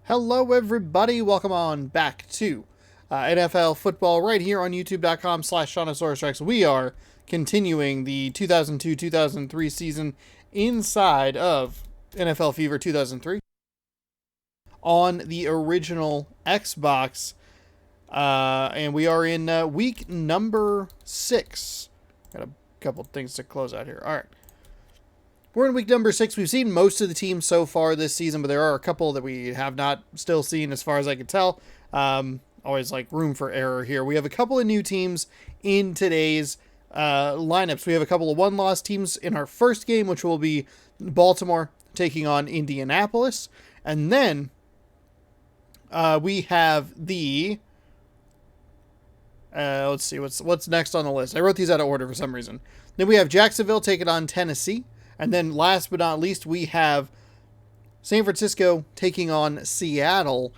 Hello, everybody. Welcome on back to NFL football right here on youtube.com/ShaunosaurusRex. We are continuing the 2002-2003 season inside of NFL Fever 2003 on the original Xbox. And we are in week number 6. Got a couple things to close out here. All right. We're in week number 6. We've seen most of the teams so far this season, but there are a couple that we have not still seen as far as I can tell. Always like room for error here. We have a couple of new teams in today's lineups. We have a couple of one-loss teams in our first game, which will be Baltimore taking on Indianapolis. And then we have the... let's see, what's next on the list. I wrote these out of order for some reason. Then we have Jacksonville taking on Tennessee. And then last but not least, we have San Francisco taking on Seattle.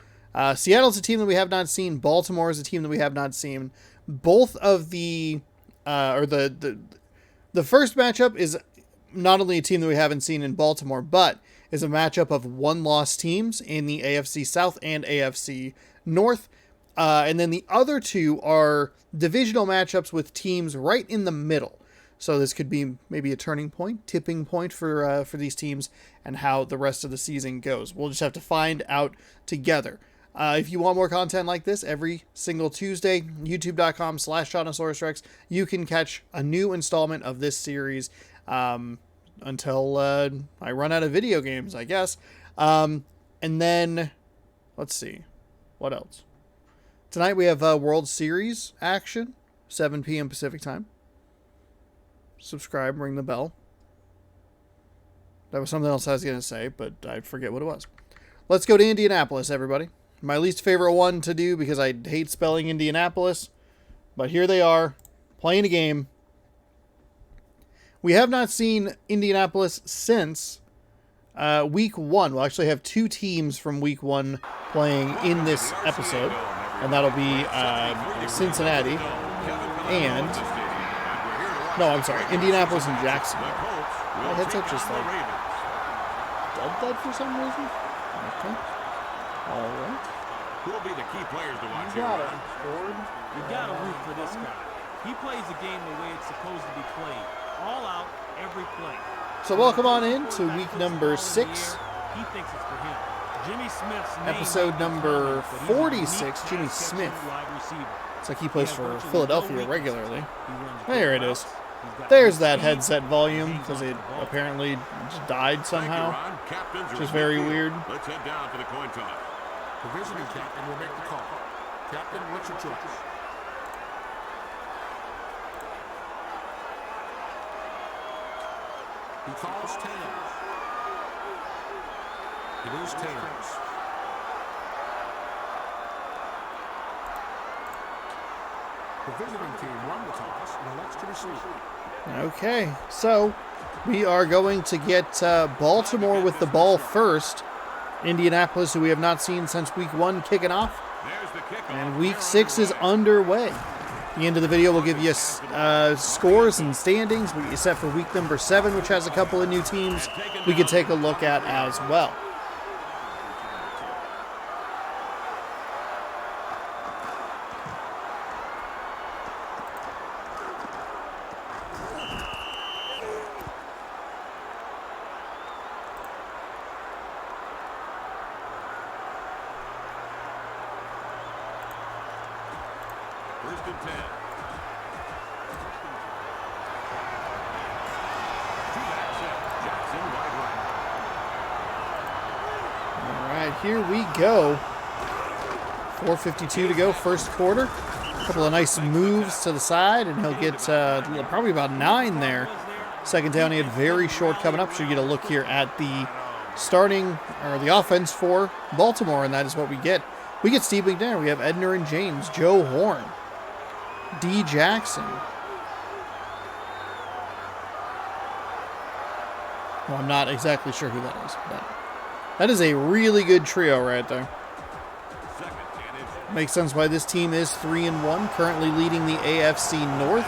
Seattle's a team that we have not seen. Baltimore is a team that we have not seen. Both of the the first matchup is not only a team that we haven't seen in Baltimore, but is a matchup of one-loss teams in the AFC South and AFC North. And then the other two are divisional matchups with teams right in the middle. So this could be maybe a turning point, tipping point for these teams and how the rest of the season goes. We'll just have to find out together. If you want more content like this every single Tuesday, youtube.com/ShaunosaurusRex, you can catch a new installment of this series until I run out of video games, I guess. And then, let's see, what else? Tonight we have World Series action, 7 p.m. Pacific time. Subscribe, ring the bell. That was something else I was going to say, but I forget what it was. Let's go to Indianapolis, everybody. My least favorite one to do because I hate spelling Indianapolis. But here they are, playing a game. We have not seen Indianapolis since week 1. We'll actually have 2 teams from week 1 playing in this episode. And that'll be Cincinnati and... No, I'm sorry. Indianapolis and Jacksonville. My headset just like dead for some reason. Okay. All right. Who will be the key players to watch You here? got to root for this guy. He plays the game the way it's supposed to be played. All out, every play. So welcome on in to week number 6. He thinks it's for him. Jimmy Smith's name Episode number 46. Jimmy Smith. It's like he plays for Philadelphia regularly. There it is. There's that headset volume because it apparently just died somehow, which is very weird. Let's head down to the coin toss. The visiting captain will make the call. Captain, what's your choice? He calls tails. It is tails. The visiting team won the toss and elects to receive. Okay, so we are going to get Baltimore with the ball first. Indianapolis, who we have not seen since week 1, kicking off. And week 6 is underway. At the end of the video, we'll give you scores and standings. We get you set for week number 7, which has a couple of new teams we could take a look at as well. First and 10. Jackson wide right. All right, here we go. 4:52 to go, first quarter. A couple of nice moves to the side, and he'll get probably about 9 there. Second down, he had very short coming up. Should get a look here at the starting, or the offense for Baltimore, and that is what we get. We get Steve McNair. We have Edner and James, Joe Horn, D. Jackson. Well, I'm not exactly sure who that is, but that is a really good trio right there. Makes sense why this team is 3-1, currently leading the AFC North.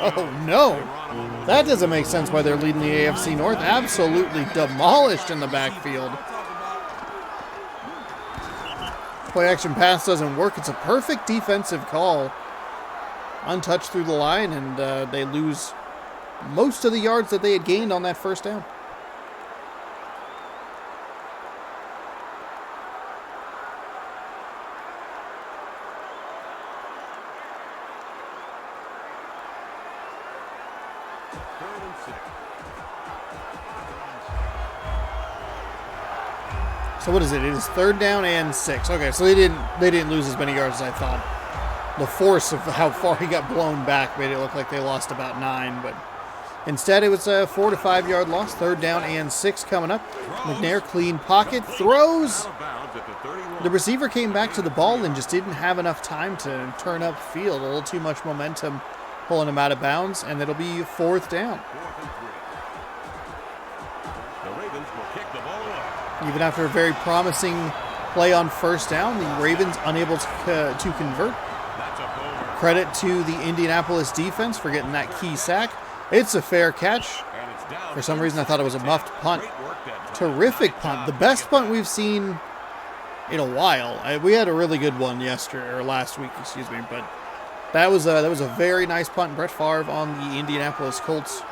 Oh, no. That doesn't make sense why they're leading the AFC North. Absolutely demolished in the backfield. Play action pass doesn't work. It's a perfect defensive call. Untouched through the line, and they lose most of the yards that they had gained on that first down. So what is it? It is 3rd down and 6. Okay, so they didn't lose as many yards as I thought. The force of how far he got blown back made it look like they lost about 9, but instead it was a 4 to 5 yard loss. 3rd down and 6 coming up. McNair, clean pocket, throws. The receiver came back to the ball and just didn't have enough time to turn up field. A little too much momentum pulling him out of bounds, and it'll be 4th down. Even after a very promising play on 1st down, the Ravens unable to convert. Credit to the Indianapolis defense for getting that key sack. It's a fair catch. For some reason, I thought it was a muffed punt. Terrific punt. The best punt we've seen in a while. We had a really good one last week, excuse me, but that was a very nice punt. Brett Favre on the Indianapolis Colts.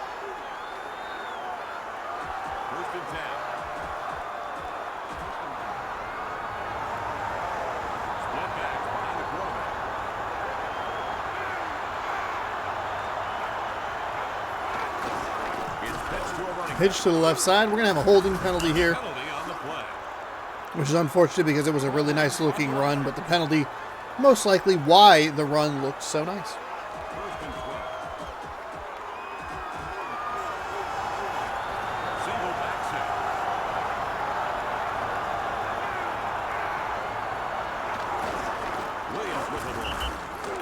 Pitch to the left side. We're going to have a holding penalty here, which is unfortunate because it was a really nice looking run, but the penalty most likely why the run looked so nice.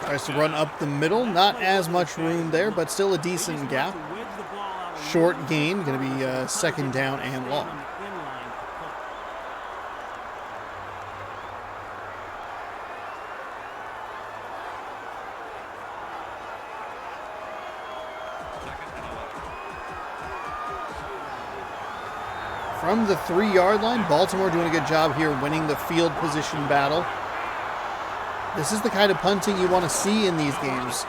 Tries to run up the middle. Not as much room there, but still a decent gap. Short gain, going to be 2nd down and long. From the 3 yard line, Baltimore doing a good job here winning the field position battle. This is the kind of punting you want to see in these games.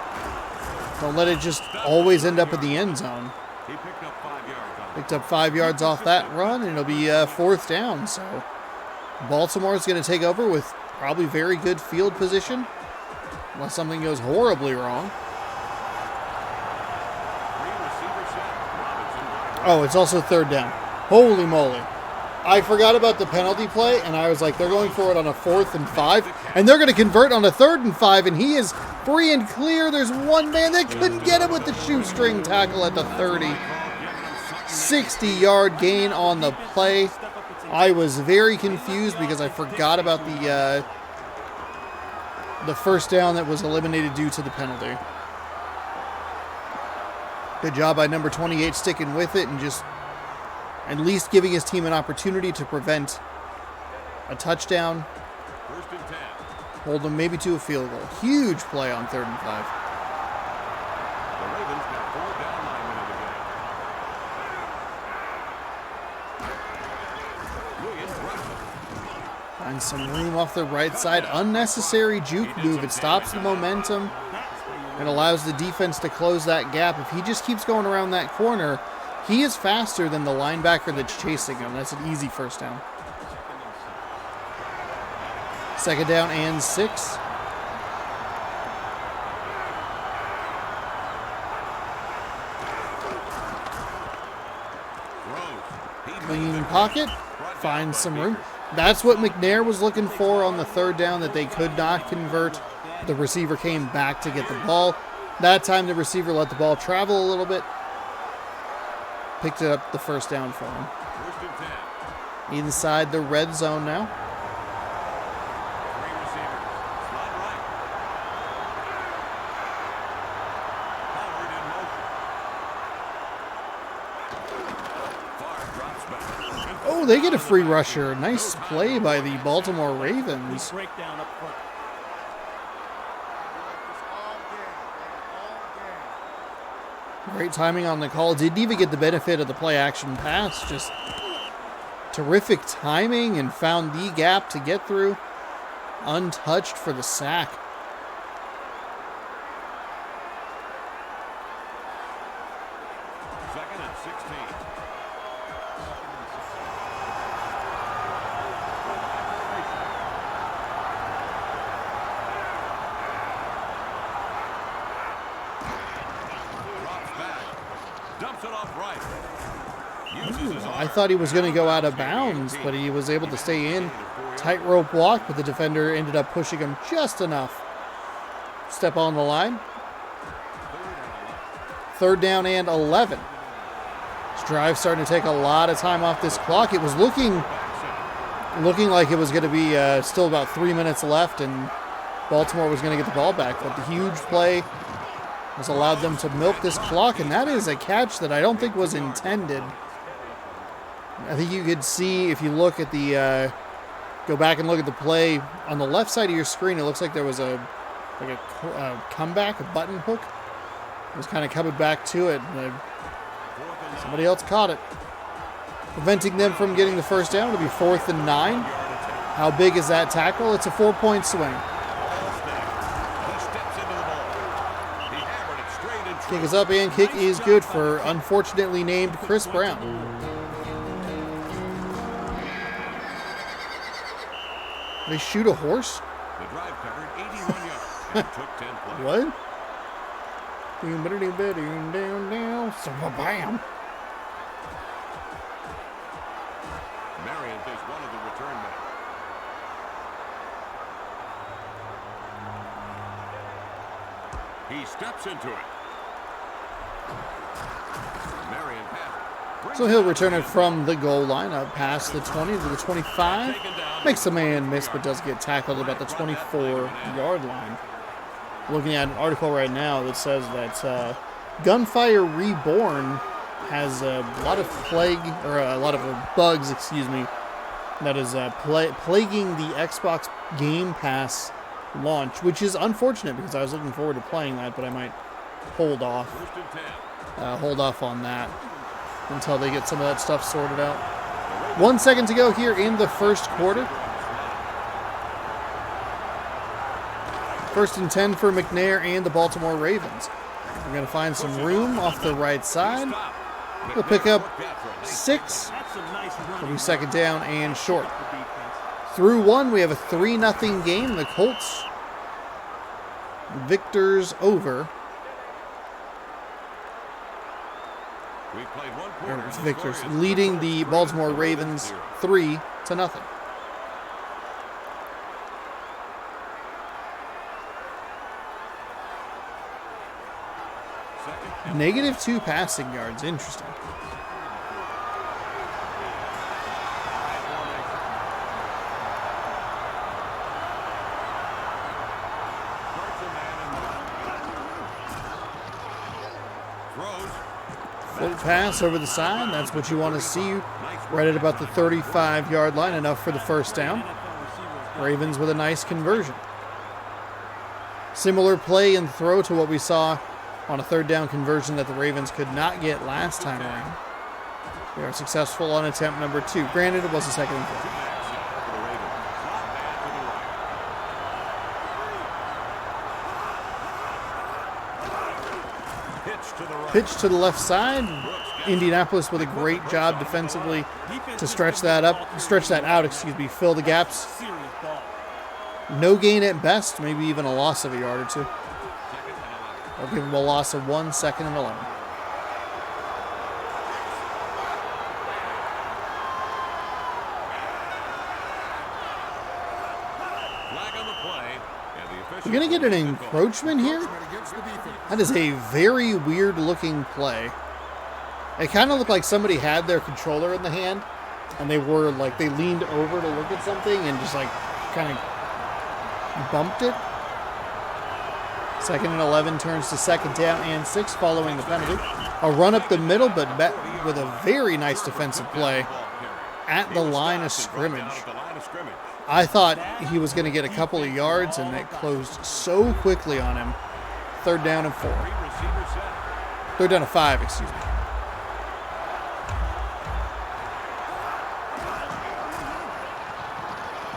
Don't let it just always end up in the end zone. Picked up 5 yards off that run, and it'll be 4th down. So Baltimore is going to take over with probably very good field position, unless something goes horribly wrong. Oh, it's also 3rd down. Holy moly. I forgot about the penalty play, and I was like, they're going for it on a 4th and 5, and they're going to convert on a 3rd and 5, and he is free and clear. There's one man that couldn't get him with the shoestring tackle at the 30. 60-yard gain on the play. I was very confused because I forgot about the 1st down that was eliminated due to the penalty. Good job by number 28 sticking with it and just at least giving his team an opportunity to prevent a touchdown. 1st and 10. Hold them maybe to a field goal. Huge play on 3rd and 5. The Ravens got 4 down linemen in the game. Williams rushes. Find some room off the right side. Unnecessary juke move. It stops the momentum and allows the defense to close that gap. If he just keeps going around that corner, he is faster than the linebacker that's chasing him. That's an easy 1st down. 2nd down and 6. Clean pocket. Finds some room. That's what McNair was looking for on the 3rd down that they could not convert. The receiver came back to get the ball. That time the receiver let the ball travel a little bit. Picked it up the 1st down for him. 1st and 10. Inside the red zone now. 3 receivers. Slot right. Howard in motion. Favre drops back. Oh, they get a free rusher. Nice play by the Baltimore Ravens. Breakdown up front. Great timing on the call. Didn't even get the benefit of the play action pass. Just terrific timing and found the gap to get through. Untouched for the sack. Second and 16. Drops back. Dumps it off right. Uses his I arm. thought he was going to go out of bounds, but he was able to stay in. Tightrope walk, but the defender ended up pushing him just enough. Step on the line. 3rd down and 11. This drive starting to take a lot of time off this clock. It was looking like it was going to be still about 3 minutes left, and Baltimore was going to get the ball back. But the huge play has allowed them to milk this clock, and that is a catch that I don't think was intended. I think you could see if you look at the go back and look at the play on the left side of your screen. It looks like there was a comeback, a button hook. It was kind of coming back to it. And somebody else caught it, preventing them from getting the first down. It'll be 4th and 9. How big is that tackle? It's a 4-point swing. Kick is up and kick is good for unfortunately named Chris Brown. They shoot a horse? The drive covered 81 yards and took 10 plays. What? Bam. Marion is one of the return men. He steps into it. Marion has. So he'll return it from the goal line up past the 20 to the 25. Makes a man miss, but does get tackled about the 24-yard line. Looking at an article right now that says that Gunfire Reborn has a lot of bugs, that is plaguing the Xbox Game Pass launch, which is unfortunate because I was looking forward to playing that, but I might hold off on that until they get some of that stuff sorted out. 1 second to go here in the first quarter. 1st and 10 for McNair and the Baltimore Ravens. We're going to find some room off the right side. We'll pick up 6. It'll be 2nd down and short. Through 1, we have a 3-0 game. The Colts victors over. Victors leading the Baltimore Ravens 3-0. -2 passing yards. Interesting. Float pass over the side. That's what you want to see. Right at about the 35-yard line. Enough for the first down. Ravens with a nice conversion. Similar play and throw to what we saw on a 3rd down conversion that the Ravens could not get last time around. They are successful on attempt number 2. Granted, it was a 2nd and 4. Pitch to the left side. Indianapolis with a great job defensively to stretch that out, fill the gaps. No gain at best, maybe even a loss of a yard or 2. I'll give them a loss of 1, 2nd and 11. We're going to get an encroachment here. That is a very weird looking play. It kind of looked like somebody had their controller in the hand and they leaned over to look at something and just kind of bumped it. 2nd and 11 turns to 2nd down and 6 following the penalty. A run up the middle, but with a very nice defensive play at the line of scrimmage. I thought he was going to get a couple of yards, and it closed so quickly on him. 3rd down and 4. Third down and 5, excuse me.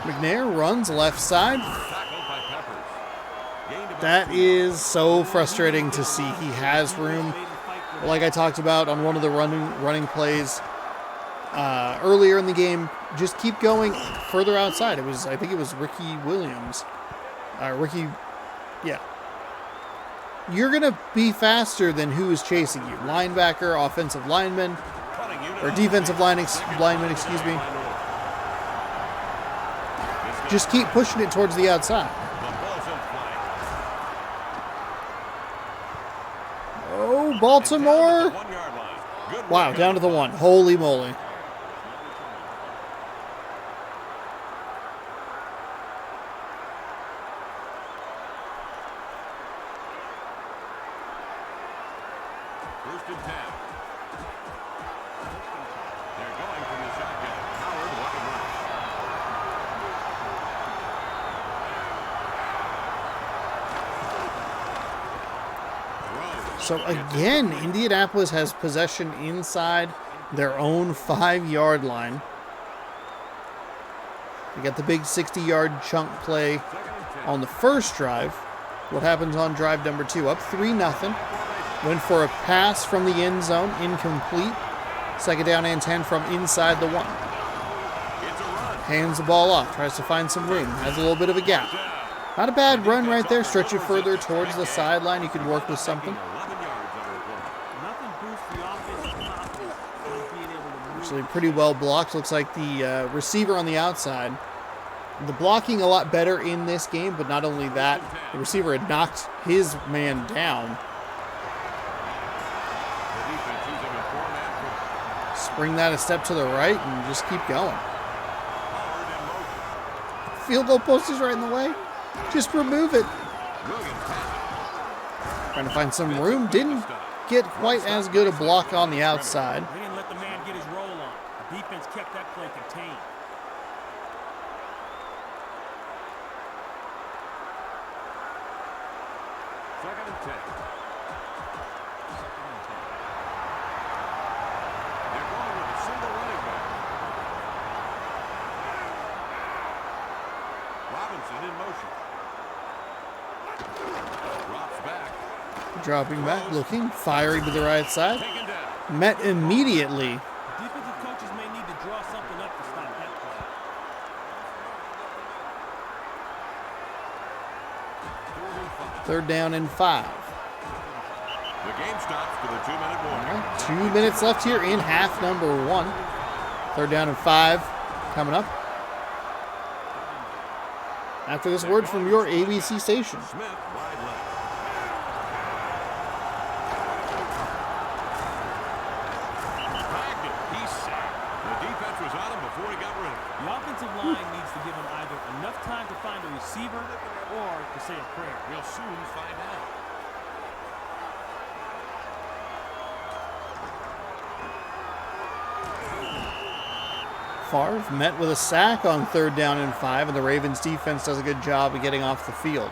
McNair runs left side. Tackled by Peppers. Gained about That 2 is so frustrating to see. He has room. Like I talked about on one of the running plays earlier in the game, just keep going further outside. I think it was Ricky Williams. Yeah. You're going to be faster than who is chasing you. Linebacker, offensive lineman, cutting unit. or defensive lineman, excuse me. Just keep pushing it towards the outside. The ball's in flight. Oh, Baltimore. 1 yard line. Good Wow, work down to the 1. Holy moly. First and 10. They're going from the shotgun. Howard walking right. Throws. So again, Indianapolis has possession inside their own 5-yard line. They got the big 60-yard chunk play Second and 10. on the first drive. What happens on drive number 2? Up 3-0. Went for a pass from the end zone, incomplete. Second down and 10 from inside the 1. It's a run. Hands the ball off, tries to find some room, has a little bit of a gap. Not a bad run right there. Stretch it further towards the sideline. You could work with something. 11 yards on the play. Nothing boosts the offensive confidence like being able to move. Actually, pretty well blocked. Looks like the receiver on the outside. The blocking a lot better in this game, but not only that, the receiver had knocked his man down. The defense using a 4-man front. Spring that a step to the right and just keep going. Howard in motion. Field goal post is right in the way. Just remove it. Williams has it. Trying to find some room. Didn't get quite as good a block on the outside. They didn't let the man get his roll on. The defense kept that play contained. Second and 10. They're going with a single running back. Robinson in motion. Drops back. Dropping back, looking, firing to the right side. Taken down. Met immediately. Defensive coaches may need to draw something up to stop that play. Third and 5. 3rd down and 5. The game stops to the 2-minute warning. All right, 2 minutes left here in half number 1. 3rd down and 5 coming up. After this word from your ABC station. Smith wide left. Dragged it. He's sacked. The defense was on him before he got rid of it. The offensive line needs to give him either enough time to find a receiver or to say a prayer. We'll soon find out. Favre met with a sack on 3rd down and 5, and the Ravens defense does a good job of getting off the field.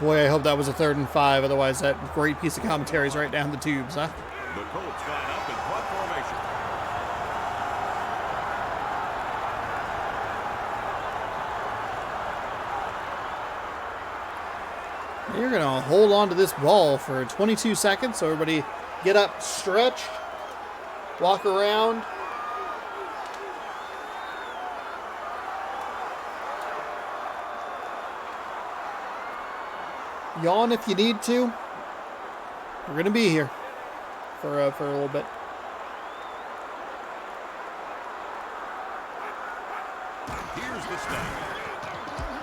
Boy, I hope that was a 3rd and 5, otherwise that great piece of commentary is right down the tubes, huh? The Colts line up in punt formation. You're going to hold on to this ball for 22 seconds, so everybody get up, stretch, walk around. Yawn if you need to. We're going to be here for a little bit. Here's the snap.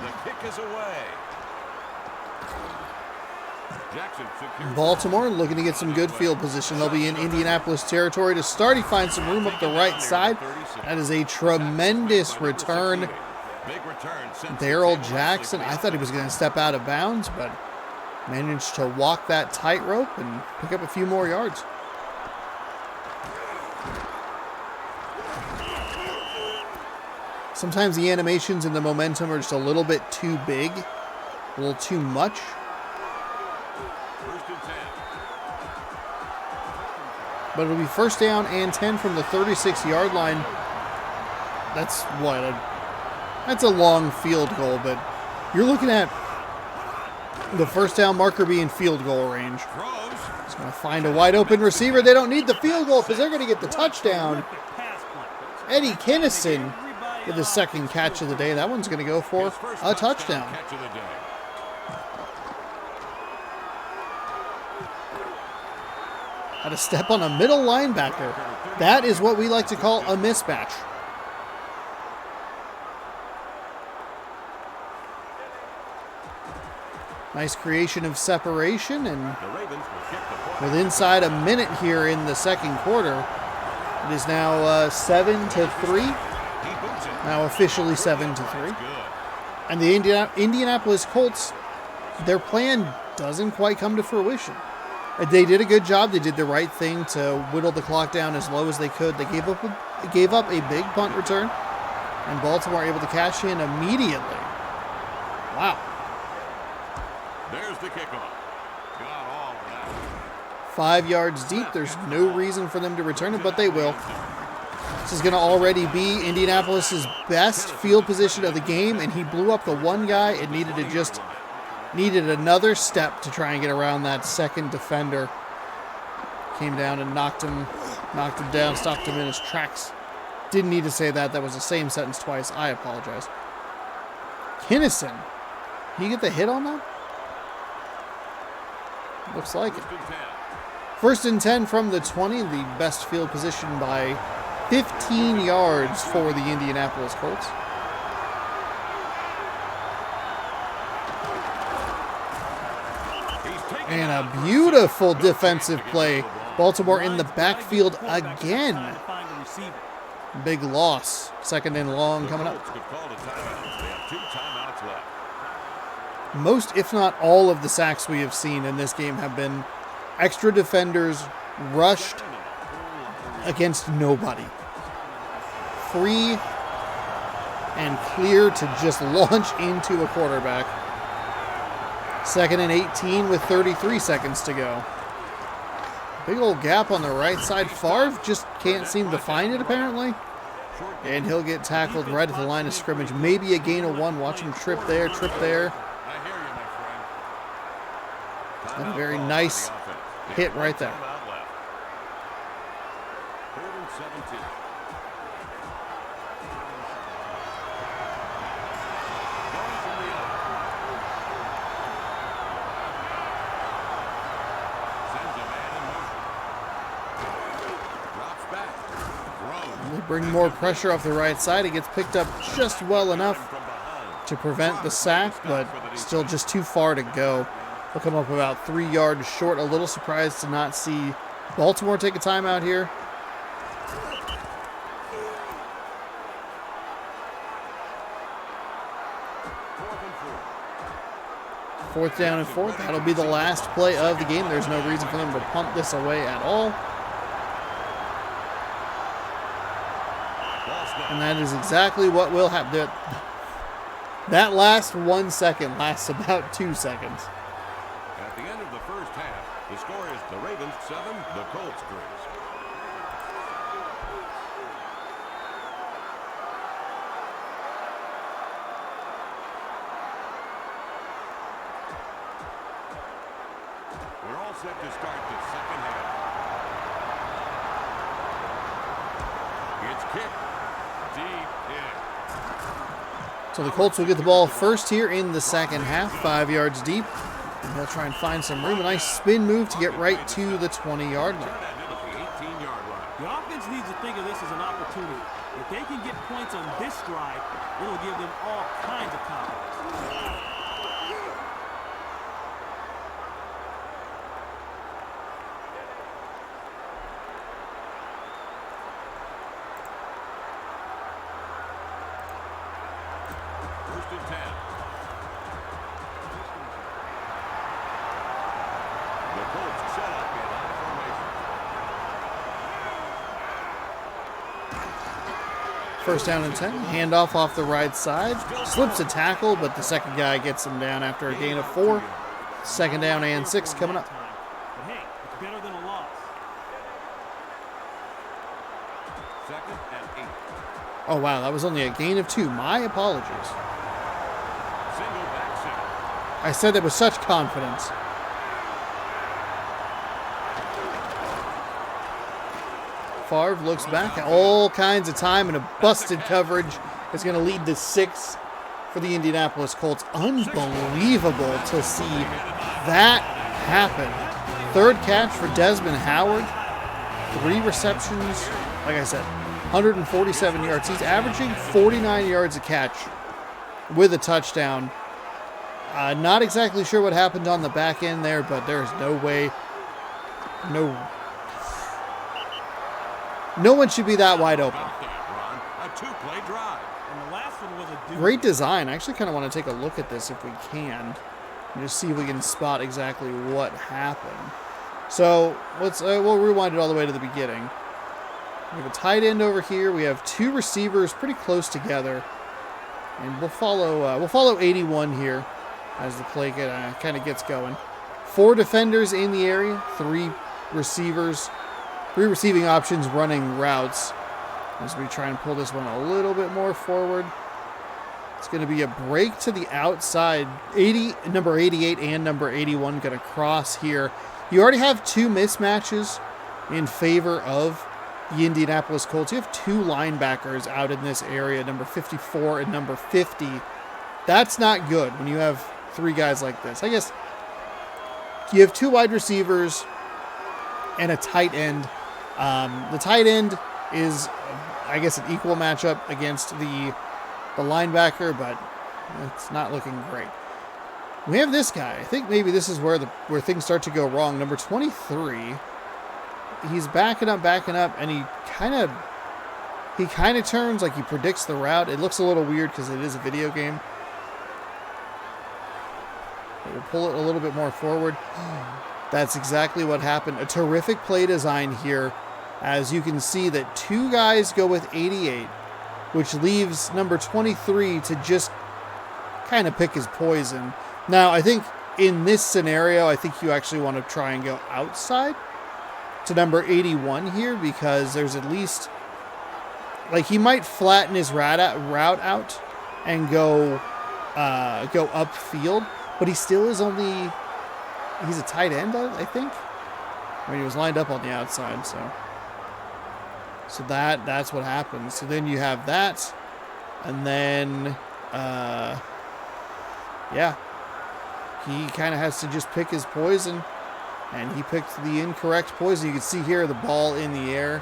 The kick is away. Jackson secures. Baltimore looking to get some good field position. They'll be in Indianapolis territory to start. He finds some room up the right side. That is a tremendous return. Big return. Darrell Jackson, I thought he was going to step out of bounds, but managed to walk that tightrope and pick up a few more yards. Sometimes the animations and the momentum are just a little bit too big, a little too much. First and 10. But it'll be first down and 10 from the 36-yard line. That's what? That's a long field goal, but you're looking at the first down marker being field goal range. He's going to find a wide open receiver. They don't need the field goal because they're going to get the touchdown. Eddie Kinnison with his second catch of the day. That one's going to go for a touchdown. Had a step on a middle linebacker. That is what we like to call a mismatch. Nice creation of separation, and with inside a minute here in the second quarter, it is now 7-3. Now officially 7-3. And the Indianapolis Colts, their plan doesn't quite come to fruition. They did a good job. They did the right thing to whittle the clock down as low as they could. They gave up a big punt return, and Baltimore able to cash in immediately. Wow. There's the kickoff. Got all of that. 5 yards deep. There's no reason for them to return it, but they will. This is going to already be Indianapolis' best field position of the game, and he blew up the one guy. It needed another step to try and get around that second defender. Came down and knocked him down, stopped him in his tracks. Didn't need to say that. That was the same sentence twice. I apologize. Kinnison. Did he get the hit on that? Looks like it. First and 10 from the 20. The best field position by 15 yards for the Indianapolis Colts. And a beautiful defensive play. Baltimore in the backfield again. Big loss. Second and long coming up. Most, if not all, of the sacks we have seen in this game have been extra defenders rushed against nobody. Free and clear to just launch into a quarterback. Second and 18 with 33 seconds to go. Big old gap on the right side. Favre just can't seem to find it, apparently. And he'll get tackled right at the line of scrimmage. Maybe a gain of 1. Watch him trip there, trip there. And a very nice hit right there. They bring more pressure off the right side. It gets picked up just well enough to prevent the sack, but still just too far to go. They'll come up about 3 yards short. A little surprised to not see Baltimore take a timeout here. Fourth down and 4. That'll be the last play of the game. There's no reason for them to punt this away at all. And that is exactly what will happen. That last 1 second lasts about 2 seconds. At the end of the first half, the score is the Ravens 7, the Colts 3. We're all set to start the second half. It's kicked. Deep hit. So the Colts will get the ball first here in the second half, 5 yards deep. And they'll try and find some room. A nice spin move to get right to the 20-yard line. The offense needs to think of this as an opportunity. If they can get points on this drive, it'll give them all kinds of confidence. First and 10. The Colts set up in high formation. First down and 10. Handoff off the right side. Slips a tackle, but the second guy gets him down after a gain of 4. Second down and 6 coming up. But hey, it's better than a loss. Oh, wow, that was only a gain of 2. My apologies. Single back center. I said that with such confidence. Favre looks back at all kinds of time, and a busted coverage is going to lead to 6 for the Indianapolis Colts. Unbelievable to see that happen. 3rd catch for Desmond Howard. 3 receptions. Like I said, 147 yards. He's averaging 49 yards a catch with a touchdown. Not exactly sure what happened on the back end there, but there's no way. No one should be that wide open. About that, Ron. A 2-play drive. And the last one was a Great design. I actually kind of want to take a look at this if we can. And just see if we can spot exactly what happened. So let's we'll rewind it all the way to the beginning. We have a tight end over here. We have 2 receivers pretty close together, and we'll follow 81 here as the play kind of gets going. 4 defenders in the area, 3 receivers, 3 receiving options running routes. As we try and pull this one a little bit more forward. It's going to be a break to the outside. Number 88 and number 81 going to cross here. You already have 2 mismatches in favor of the Indianapolis Colts. You have 2 linebackers out in this area, number 54 and number 50. That's not good when you have 3 guys like this. I guess you have 2 wide receivers and a tight end. The tight end is, I guess, an equal matchup against the linebacker, but it's not looking great. We have this guy. I think maybe this is where things start to go wrong. Number 23. He's backing up, and he kind of turns like he predicts the route. It looks a little weird because it is a video game. But we'll pull it a little bit more forward. That's exactly what happened. A terrific play design here. As you can see that 2 guys go with 88, which leaves number 23 to just kind of pick his poison. Now, I think in this scenario, I think you actually want to try and go outside to number 81 here, because there's at least, like, he might flatten his route out and go upfield, but he still is only, he's a tight end, I think. I mean, he was lined up on the outside, so that's what happens. So then you have that, and then yeah, he kind of has to just pick his poison, and he picked the incorrect poison. You can see here the ball in the air.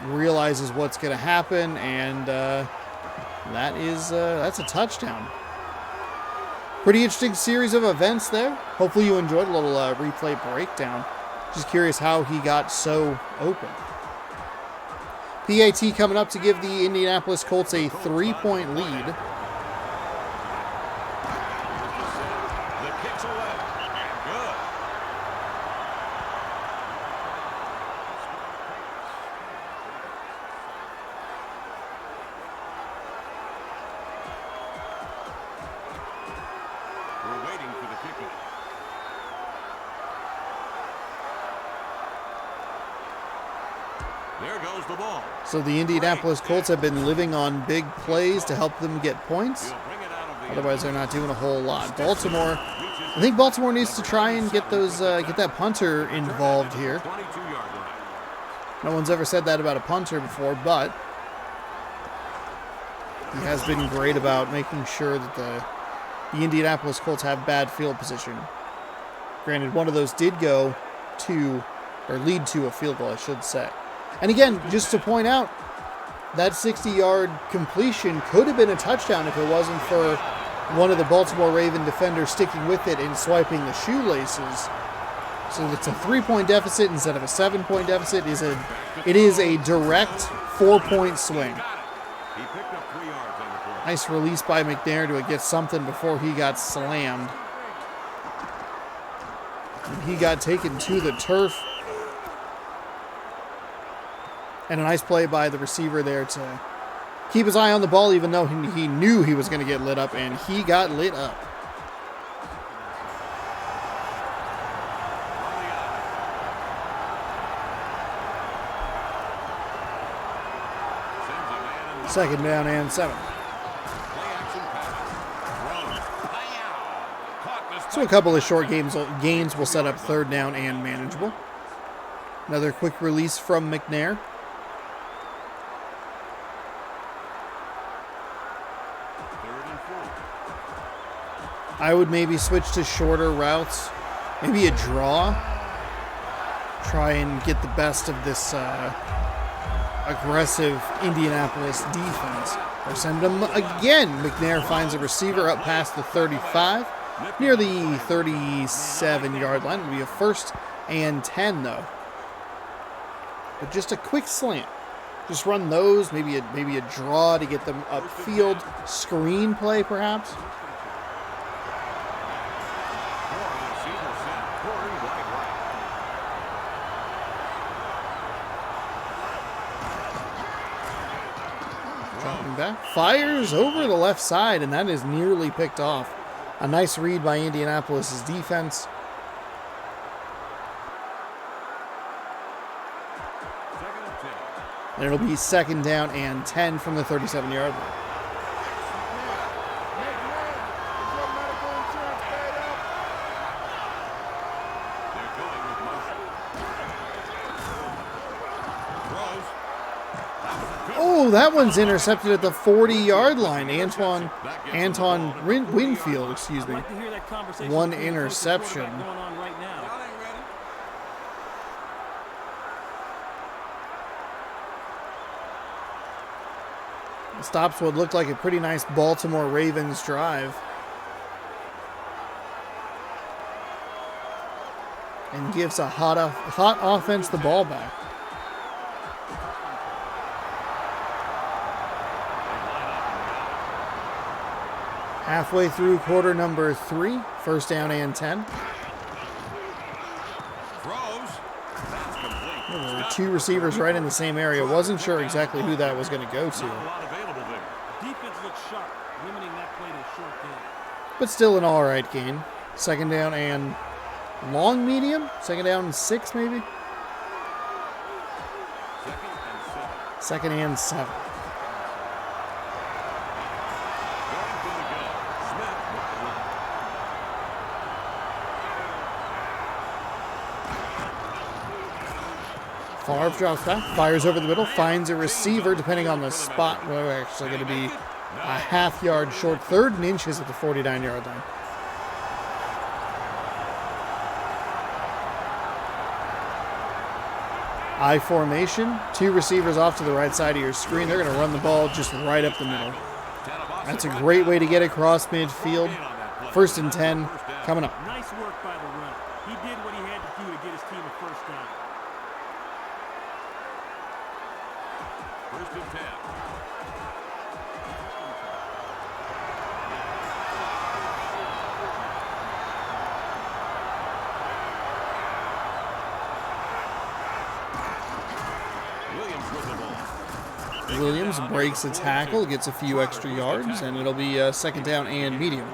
He realizes what's going to happen, and that's a touchdown. Pretty interesting series of events there. Hopefully you enjoyed a little replay breakdown. Just curious how he got so open. PAT coming up to give the Indianapolis Colts a 3-point lead. The kick's away. And good. We're waiting for the kickoff. There goes the ball. So the Indianapolis Colts have been living on big plays to help them get points. He'll bring it out of the Otherwise, they're not doing a whole lot. Baltimore, I think Baltimore needs to try and get that punter involved here. 22-yard line. No one's ever said that about a punter before, but he has been great about making sure that the Indianapolis Colts have bad field position. Granted, one of those did go to, or lead to, a field goal, I should say. And again, just to point out, that 60-yard completion could have been a touchdown if it wasn't for one of the Baltimore Raven defenders sticking with it and swiping the shoelaces. So it's a 3-point deficit instead of a 7-point deficit. It is a direct 4-point swing. He picked up 3 yards on the play. Nice release by McNair to get something before he got slammed. And he got taken to the turf. And a nice play by the receiver there to keep his eye on the ball, even though he knew he was going to get lit up, and he got lit up. Second down and 7. Play action pass. Throws. Pow! Caught So a couple of short gains will set up third down and manageable. Another quick release from McNair. I would maybe switch to shorter routes. Maybe a draw. Try and get the best of this aggressive Indianapolis defense. Or send them again. McNair finds a receiver up past the 35. Near the 37-yard line. It'll be a 1st and 10, though. But just a quick slant. Just run those. Maybe a draw to get them upfield. Screen play, perhaps. Dropping back. Fires over the left side, and that is nearly picked off. A nice read by Indianapolis' defense. And it'll be 2nd down and 10 from the 37-yard line. Oh, that one's intercepted at the 40-yard line. Anton Winfield, excuse me. One interception. Stops what looked like a pretty nice Baltimore Ravens drive. And gives a hot offense the ball back. Halfway through quarter number 3, 1st down and 10. There were 2 receivers right in the same area. Wasn't sure exactly who that was going to go to. Defense looks sharp, limiting that play to a short game. But still an all right gain. 2nd down and long medium. 2nd down and 6 maybe. 2nd and 7. Favre drops back, fires over the middle, finds a receiver, depending on the spot. We're actually going to be a half-yard short, 3rd and inches at the 49-yard line. I formation, 2 receivers off to the right side of your screen. They're going to run the ball just right up the middle. That's a great way to get across midfield. 1st and 10 coming up. Nice work by the runner. He did what he had to do to get his team a 1st down. 1st and 10. Williams breaks a tackle, gets a few extra yards, and it'll be 2nd down and medium.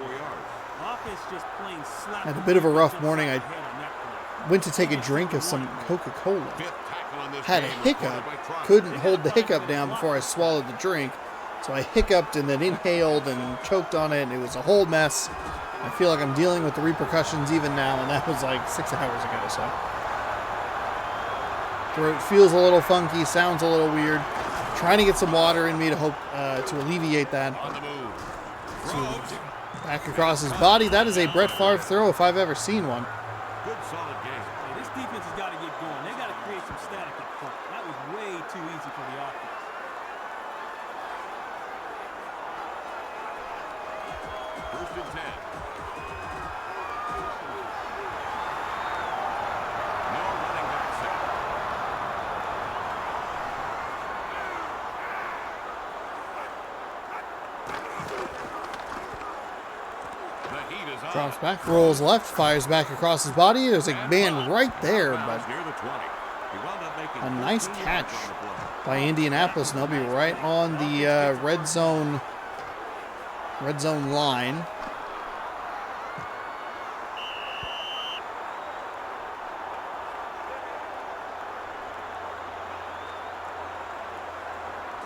Had a bit of a rough morning. I went to take a drink of some Coca-Cola. Had a hiccup, couldn't hold the hiccup down before I swallowed the drink, so I hiccuped and then inhaled and choked on it, and it was a whole mess. I feel like I'm dealing with the repercussions even now, and that was like 6 hours ago, so. Throat feels a little funky, sounds a little weird. Trying to get some water in me to hope to alleviate that. Back across his body. That is a Brett Favre throw if I've ever seen one. Good solid game. Hey, this defense has got to get going. They got to create some static up front. That was way too easy for the offense. 1st and 10. No running back set. The heat is on. Drops back, rolls left, fires back across his body. There's a man right there, but Near the 20. He wound up making a nice 13 catch yards on the play. by Indianapolis, and they'll be right on the red zone line.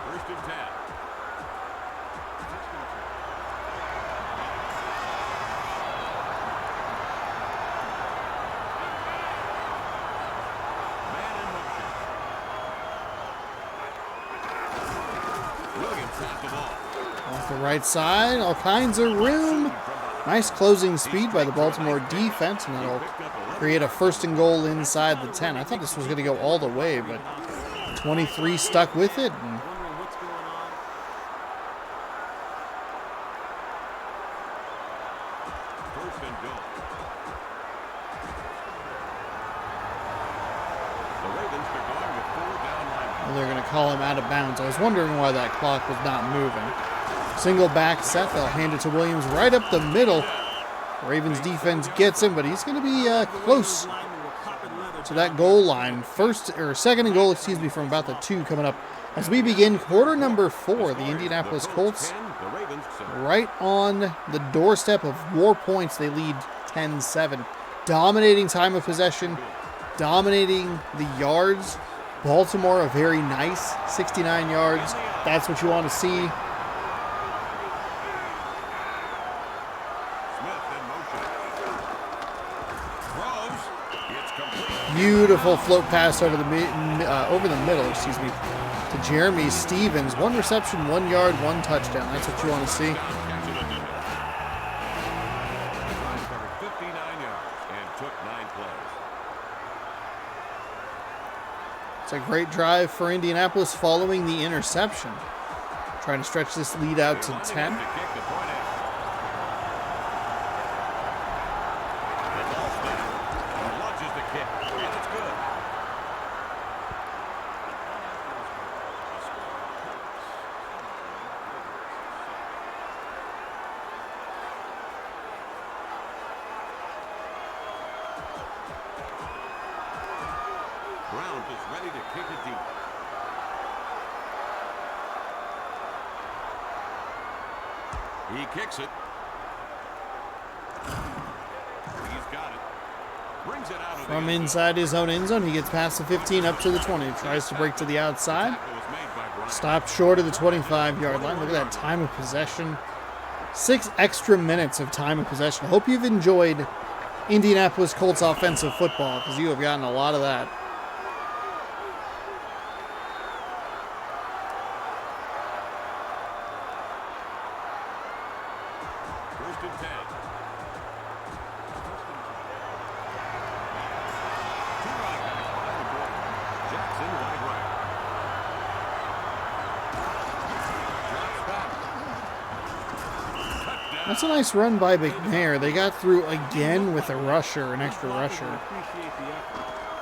First and 10. the right side. All kinds of room. Nice closing speed by the Baltimore defense, and that'll create a 1st and goal inside the 10. I thought this was going to go all the way, but 23 stuck with it. And Wondering what's going on. First and goal. The Ravens are going with 4 down linemen. they're going to call him out of bounds. I was wondering why that clock was not moving. Single back set. They'll hand it to Williams right up the middle. Ravens defense gets him, but he's going to be close to that goal line. 2nd and goal, from about the 2 coming up as we begin quarter number 4. The Indianapolis Colts right on the doorstep of more points. They lead 10-7. Dominating time of possession, dominating the yards. Baltimore, a very nice 69 yards. That's what you want to see. Beautiful float pass over the middle, to Jeremy Stevens. 1 reception, 1 yard, 1 touchdown. That's what you want to see. Covered 59 yards and took 9 plays. It's a great drive for Indianapolis following the interception. Trying to stretch this lead out to 10. Brown is ready to kick it deep. He kicks it. He's got it. Brings it out of From inside his own end zone, he gets past the 15 up to the 20. Tries to break to the outside. Stopped short of the 25-yard line. Look at that time of possession. 6 extra minutes of time of possession. Hope you've enjoyed Indianapolis Colts offensive football, because you have gotten a lot of that. First and 10. Two running backs behind the quarterback. Jackson wide right. Drops back. Touchdown. That's a nice run by McNair. They got through again with a rusher, an extra rusher.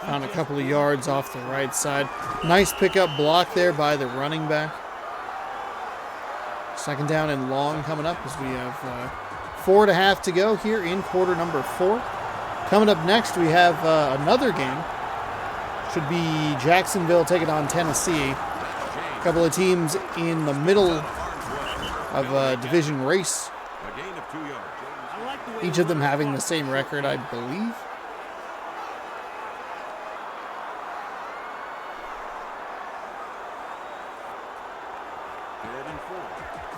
Found a couple of yards off the right side. Nice pickup block there by the running back. 2nd down and long coming up as we have 4.5 to go here in quarter number 4. Coming up next, we have another game. Should be Jacksonville taking on Tennessee. A couple of teams in the middle of a division race. A gain of 2 yards. Each of them having the same record, I believe.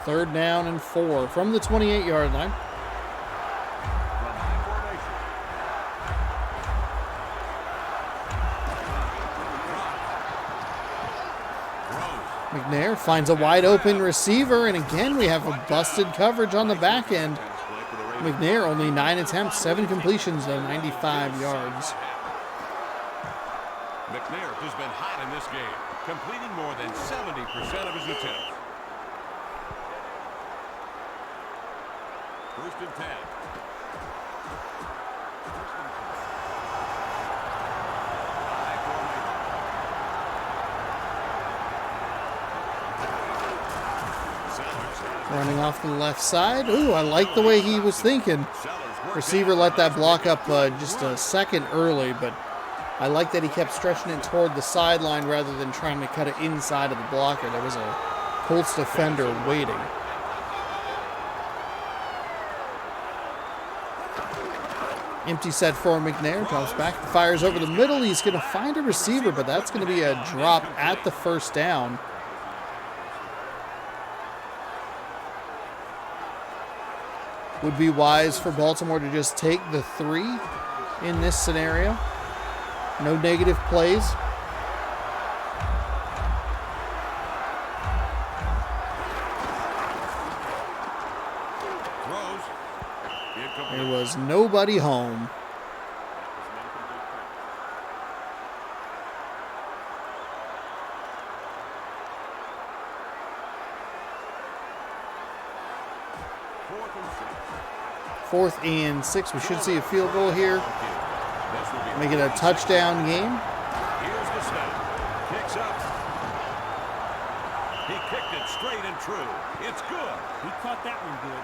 Third down and 4 from the 28-yard line. McNair finds a wide open receiver, and again we have a busted coverage on the back end. McNair only 9 attempts, 7 completions, though 95 yards. McNair has been hot in this game, completing more than 70% of his attempts. First and 10. Running off the left side. Ooh, I like the way he was thinking. Receiver let that block up just a second early, but I like that he kept stretching it toward the sideline rather than trying to cut it inside of the blocker. There was a Colts defender waiting. Empty set for McNair. Drops back, fires over the middle. He's going to find a receiver, but that's going to be a drop at the 1st down. Would be wise for Baltimore to just take the 3 in this scenario. No negative plays. was nobody home. Fourth and 6. We should see a field goal here. Make it a touchdown game. Here's the snap. Kicks up. He kicked it straight and true. It's good. He caught that one good.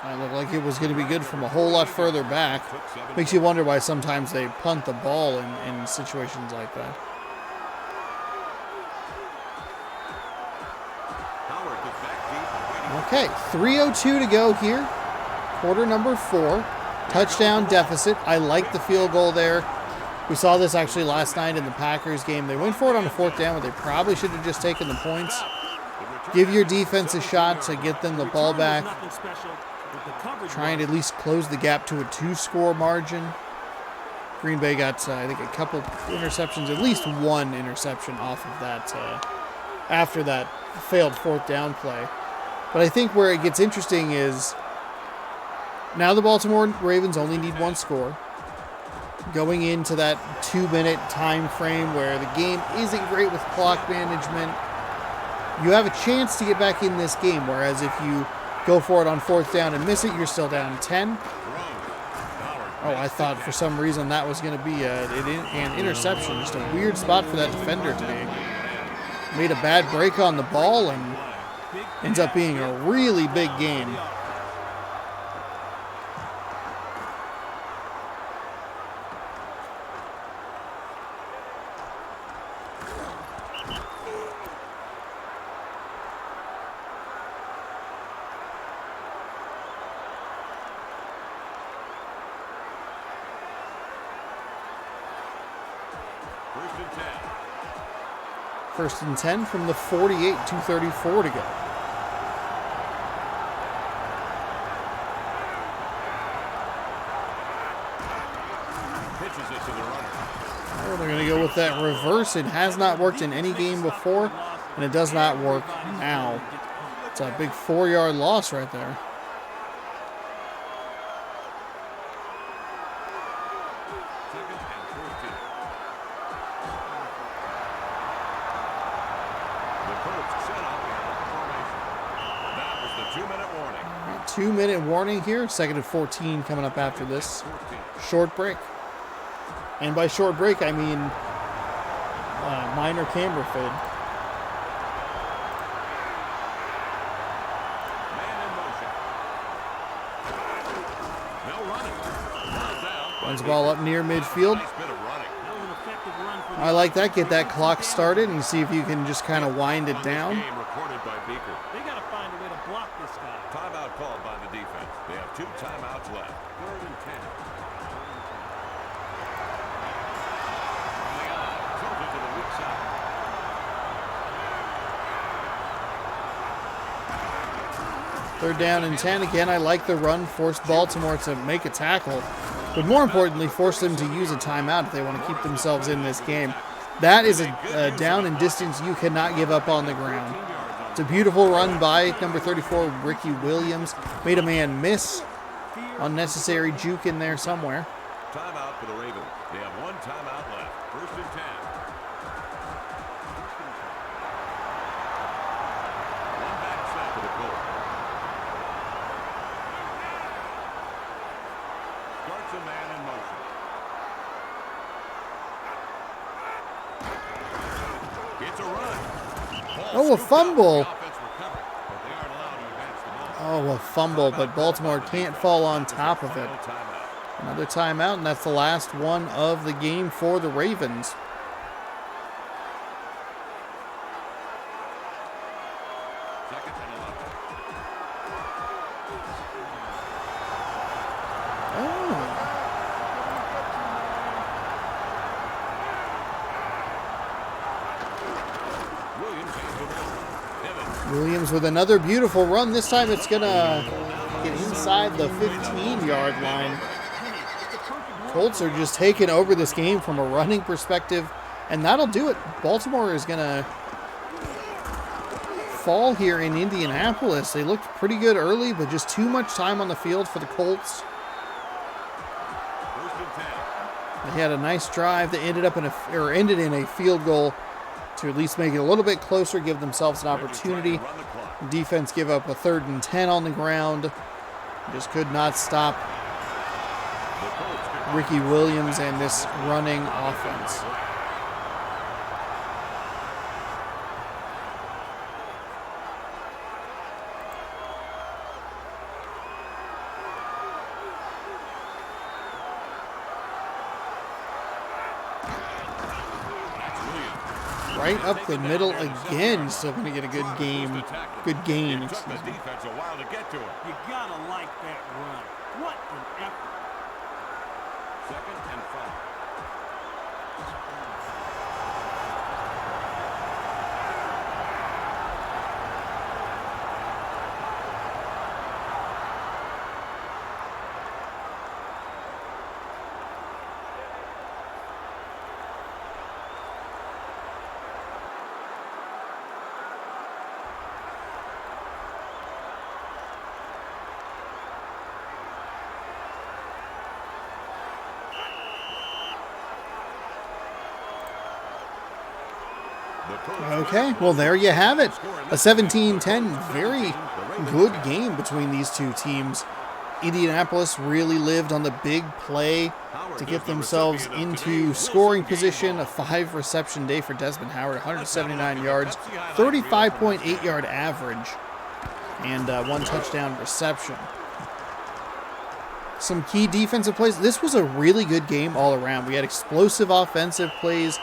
It looked like it was going to be good from a whole lot further back. Makes you wonder why sometimes they punt the ball in situations like that. Okay, 3:02 to go here. Quarter number 4. Touchdown deficit. I like the field goal there. We saw this actually last night in the Packers game. They went for it on a 4th down, but they probably should have just taken the points. Give your defense a shot to get them the ball back. Trying to at least close the gap to a 2-score margin. Green Bay got, I think, a couple interceptions, at least one interception off of that after that failed 4th down play. But I think where it gets interesting is now the Baltimore Ravens only need 1 score. Going into that 2-minute time frame where the game isn't great with clock management, you have a chance to get back in this game. Whereas if you go for it on 4th down and miss it, you're still down 10. Oh, I thought for some reason that was going to be an interception. Just a weird spot for that defender to be. Made a bad break on the ball and ends up being a really big game. First and 10 from the 48, 2:34 to go. Oh, they're going to go with that reverse. It has not worked in any game before, and it does not work now. It's a big 4-yard loss right there. Two-minute warning here. 2nd and 14 coming up after this short break. And by short break, I mean minor camera fade. Runs the ball up near midfield. I like that. Get that clock started and see if you can just kind of wind it down. They got to find a way to block this guy. Timeout called by the defense. They have 2 timeouts left. 3rd and 10. Tilted to the weak side. Third down and 10. Again, I like the run. Forced Baltimore to make a tackle. But more importantly, force them to use a timeout if they want to keep themselves in this game. That is a down and distance you cannot give up on the ground. It's a beautiful run by number 34, Ricky Williams. Made a man miss. Unnecessary juke in there somewhere. Timeout for the Ravens. They have 1 timeout left. 1st and 10. One back set for the Colts. Starts a man in motion. It's a run. Oh, a fumble. Oh, a fumble, but Baltimore can't fall on top of it. Another timeout, and that's the last one of the game for the Ravens. Williams with another beautiful run. This time it's going to get inside the 15-yard line. Colts are just taking over this game from a running perspective, and that'll do it. Baltimore is going to fall here in Indianapolis. They looked pretty good early, but just too much time on the field for the Colts. They had a nice drive that ended in a field goal to at least make it a little bit closer, give themselves an opportunity. Defense give up a 3rd and 10 on the ground. Just could not stop Ricky Williams and this running offense. Right up the middle again. Still going to get a good game. Good gain. Excuse me. You gotta like that run. What an effort. 2nd and 5. Okay, well, there you have it. A 17-10, very good game between these two teams. Indianapolis really lived on the big play to get themselves into scoring position. A 5-reception day for Desmond Howard, 179 yards, 35.8 yard average, and 1 touchdown reception. Some key defensive plays. This was a really good game all around. We had explosive offensive plays.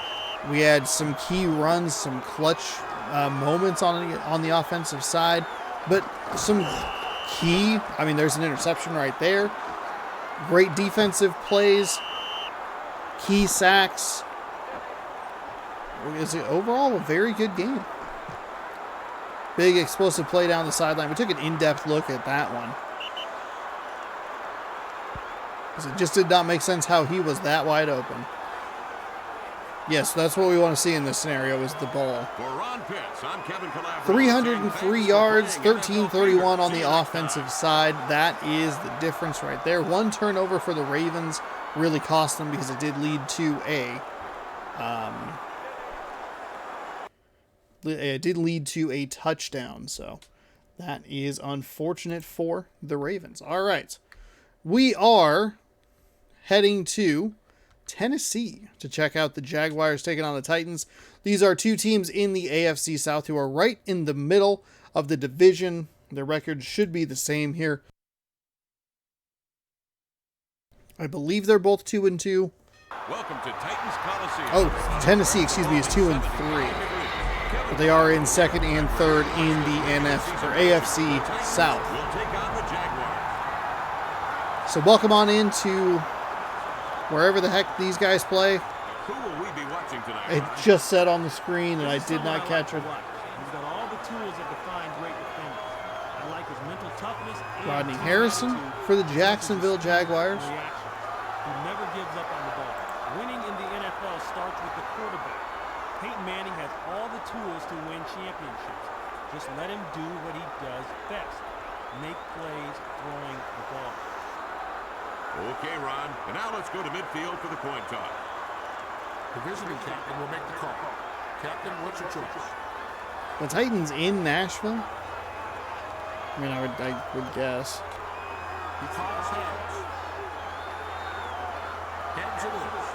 We had some key runs, some clutch moments on the offensive side, but some key, I mean, there's an interception right there. Great defensive plays, key sacks. Is it overall a very good game? Big explosive play down the sideline. We took an in-depth look at that one. It just did not make sense how he was that wide open. Yes, that's what we want to see in this scenario is the ball. 303 yards, 1331 on the offensive side. That is the difference right there. 1 turnover for the Ravens really cost them because it did lead to a touchdown. So that is unfortunate for the Ravens. All right. We are heading to Tennessee to check out the Jaguars taking on the Titans. These are two teams in the AFC South who are right in the middle of the division. Their records should be the same here. I believe they're both 2-2. Welcome to Titans Coliseum. Oh, Tennessee, excuse me, is 2-3. But they are in 2nd and 3rd in the AFC South. So welcome on into wherever the heck these guys play. Who will we be watching tonight? It just said on the screen, and I did not catch it. He's got all the tools that define great defenders. I like his mental toughness. Rodney Harrison for the Jacksonville Jaguars. He never gives up on the ball. Winning in the NFL starts with the quarterback. Peyton Manning has all the tools to win championships. Just let him do what he does best. Make plays throwing the ball. Okay, Ron. And now let's go to midfield for the coin toss. The visiting captain will make the call. Captain, what's your choice? The Titans in Nashville? I mean, I would guess. He calls heads. Heads it is.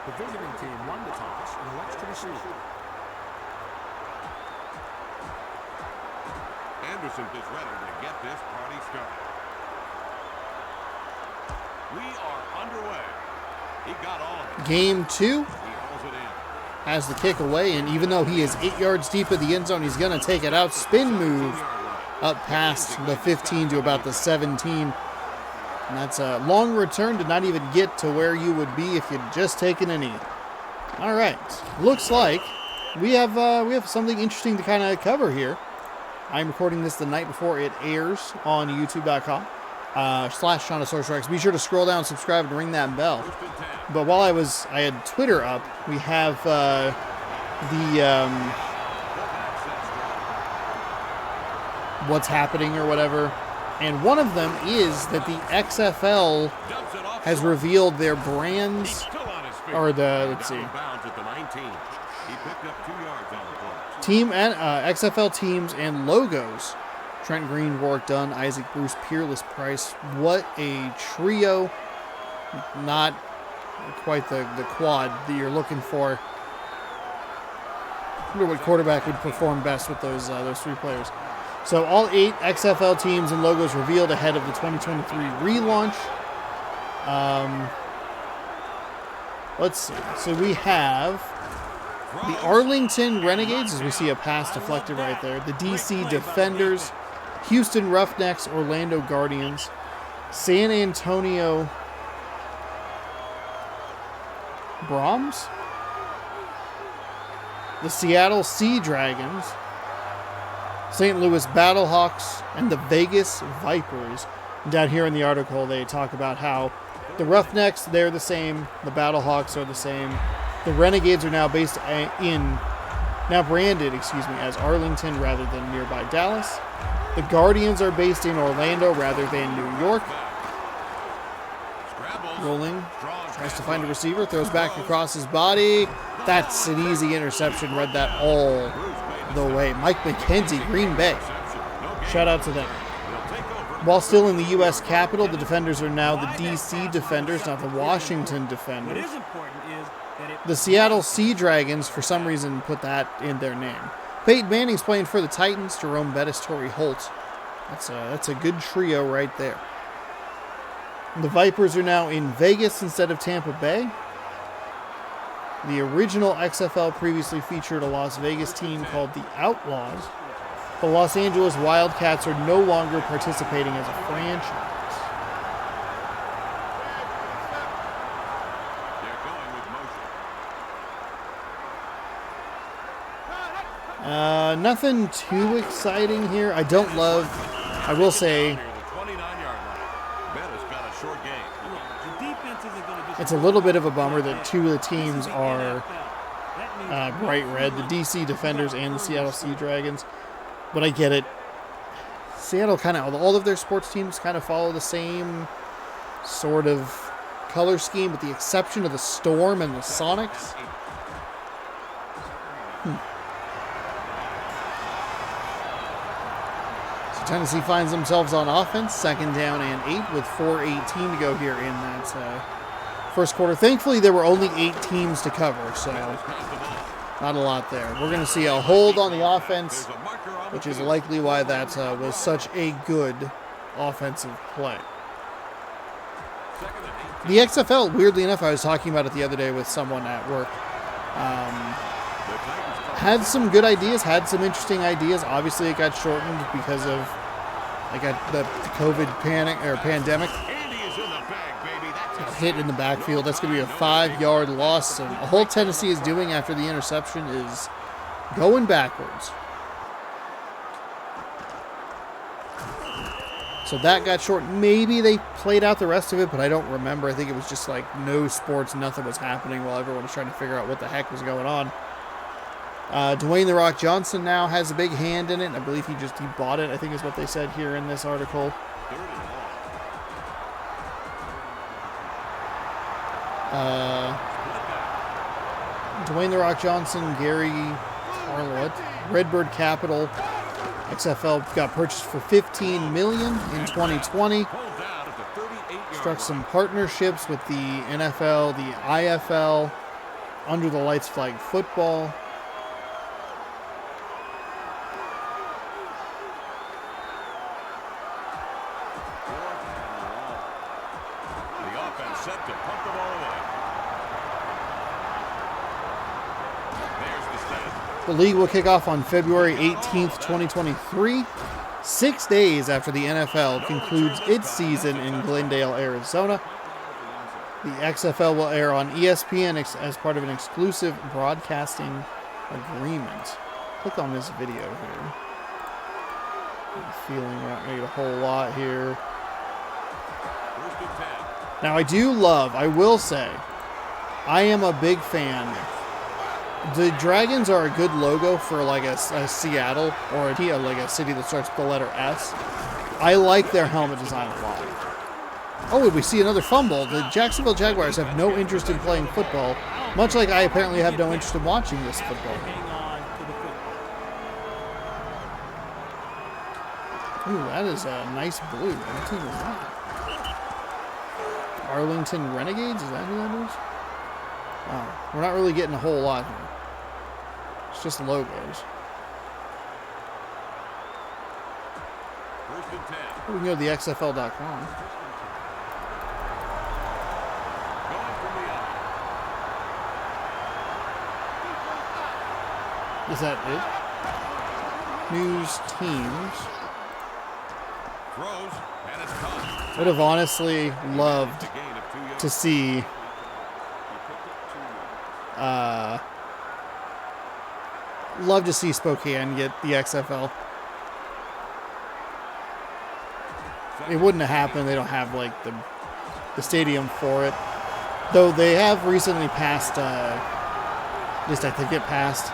The visiting team won the toss and elects to receive. Anderson is ready to get this party started. We are underway. He got all of it. Game 2 He hauls it in. has the kick away, and even though he is 8 yards deep in the end zone, he's going to take it out. Spin move up past the 15 to about the 17. And that's a long return to not even get to where you would be if you'd just taken a knee. All right. Looks like we have something interesting to kind of cover here. I'm recording this the night before it airs on YouTube.com. slash Shondasaurus Rex. Be sure to scroll down, subscribe, and ring that bell. But while I had Twitter up, we have what's happening or whatever. And one of them is that the XFL has revealed their brands, or let's see, team and XFL teams and logos. Trent Green, Warwick Dunn, Isaac Bruce, Peerless Price. What a trio. Not quite the quad that you're looking for. I wonder what quarterback would perform best with those 3 players. So all 8 XFL teams and logos revealed ahead of the 2023 relaunch. Let's see. So we have the Arlington Renegades, as we see a pass deflected right there. The DC Defenders, Houston Roughnecks, Orlando Guardians, San Antonio Brahms, the Seattle Sea Dragons, St. Louis Battlehawks, and the Vegas Vipers. And down here in the article, they talk about how the Roughnecks, they're the same. The Battlehawks are the same. The Renegades are now branded as Arlington rather than nearby Dallas. The Guardians are based in Orlando rather than New York. Rolling, tries to find a receiver, throws back across his body. That's an easy interception. Read that all the way. Mike McKenzie, Green Bay. Shout out to them. While still in the U.S. Capitol, the Defenders are now the D.C. Defenders, not the Washington Defenders. What is important is that The Seattle Sea Dragons, for some reason, put that in their name. Peyton Manning's playing for the Titans. Jerome Bettis, Torrey Holt. That's a good trio right there. The Vipers are now in Vegas instead of Tampa Bay. The original XFL previously featured a Las Vegas team called the Outlaws. The Los Angeles Wildcats are no longer participating as a franchise. Nothing too exciting here. I will say, it's a little bit of a bummer that 2 of the teams are bright red, the DC Defenders and the Seattle Sea Dragons. But I get it. Seattle all of their sports teams kind of follow the same sort of color scheme, with the exception of the Storm and the Sonics. So Tennessee finds themselves on offense, 2nd down and 8 with 4:18 to go here in that first quarter. Thankfully, there were only 8 teams to cover, so not a lot there. We're going to see a hold on the offense, which is likely why that was such a good offensive play. The XFL, weirdly enough, I was talking about it the other day with someone at work, had some good ideas, had some interesting ideas. Obviously, it got shortened because of the COVID pandemic. Hit in the backfield. That's going to be a 5-yard loss. And all Tennessee is doing after the interception is going backwards. So that got short. Maybe they played out the rest of it, but I don't remember. I think it was just like no sports, nothing was happening while everyone was trying to figure out what the heck was going on. Dwayne "The Rock" Johnson now has a big hand in it. I believe he bought it, I think is what they said here in this article. Dwayne "The Rock" Johnson, Gary Harlowit, Redbird Capital, XFL got purchased for $15 million in 2020. Struck some partnerships with the NFL, the IFL, Under the Lights flag football. The league will kick off on February 18th, 2023, 6 days after the NFL concludes its season in Glendale, Arizona. The XFL will air on ESPN as part of an exclusive broadcasting agreement. Click on this video here. I'm feeling we're not going to get a whole lot here. First and 10. Now, I will say, I am a big fan. The Dragons are a good logo for like a Seattle or like a city that starts with the letter S. I like their helmet design a lot. Oh, and we see another fumble. The Jacksonville Jaguars have no interest in playing football, much like I apparently have no interest in watching this football. Hang on to the football. Ooh, that is a nice blue. What team is that? Arlington Renegades? Is that who that is? Wow. We're not really getting a whole lot here. It's just logos. First and 10. We can go to the XFL.com. Going from the out. Is that it? News teams. Throws, and it's caught. Would have honestly loved The gain of 2 yards. to see Spokane get the XFL. It wouldn't have happened. They don't have like the stadium for it. Though they have recently passed, at least I think it passed.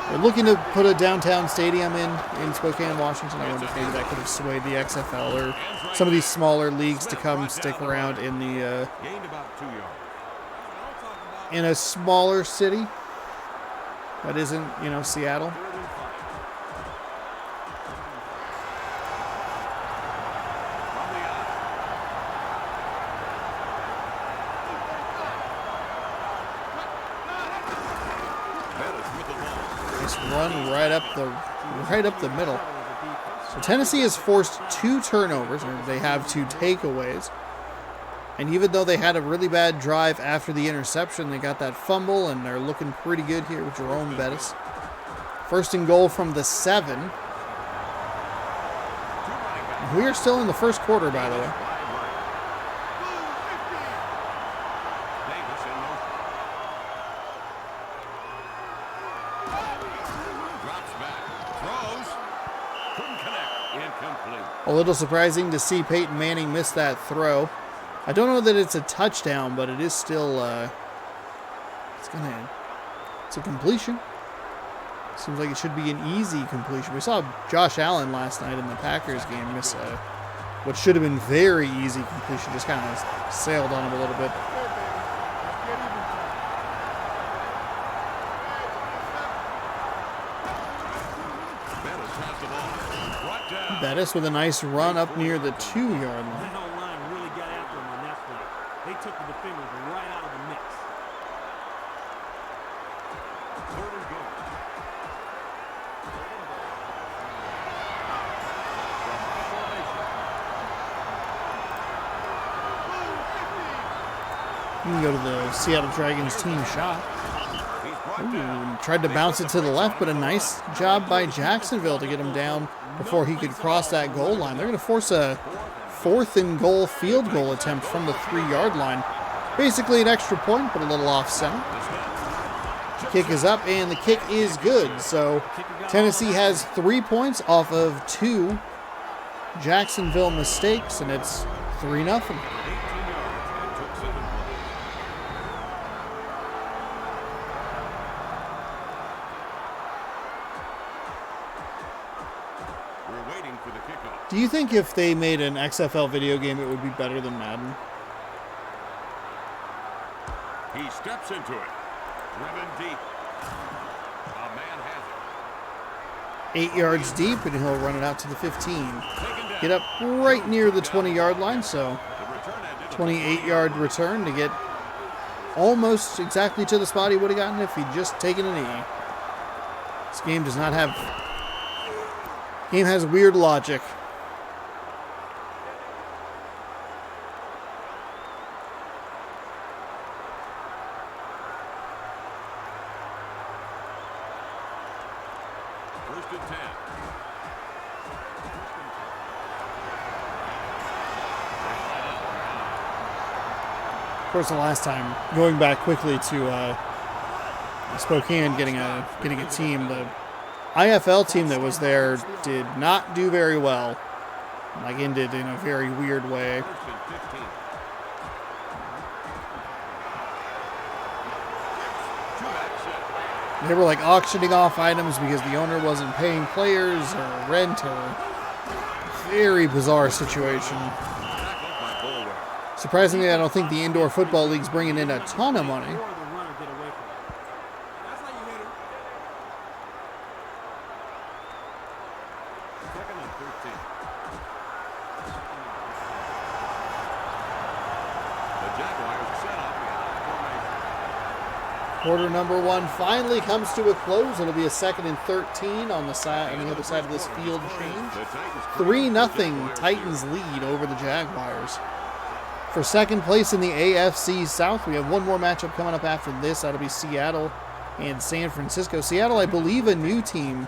They're looking to put a downtown stadium in Spokane, Washington. I wonder if maybe that could have swayed the XFL or some of these smaller leagues to come stick around in the Gained about 2 yards. in a smaller city that isn't, Seattle. Third and 5. From the out. Bettis with the ball. Just run right up the middle. So Tennessee has forced 2 turnovers, or they have 2 takeaways. And even though they had a really bad drive after the interception, they got that fumble, and they're looking pretty good here with Jerome Bettis. First and goal from the 7. We are still in the first quarter, by the way. Davis in motion. Drops back. Throws. Couldn't connect. Incomplete. A little surprising to see Peyton Manning miss that throw. I don't know that it's a touchdown, but it is still, it's a completion. Seems like it should be an easy completion. We saw Josh Allen last night in the Packers game miss what should have been very easy completion. Just kind of sailed on him a little bit. Bettis has the ball. Brought down. Bettis with a nice run up near the 2-yard line. That whole line really got after him on that play. They took the defenders right out of the mix. Third and goal. You can go to the Seattle Dragons team shot. He's brought down. Ooh, tried to bounce it to the left, but a nice job by Jacksonville to get him down before he could cross that goal line. They're going to force a 4th and goal field goal attempt from the 3-yard line. Basically an extra point, but a little off center. Kick is up, and the kick is good. So Tennessee has 3 points off of 2 Jacksonville mistakes, and it's 3-0. 18 yards and took 7 plays. We're waiting for the kickoff. Do you think if they made an XFL video game, it would be better than Madden? He steps into it. Driven deep. A man has 8 yards deep, and he'll run it out to the 15. it. Taken down. Get up right near the 20-yard line, so The return ended. 28-yard return to get almost exactly to the spot he would have gotten if he'd just taken a knee. This game does not have... Game has weird logic. First and 10. Of course, the last time, going back quickly to Spokane getting a team, the IFL team that was there did not do very well. Like, ended in a very weird way. First and 15. They were like auctioning off items because the owner wasn't paying players or rent or very bizarre situation. Tackled by Bulwer. Surprisingly, I don't think the indoor football league's bringing in a ton of money. Or the runner get away from it. That's how you hit him. Second and 13. The Jaguars set up the out formation. Quarter number 1 finally comes to a close. It'll be a 2nd and 13 on the side, on the other side of this field change. The Titans 3-0 Titans lead over the Jaguars. For second place in the AFC South, we have one more matchup coming up after this. That'll be Seattle and San Francisco. Seattle, I believe, a new team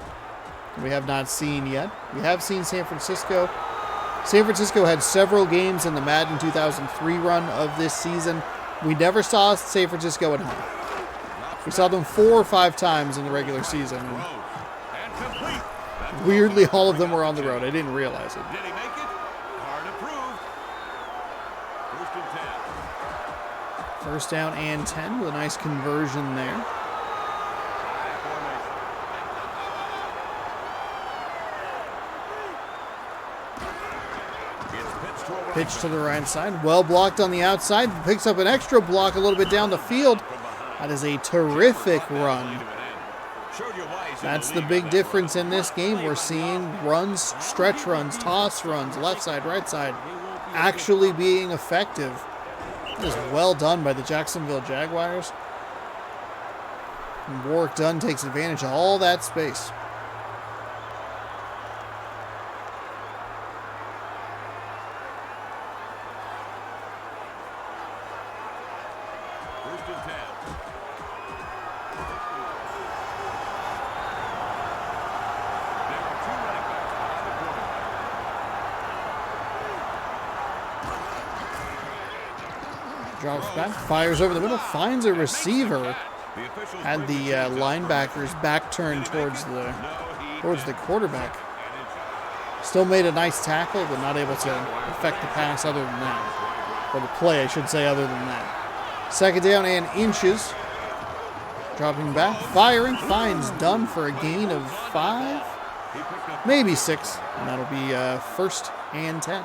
we have not seen yet. We have seen San Francisco. San Francisco had several games in the Madden 2003 run of this season. We never saw San Francisco at home. We saw them 4 or 5 times in the regular season. And and complete. That's weirdly, all of them were on the road. I didn't realize it. Did he make it? Card approved. First and 10. First down and 10 with a nice conversion there. High formation. It's pitched to a running Pitch to the right side. Well blocked on the outside. Picks up an extra block a little bit down the field. That is a terrific run. That's the big difference in this game. We're seeing runs, stretch runs, toss runs, left side, right side, actually being effective. It is well done by the Jacksonville Jaguars. And Warwick Dunn takes advantage of all that space. First and 10. There are 2 running backs behind the quarterback. Drops back, fires over the middle, finds a receiver. The officials Had the linebackers back turned towards the quarterback. Still made a nice tackle, but not able to affect the pass other than that. Or the play, I should say, other than that. Second down and inches. Dropping back, firing, finds Dunn for a gain of 5, maybe 6, and that'll be first and 10.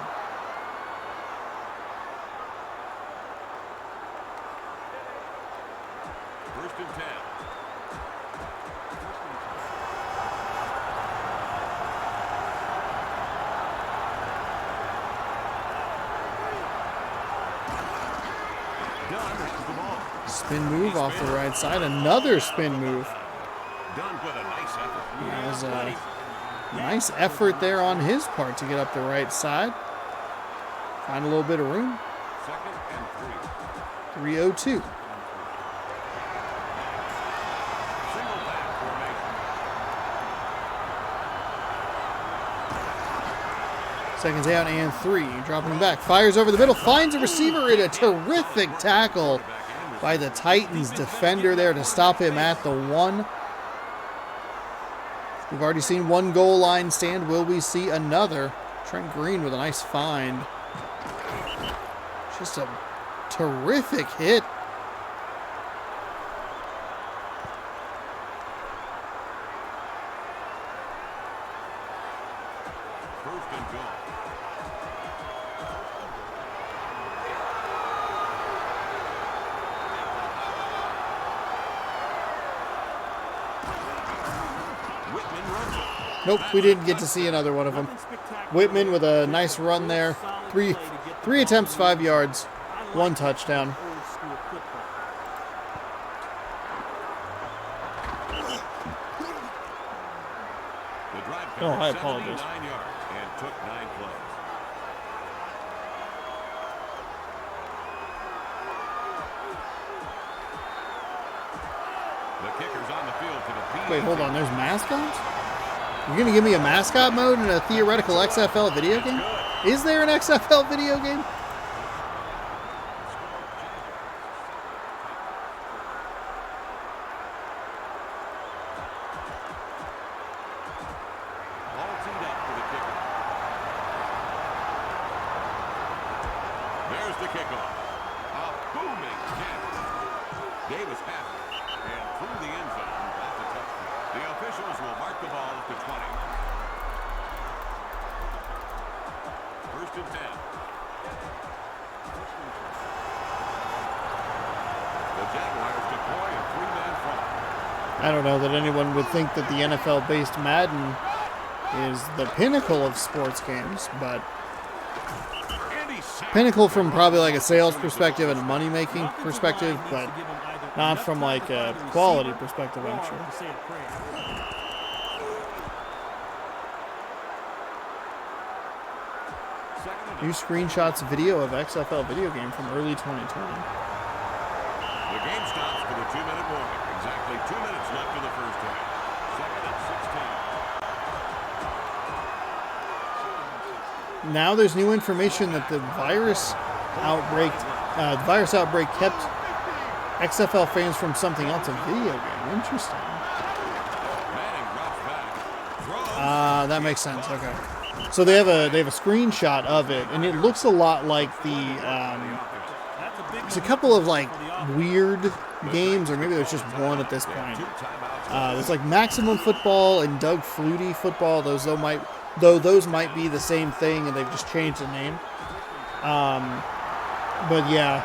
First and 10. Dunn has the ball. Spin move off the right side, another spin move. Dunn with a nice effort. That was a nice effort there on his part to get up the right side. Find a little bit of room. Second and 3. 3:02. Single back formation. Second down and 3. Dropping back. Fires over the middle. Finds a receiver in a terrific tackle by the Titans defender there to stop him at the 1. We've already seen one goal line stand. Will we see another? Trent Green with a nice find. Just a terrific hit. First and goal. Whitman runs it. Nope, we didn't get to see another one of them. Whitman with a nice run there. Three attempts, 5 yards, 1 touchdown. Old school football. The drive Oh, I covered apologize. 79 yards and took 9 plays. The kicker's on the field to the PAT. Wait, hold on, there's mascots? You're going to give me a mascot mode in a theoretical XFL video game? Is there an XFL video game? All teed up for the kicker. There's the kickoff. A booming catch. Davis has it. And through the end zone. That's a work the ball at the 20. First and 10. The Jaguars deploy a three-man front. I don't know that anyone would think that the NFL-based Madden is the pinnacle of sports games, but pinnacle from probably like a sales perspective and a money-making perspective, but not from like a quality perspective, I'm sure. New screenshots video of XFL video game from early 2020. The game stops for the 2-minute warning. Exactly 2 minutes left in the first half. Second and 16. Now there's new information that the virus outbreak kept XFL fans from something else, a video game. Interesting. Manning drops back. Throws. That makes sense. Okay. So they have a screenshot of it, and it looks a lot like the. There's a couple of like weird games, or maybe there's just one at this point. There's like Maximum Football and Doug Flutie Football. Those might be the same thing, and they've just changed the name. But yeah,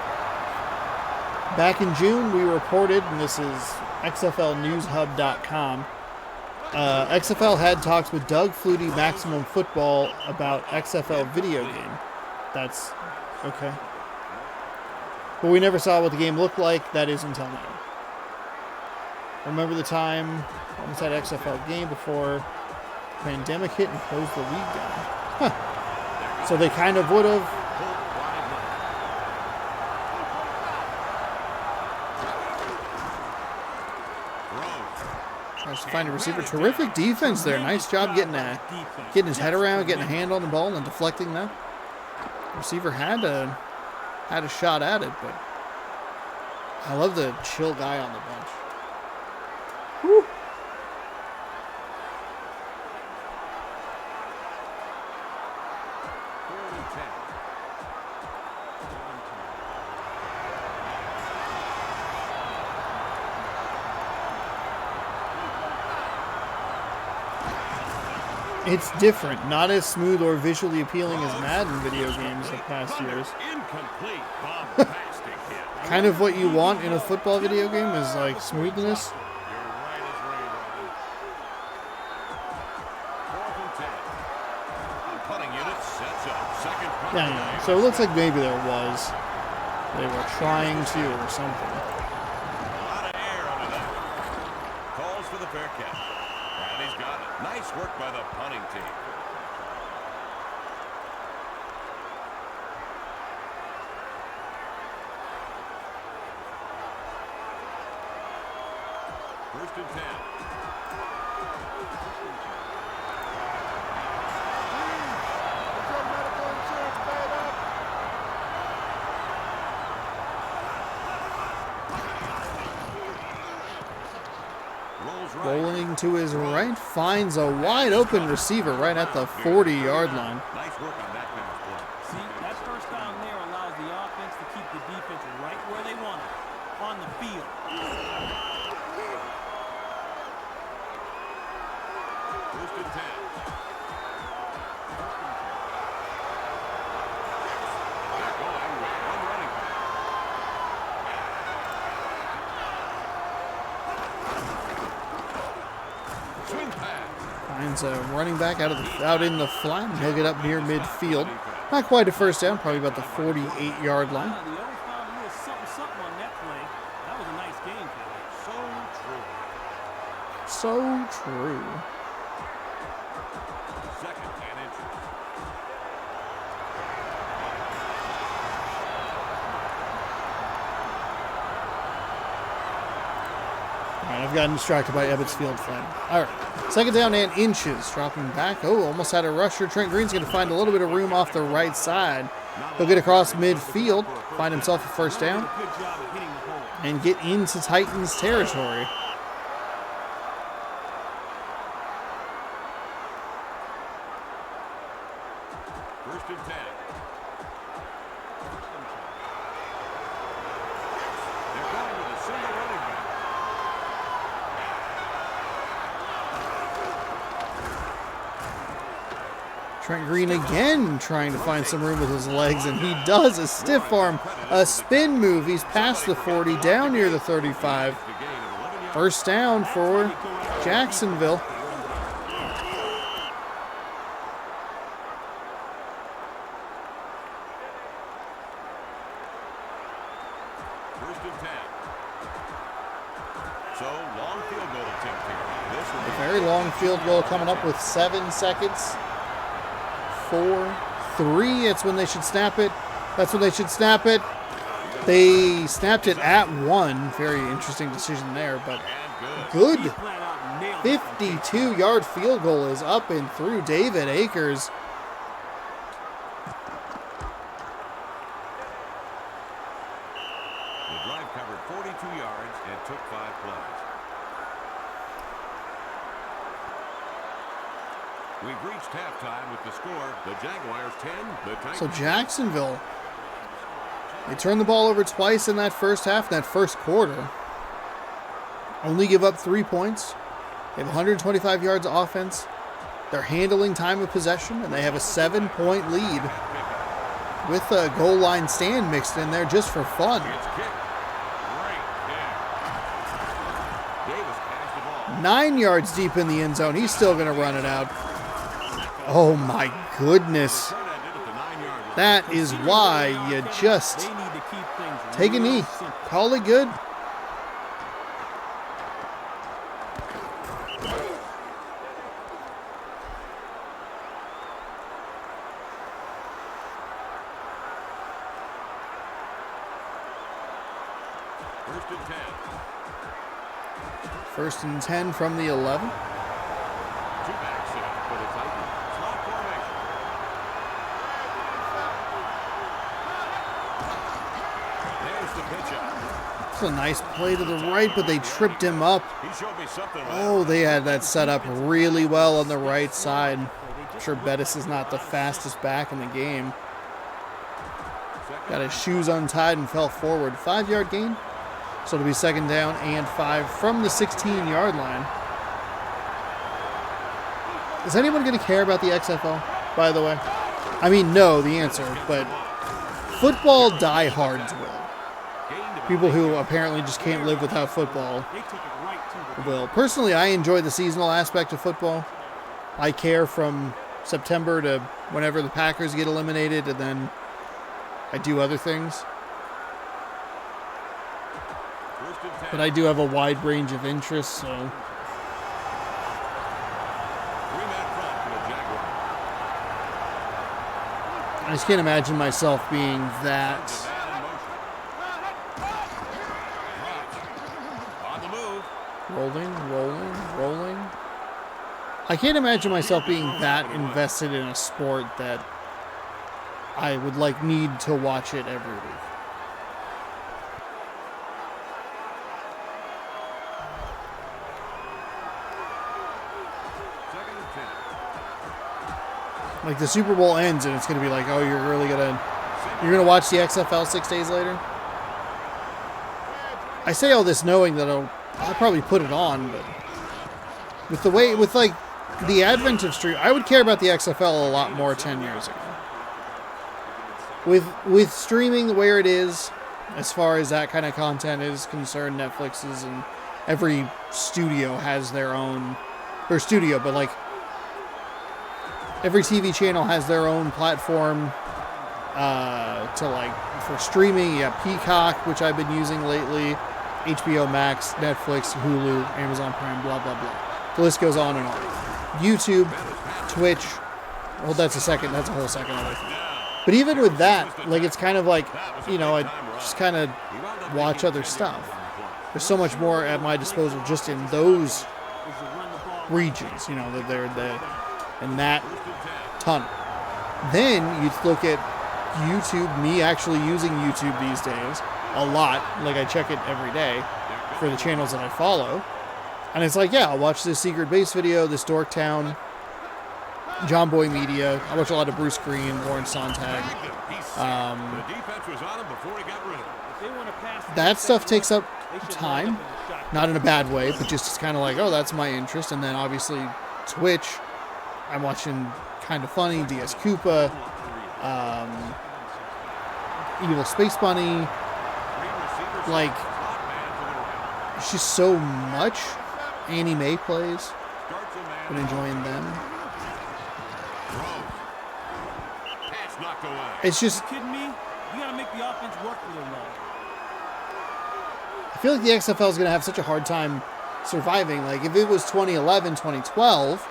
back in June we reported, and this is XFLNewsHub.com. XFL had talks with Doug Flutie Maximum Football about XFL video game. That's okay. But we never saw what the game looked like. That is until now. Remember the time almost had XFL game before pandemic hit and closed the league down. Huh. So they kind of would have. Tries to find a receiver. Terrific defense there. Nice job getting his head around, getting a hand on the ball, and deflecting that. Receiver had a shot at it, but I love the chill guy on the bench. Woo. It's different, not as smooth or visually appealing as Madden video games of past years. Incomplete. Bombastic hit. Kind of what you want in a football video game is like smoothness. You're right as rain, Ryan. Fourth and 10. Punting unit sets up. Second punt. Yeah. So it looks like maybe they were trying to or something. A lot of air under that. Calls for the fair catch. And he's got it. Nice work by the punting team. First and 10. Rolling to his right, finds a wide open receiver right at the 40-yard line. Nice work on that pass play. See, that first down there allows the offense to keep the defense right where they want it, on the field. First and 10. They're going with one running back. Swing pass. Finds a running back out in the flat, and he'll get up near midfield. Not quite a first down, probably about the 48-yard line. The others found a little something on that play. That was a nice game, Kelly. So true. Second and inches. All right, I've gotten distracted by Ebbets Field flag. All right, second down and inches. Dropping back. Oh, almost had a rusher. Trent Green's going to find a little bit of room off the right side. He'll get across midfield, find himself a first down, Good job of hitting the hole. and get into Titans territory. First and 10. They're going with a single running back. Trent Green again trying to find some room with his legs, and he does. A stiff arm, a spin move. He's past the 40, down near the 35. First down for Jacksonville. First and 10. So, long field goal attempt here. This will A be very long field goal coming up with 7 seconds. 4, 3. It's when they should snap it. That's when they should snap it. They snapped it at 1. Very interesting decision there, but good. 52-yard field goal is up and through. David Akers. The drive covered 42 yards and took 5 plays. We've reached halftime with the score. The Jaguars 10, the Titans. So Jacksonville, they turned the ball over twice in that first half, in that first quarter. Only give up 3 points. They have 125 yards of offense. They're handling time of possession, and they have a 7-point lead with a goal line stand mixed in there just for fun. It's kicked. Great kick. Davis passed the ball. 9 yards deep in the end zone. He's still going to run it out. Oh my goodness. Turn ended at the 9-yard line. That is why you just They need to keep things take a real knee. simple. Call it good. First and 10. First and 10 from the 11. Two back set for the Titans. Slot formation. There's the pitch up. It's a nice play to the right, but they tripped him up. He showed me something. Oh, they had that set up really well on the right side. I'm sure Bettis is not the fastest back in the game. Got his shoes untied and fell forward. 5-yard gain. So it'll be second down and 5 from the 16-yard line. Is anyone going to care about the XFL, by the way? I mean, no, the answer, but football diehards will. People who apparently just can't live without football They took it right to the will. Personally, I enjoy the seasonal aspect of football. I care from September to whenever the Packers get eliminated, and then I do other things. First and 10. But I do have a wide range of interests, so 3-man front for the Jaguars. I just can't imagine myself being that. Man in motion. On the move. Rolling. I can't imagine myself being that invested in a sport that I would need to watch it every week. Second and 10. Like the Super Bowl ends and it's going to be like, oh, you're going to watch the XFL 6 days later? I say all this knowing that I'll probably put it on, but with the advent of stream, I would care about the XFL a lot more 10 years ago. With streaming where it is, as far as that kind of content is concerned, Netflix's and every studio has their own, or studio, but every TV channel has their own platform for streaming. You have Peacock, which I've been using lately, HBO Max, Netflix, Hulu, Amazon Prime, blah, blah, blah. The list goes on and on. YouTube, Twitch, well, that's a whole second of it. But even with that, it's kind of I just kind of watch other stuff. There's so much more at my disposal just in those regions, that they're in that tunnel. Then you look at YouTube, me actually using YouTube these days a lot. I check it every day for the channels that I follow. And it's I'll watch this Secret Base video, this Dorktown, John Boy Media. I watch a lot of Bruce Green, Lawrence Sontag. The defense was on him before he got rid of it. If they want to pass That stuff takes up they should time, line up in the shotgun. not in a bad way, but just it's kind of oh, that's my interest. And then obviously Twitch, I'm watching Kind of Funny, DS Koopa, Evil Space Bunny. Like, it's just so much. Annie Mae plays. Been enjoying them. It's just, You kidding me? You gotta make the offense work for their love. I feel like the XFL is going to have such a hard time surviving. Like, if it was 2011, 2012,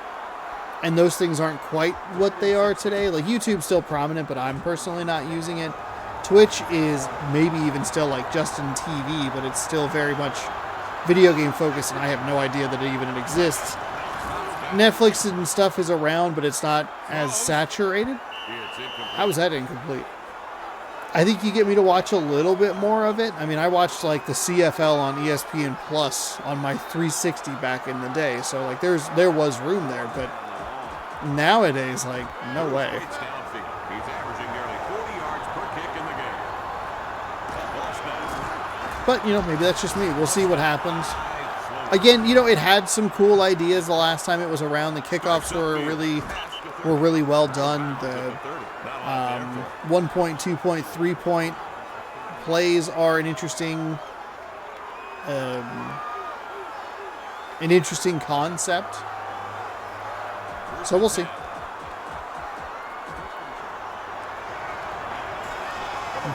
and those things aren't quite what they are today, like, YouTube's still prominent, but I'm personally not using it. Twitch is maybe even still, like, just in TV, but it's still very much video game focused, and I have no idea that it even exists. Netflix and stuff is around, but it's not as saturated. How was that incomplete? I think you get me to watch a little bit more of it. I mean, I watched like the CFL on ESPN Plus on my 360 back in the day, so like there was room there, but nowadays, like, no way. He's averaging nearly 40 yards per kick in the game. Ball snap. But, you know, maybe that's just me. We'll see what happens. Again, you know, it had some cool ideas the last time it was around. The kickoffs were really well done. The 1 point, 2 point, 3 point plays are an interesting concept. So we'll see.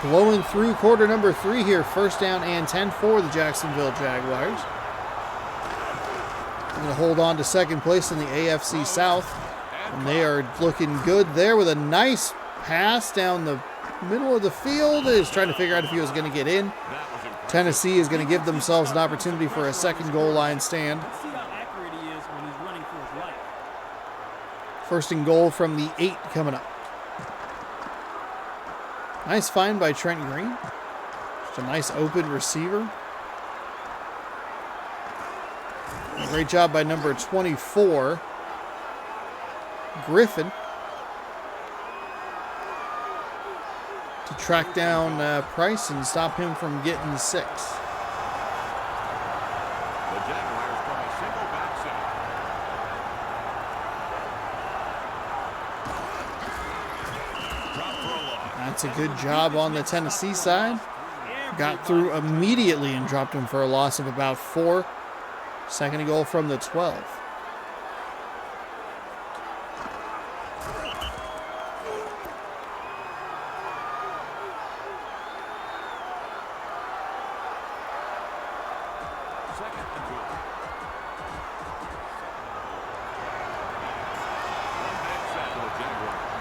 Blowing through quarter number 3 here. First down and 10 for the Jacksonville Jaguars. They're going to hold on to second place in the AFC South. And they are looking good there with a nice pass down the middle of the field. He's trying to figure out if he was going to get in. Tennessee is going to give themselves an opportunity for a second goal line stand. See how accurate he is when he's running for his life. First and goal from the 8 coming up. Nice find by Trent Green. Just a nice open receiver. Great job by number 24, Griffin, to track down Price and stop him from getting 6. The Jaguars from a single back set. Drop for a loss. That's a good job on the Tennessee side. Got through immediately and dropped him for a loss of about 4. Second and goal from the 12. Second and goal. One back set for the Jaguars.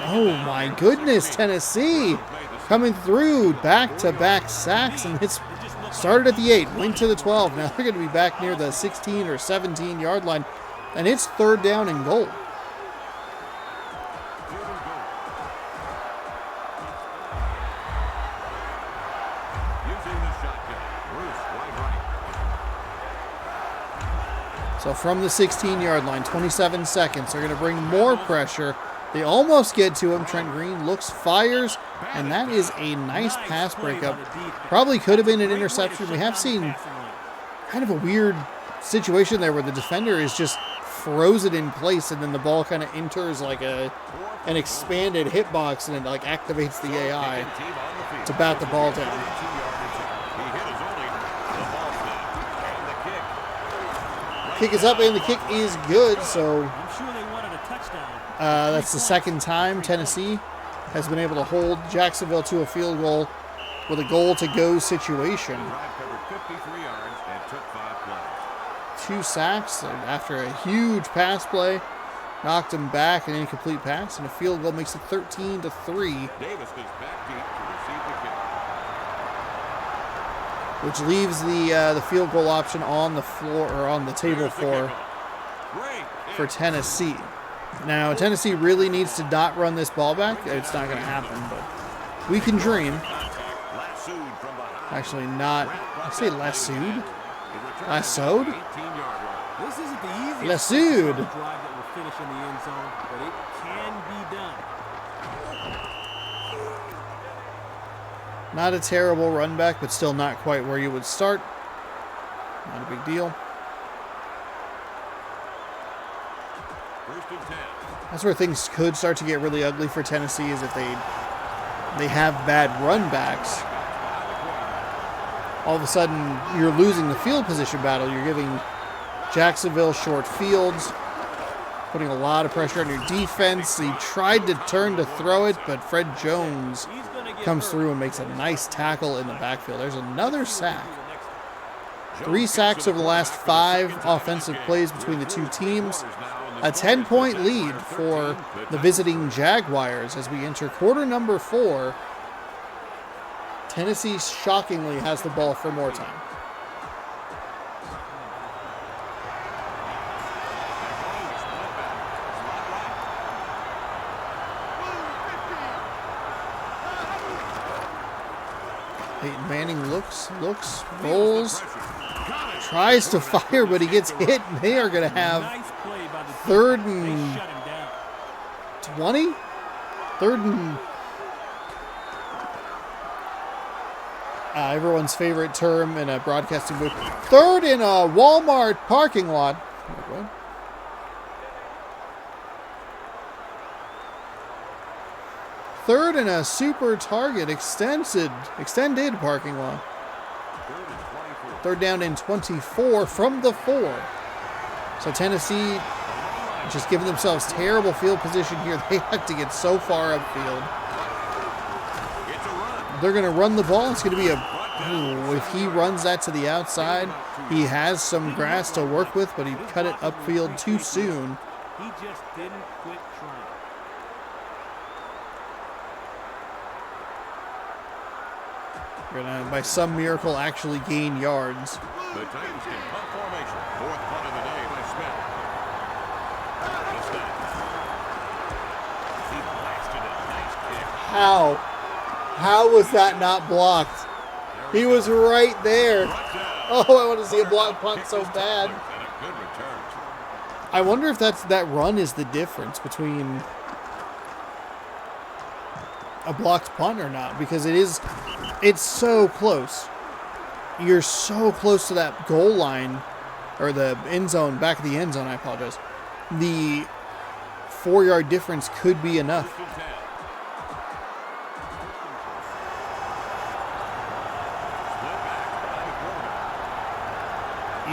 Oh my goodness, Tennessee coming through, back-to-back sacks, and it's started at the 8, went to the 12. Now they're going to be back near the 16 or 17 yard line, and it's third down and goal. Using the shotgun. Bruce, wide right. So from the 16 yard line, 27 seconds, they're going to bring more pressure. They almost get to him. Trent Green looks, fires, and that is a nice pass breakup. Probably could have been an interception. We have seen kind of a weird situation there where the defender is just frozen in place, and then the ball kind of enters like an expanded hitbox, and it like activates the AI to bat the ball down. He hit his only the ball snap. And the kick. Kick is up, and the kick is good, so I'm sure they wanted a touchdown. that's the second time Tennessee has been able to hold Jacksonville to a field goal with a goal-to-go situation. Drive covered 53 yards and took 5 plays. 2 sacks after a huge pass play. Knocked him back, an incomplete pass, and a field goal makes it 13-3. Davis goes back deep to receive the kick. Which leaves the field goal option on the floor, or on the table for Tennessee. Now, Tennessee really needs to not run this ball back. It's not going to happen, but we can dream. Lassoed from behind. Actually, not. I say lassoed. Lassoed? This isn't the easiest Lassoed. drive that will finish in the end zone, but it can be done. Not a terrible run back, but still not quite where you would start. Not a big deal. First and 10. That's where things could start to get really ugly for Tennessee, is if they have bad run backs. All of a sudden, you're losing the field position battle. You're giving Jacksonville short fields, putting a lot of pressure on your defense. He tried to turn to throw it, but Fred Jones comes through and makes a nice tackle in the backfield. There's another sack. 3 sacks over the last 5 offensive plays between the two teams. A 10-point lead for the visiting Jaguars as we enter quarter number 4. Tennessee shockingly has the ball for more time. Peyton Manning looks, rolls, tries to fire, but he gets hit, and they are going to have 3rd and 20? 3rd and... everyone's favorite term in a broadcasting booth. 3rd in a Walmart parking lot. What? 3rd in a Super Target extended parking lot. 3rd down and 24 from the 4. So Tennessee just giving themselves terrible field position here. They have to get so far upfield. They're going to run the ball. It's going to be if he runs that to the outside, he has some grass to work with, but he cut it upfield too soon. He just didn't quit trying. The Gonna, by some miracle, actually gain yards. Titans in punt formation. 4th punt of the day by Smith. The snap. He blasted it. Nice kick. How? How was that not blocked? He was right there. Oh, I want to see a block punt so bad. And a good return. I wonder if that run is the difference between a blocked punt or not, because it's so close. You're so close to that goal line, or the end zone, back of the end zone, I apologize. The 4-yard difference could be enough. First and 10.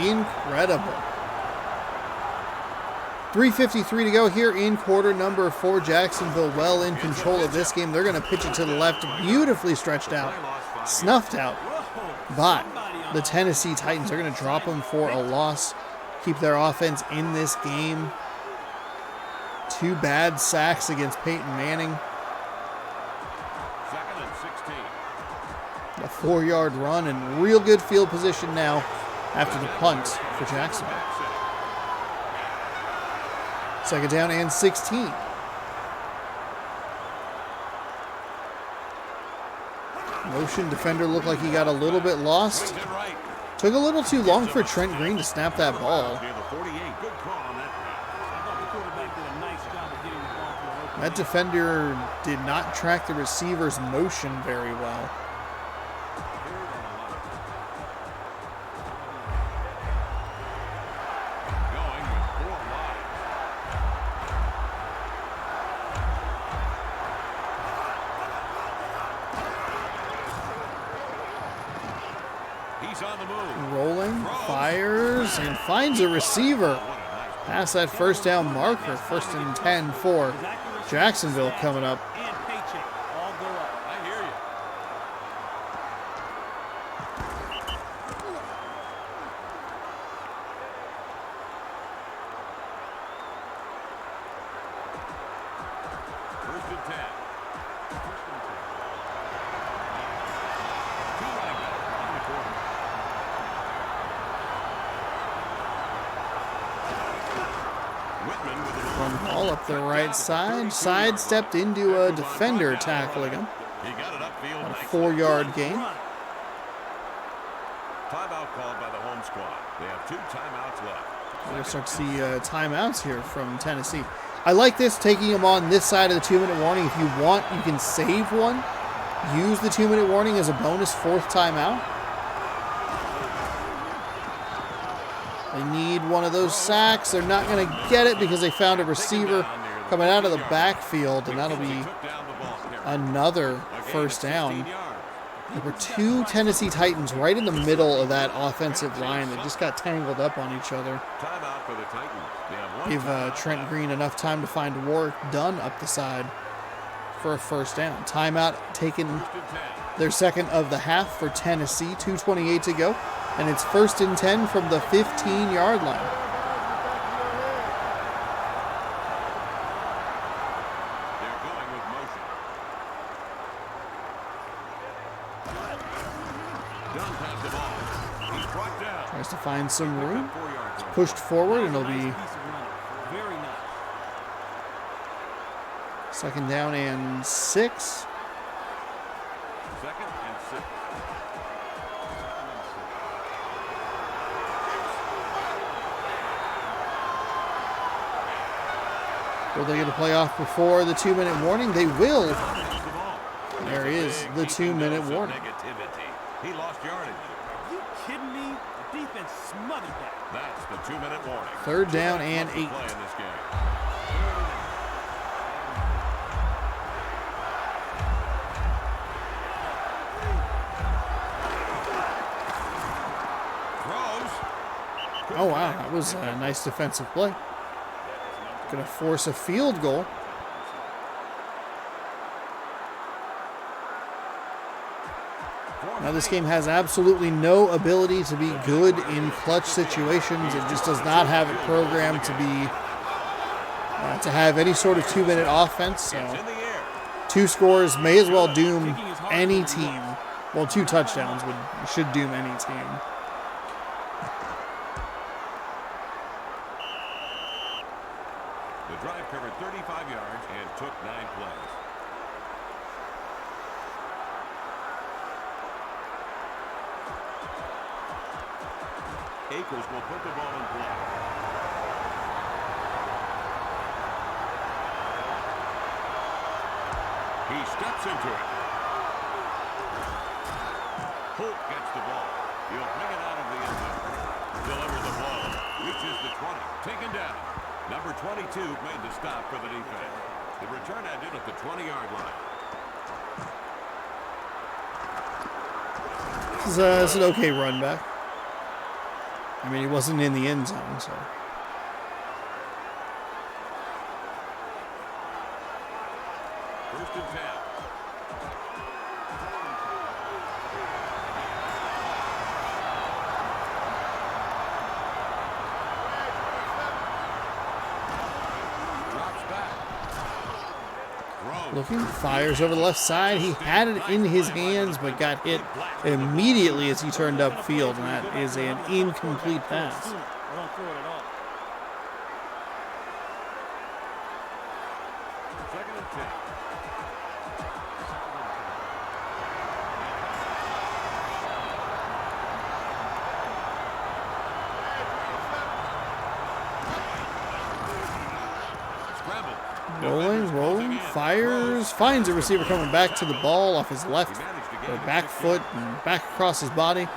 Incredible. 3:53 to go here in quarter number 4. Jacksonville well in control of this game. They're going to pitch it to the left, beautifully stretched out, snuffed out by the Tennessee Titans. They're going to drop them for a loss, keep their offense in this game. 2 bad sacks against Peyton Manning. 2nd and 16. A 4-yard run and real good field position now after the punt for Jacksonville. 2nd down and 16. Motion defender looked like he got a little bit lost. Swings it right. Took a little too long for Trent Green to snap that ball. Near the 48. Good call on that pass. I thought the quarterback did a nice job of getting the ball to an open. That defender did not track the receiver's motion very well. Going with 4 wide. He's on the move. Rolling, fires, and finds a receiver. Past that 1st down marker. 1st and 10 for Jacksonville coming up. And paycheck all go up. I hear you. First and 10. Two running backs behind the quarterback. Whitman with the Run ball up the right side. Sidestepped into a defender tackling him. He got it upfield. A Nice. 4-yard gain. Timeout called by the home squad. They have 2 timeouts left. We're going to start to see timeouts here from Tennessee. I like this, taking them on this side of the 2-minute warning. If you want, you can save one. Use the 2-minute warning as a bonus 4th timeout. They need one of those sacks. They're not going to get it because they found a receiver coming out of the backfield, and that'll be another first down. There were two Tennessee Titans right in the middle of that offensive line that just got tangled up on each other. Timeout for the Titans. Give Trent Green enough time to find Warwick Dunn up the side for a first down. Timeout taken, their second of the half for Tennessee. 2:28 to go, and it's 1st and 10 from the 15-yard line. They're going with motion. Dunn has the ball. He's brought down. Tries to find some room. 4 yards. Pushed forward, and it'll Nice be piece of running. Very nice. 2nd down and 6. 2nd and 6. Will they get a playoff before the 2-minute warning? They will. Has the ball. There is the 2-minute warning. Negativity. He lost yardage. Are you kidding me? The defense smothered that. That's the 2-minute warning. 3rd down and 8. Play in this game. Throws. Oh, wow. That was a nice defensive play. Going to force a field goal. Now, this game has absolutely no ability to be good in clutch situations. It just does not have it programmed to be to have any sort of 2-minute offense. So, It's in the air. 2 scores may as well doom any team. Well, 2 touchdowns should doom any team. The drive covered 35 yards and took 9 plays. Akers will put the ball in play. He steps into it. Holt gets the ball. He'll bring it out of the end zone. Delivers the ball. Reaches the 20. Taken down. Number 22 made the stop for the defense. The return ended at the 20-yard line. It's an okay run back. I mean, he wasn't in the end zone, so. First and 10. Drops back. Throws. Looking, fires over the left side. He had it in his hands, but got hit immediately as he turned upfield, and that is an incomplete pass. I don't throw it at all. Second and 10. Scramble. Rolling, fires, finds a receiver coming back to the ball off his left or back foot and back across his body.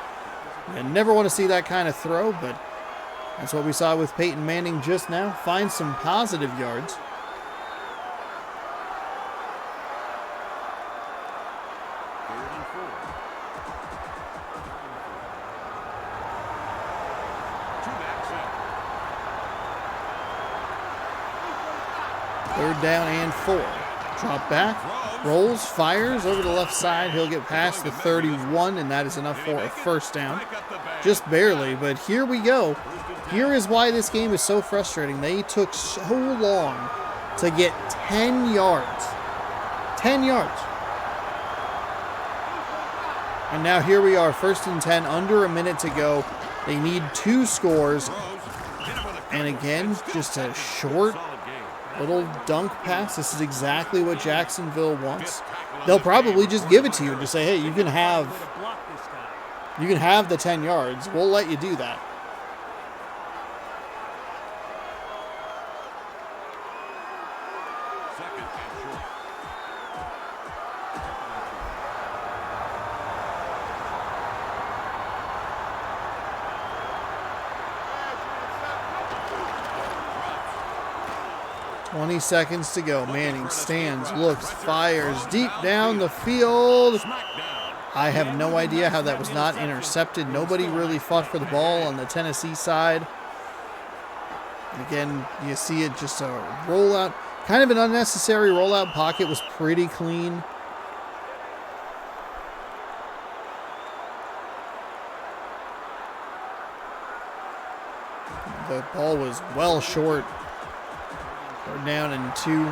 You never want to see that kind of throw, but that's what we saw with Peyton Manning just now. Finds some positive yards. Third and 4. Two back set. 3rd down and 4. Drop back, rolls, fires over the left side. He'll get past the 31, and that is enough for a first down. Break up the bag. Just barely, but here we go. Here is why this game is so frustrating. They took so long to get 10 yards. 10 yards. And now here we are, 1st and 10, under a minute to go. They need 2 scores. And again, just a short little dunk pass. This is exactly what Jacksonville wants. They'll probably just give it to you and just say, hey, you can have Block this guy. the 10 yards. We'll let you do that. Second and short. 20 seconds to go. Manning stands, looks, fires deep down the field. I have no idea how that was not intercepted. Nobody really fought for the ball on the Tennessee side. Again, you see it just a rollout. Kind of an unnecessary rollout. Pocket was pretty clean. The ball was well short. We're down in 2.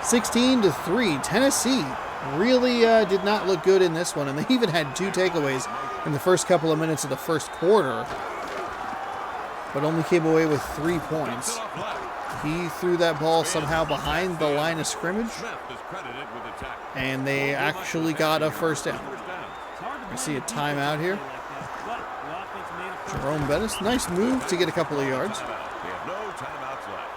16-3. Tennessee really did not look good in this one, and they even had 2 takeaways in the first couple of minutes of the first quarter, but only came away with 3 points. He threw that ball somehow behind the line of scrimmage, and they actually got a first down. I see a timeout here. Jerome Bettis, nice move to get a couple of yards. They have no timeouts left.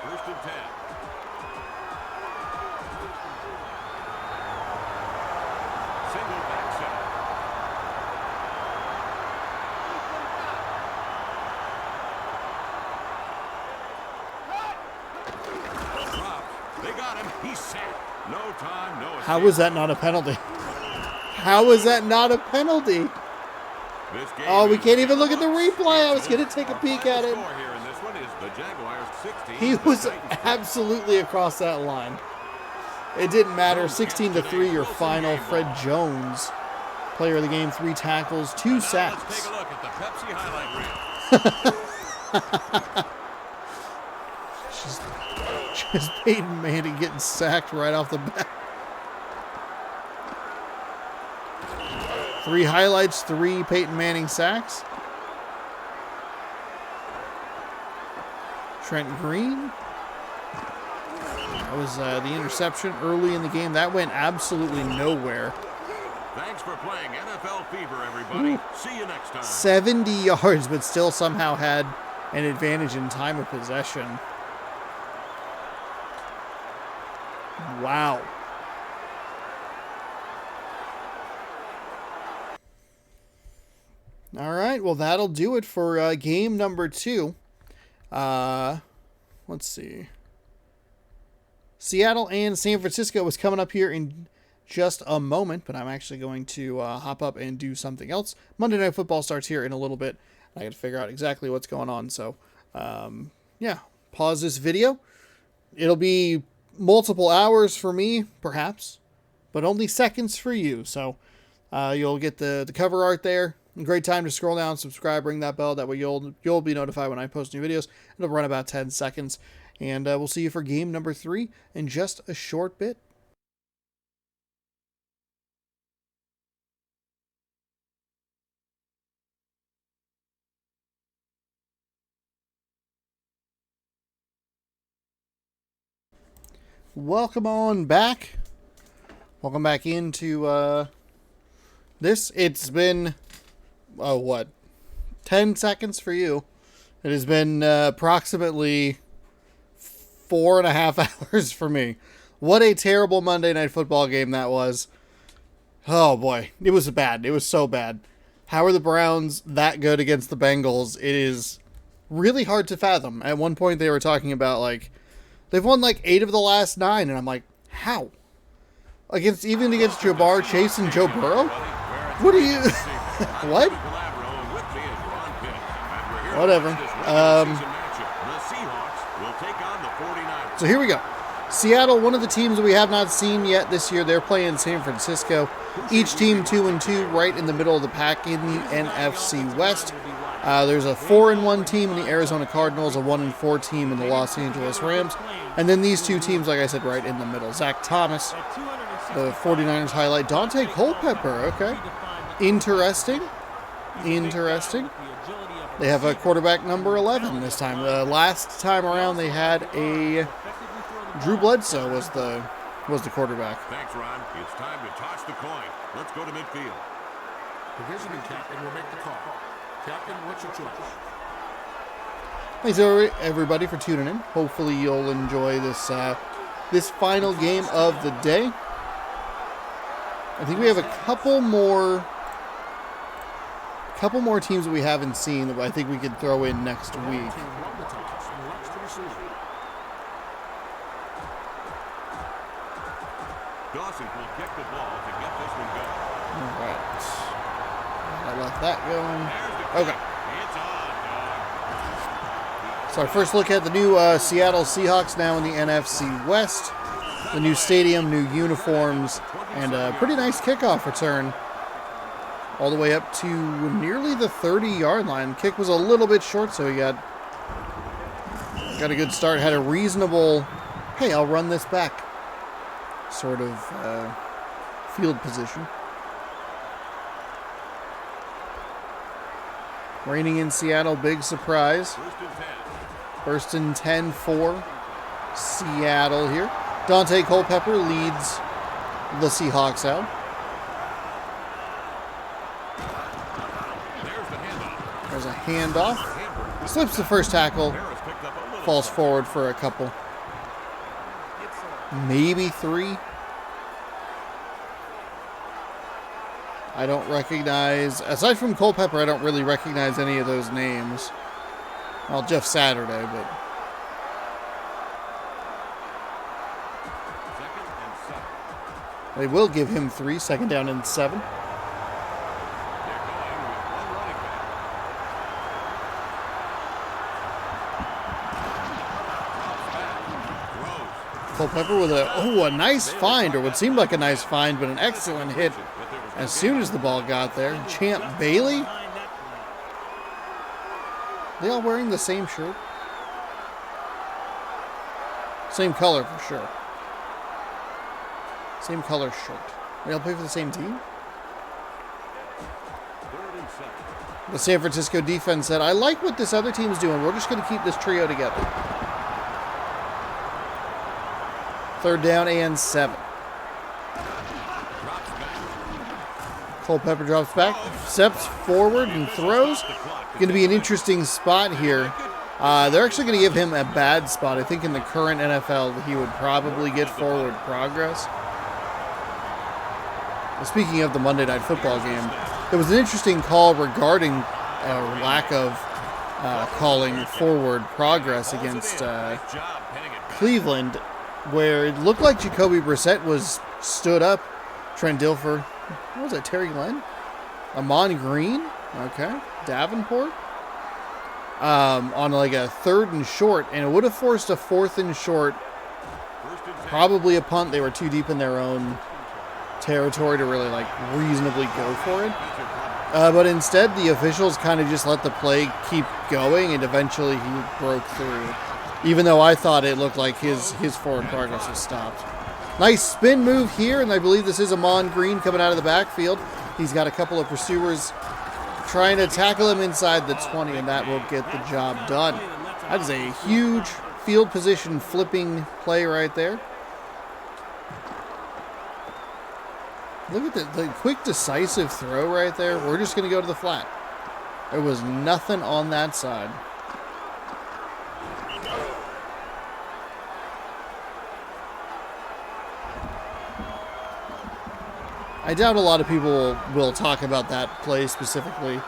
First and 10. Single back set. Dropped. They got him. He's sacked. No time, no escape. How was that not a penalty? How is that not a penalty? Oh, we can't even look at the replay. I was going to take a peek at it. He was absolutely across that line. It didn't matter. 16-3, your final. Fred Jones, player of the game, 3 tackles, 2 sacks. Let's take a look at the Pepsi highlight reel. Just Peyton Manning getting sacked right off the bat. 3 highlights, 3 Peyton Manning sacks. Trent Green. That was the interception early in the game. That went absolutely nowhere. Thanks for playing NFL Fever, everybody. See you next time. 70 yards, but still somehow had an advantage in time of possession. Wow. All right, well, that'll do it for game number 2. Let's see. Seattle and San Francisco is coming up here in just a moment, but I'm actually going to hop up and do something else. Monday Night Football starts here in a little bit. I got to figure out exactly what's going on, so yeah, pause this video. It'll be multiple hours for me, perhaps, but only seconds for you. So you'll get the cover art there. Great time to scroll down, subscribe, ring that bell. That way you'll be notified when I post new videos. It'll run about 10 seconds. And we'll see you for game number 3 in just a short bit. Welcome on back. Welcome back into this. It's been, 10 seconds for you. It has been approximately 4.5 hours for me. What a terrible Monday Night Football game that was. Oh boy, it was bad. It was so bad. How are the Browns that good against the Bengals? It is really hard to fathom. At one point they were talking about they've won 8 of the last 9, and I'm like, how? Even against Jabbar Chase and Joe Burrow? What are you? What? Whatever. So here we go. Seattle, one of the teams that we have not seen yet this year. They're playing San Francisco. Each team 2-2, right in the middle of the pack in the NFC West. There's a 4-1 team in the Arizona Cardinals, a 1-4 team in the Los Angeles Rams. And then these 2 teams, like I said, right in the middle. Zach Thomas, the 49ers highlight. Dante Culpepper, okay. Interesting. They have a quarterback number 11 this time. The last time around they had a Drew Bledsoe was the quarterback. Thanks, Ron. It's time to toss the coin. Let's go to midfield. The visiting captain will make the call. Captain, what's your choice? Thanks everybody for tuning in. Hopefully you'll enjoy this final game of the day. I think we have a couple more couple more teams that we haven't seen that I think we could throw in next week. Team won the toss and elects to receive. Dawson will kick the ball to get this one going. All right. I left that going. There's the Okay. It's on, dog. So our first look at the new Seattle Seahawks now in the NFC West. The new stadium, new uniforms, and a pretty nice kickoff return. All the way up to nearly the 30-yard line. Kick was a little bit short, so he got a good start. Had a reasonable, hey, I'll run this back sort of field position. Raining in Seattle, big surprise. First and 10. First and 10 for Seattle here. Dante Culpepper leads the Seahawks out. There's the handoff. There's a handoff. Slips the first tackle. Harris picked up a little. Falls forward for a couple. Maybe 3. I don't recognize, aside from Culpepper, I don't really recognize any of those names. Well, Jeff Saturday, but Second and 7. they will give him 3, second down and 7. They're going with one running back. Drops back. Throws. Culpepper with a nice find, or what seemed like a nice find, but an excellent hit as soon as the ball got there. Champ Bailey, Behind that play. they all wearing the same shirt. Same color for sure. Same color shirt. They all play for the same team? Third and 7. The San Francisco defense said, I like what this other team is doing. We're just going to keep this trio together. Third down and 7. Drops back. Culpepper drops back, steps forward and throws. Going to be an interesting spot here. They're actually going to give him a bad spot. I think in the current NFL, he would probably get forward progress. Speaking of the Monday Night Football game, there was an interesting call regarding lack of calling forward progress against Nice job pinning it back. Cleveland, where it looked like Jacoby Brissett was stood up. Trent Dilfer, what was it, Terry Glenn? Amon Green, okay, Davenport, on like a 3rd and short, and it would have forced a 4th and short, First and 10. probably a punt. They were too deep in their own territory to really like reasonably go for it. But instead, the officials kind of just let the play keep going, and eventually he broke through. Even though I thought it looked like his forward progress was stopped. Nice spin move here, and I believe this is Amon Green coming out of the backfield. He's got a couple of pursuers trying to tackle him inside the 20, and that will get the job done. That is a huge field position flipping play right there. Look at the quick, decisive throw right there. We're just going to go to the flat. There was nothing on that side. I doubt a lot of people will talk about that play specifically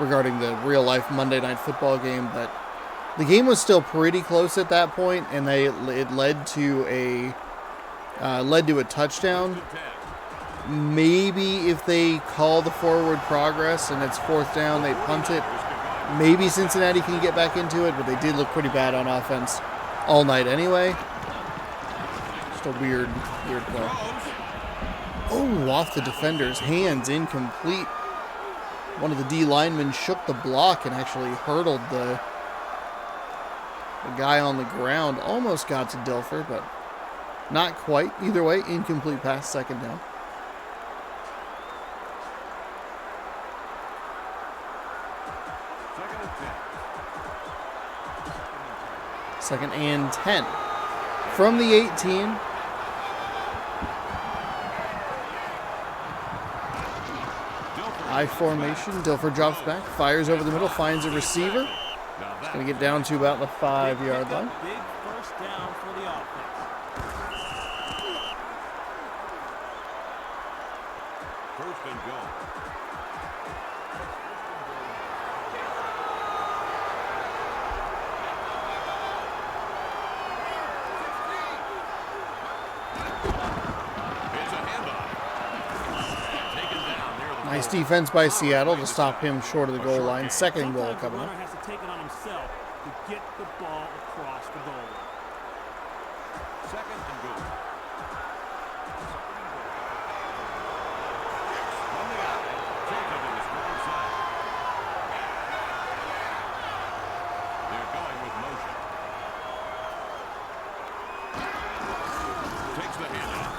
regarding the real-life Monday Night Football game, but the game was still pretty close at that point, and it led to a touchdown. Maybe if they call the forward progress and it's 4th down, they punt it. Maybe Cincinnati can get back into it, but they did look pretty bad on offense all night anyway. Just a weird play. Oh, off the defender's hands, incomplete. One of the D linemen shook the block and actually hurdled the guy on the ground. Almost got to Dilfer, but not quite. Either way, incomplete pass, 2nd down. Second and 10 from the 18. I formation. Dilfer drops back, fires over the middle, finds a receiver. It's going to get down to about the 5-yard line. Big first down for the offense. First and goal. Nice defense by Seattle to stop him short of the goal line. Second and goal coming up. Runner has to take it on himself to get the ball across the goal. Second and goal. On the eye, Jacob in the strong side. They're going with motion. Takes the handoff.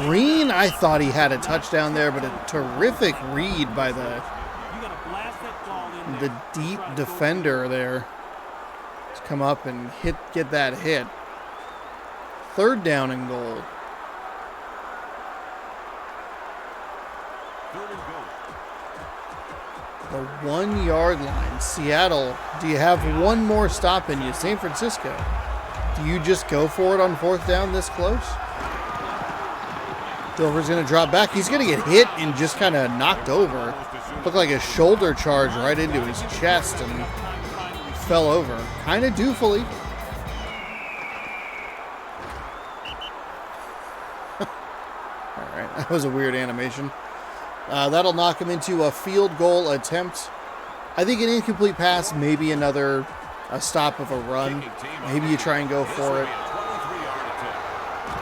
Green, I thought he had a touchdown there, but a terrific read by the You gotta blast that ball in there. deep defender there. To come up and get that hit. Third down and goal. Third and goal. The 1 yard line. Seattle, do you have one more stop in you? San Francisco, do you just go for it on fourth down this close? Dover's going to drop back. He's going to get hit and just kind of knocked over. Looked like a shoulder charge right into his chest and fell over. Kind of doofully. All right, that was a weird animation. That'll knock him into a field goal attempt. I think an incomplete pass, maybe a stop of a run. Maybe you try and go for it.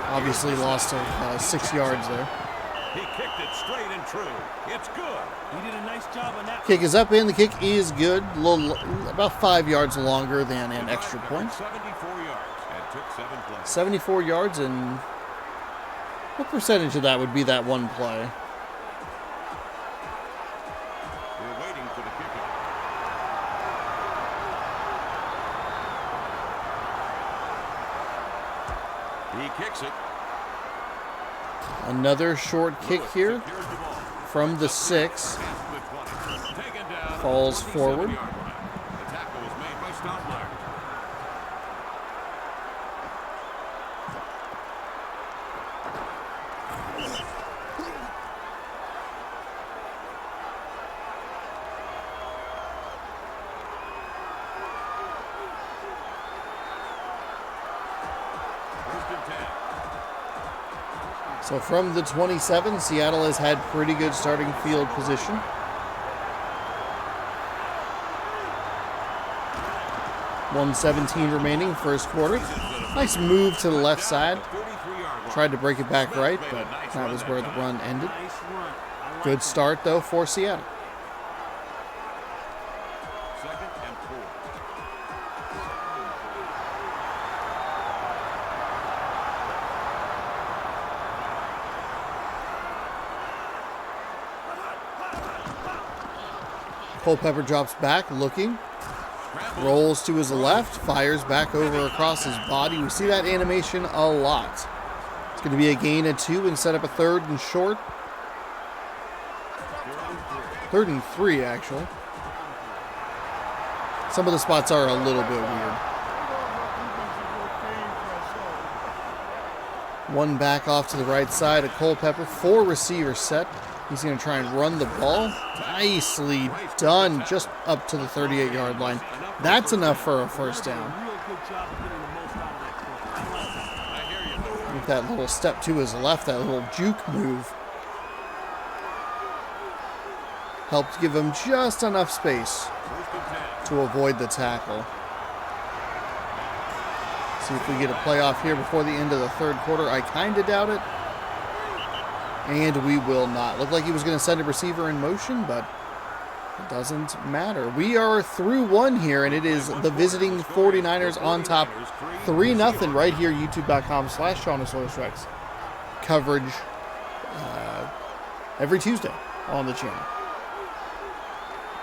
Obviously lost 6 yards there. He kicked it straight and true. It's good. He did a nice job on that. Kick is up in. The kick is good. About 5 yards longer than an extra point. 74 yards and took 7 plays. 74 yards, and what percentage of that would be that one play? We're waiting for the kicker. He kicks it. Another short kick here Here's the ball. from the 6. Past the 20. Taken down. Falls at the forward. 27-yard line. The tackle was made by Stoudemire. First and 10. So from the 27, Seattle has had pretty good starting field position. 1:17 remaining, first quarter. Nice move to the left side. 33-yard line. Tried to break it back right, but that was where the run ended. Nice run. I like Good that. start, though, for Seattle. Second and 4. Culpepper drops back, looking. Rolls to his left, fires back over across his body. We see that animation a lot. It's going to be a gain of 2 and set up a third and short. Third and 3, actually. Some of the spots are a little bit weird. One back off to the right side of Culpepper. 4 receivers set. He's going to try and run the ball. Nicely done, just up to the 38-yard line. That's enough for a first down. Real good job of getting the most out of that play. I like that. I hear you. With that little step to his left, that little juke move, helped give him just enough space First and 10. to avoid the tackle. See if we get a playoff here before the end of the third quarter. I kind of doubt it. And we will not. Looked like he was going to send a receiver in motion, but it doesn't matter. We are through 1 here, and it is the visiting 49ers on top 3-0 right here, youtube.com/SeanOsaurusRex. Coverage every Tuesday on the channel.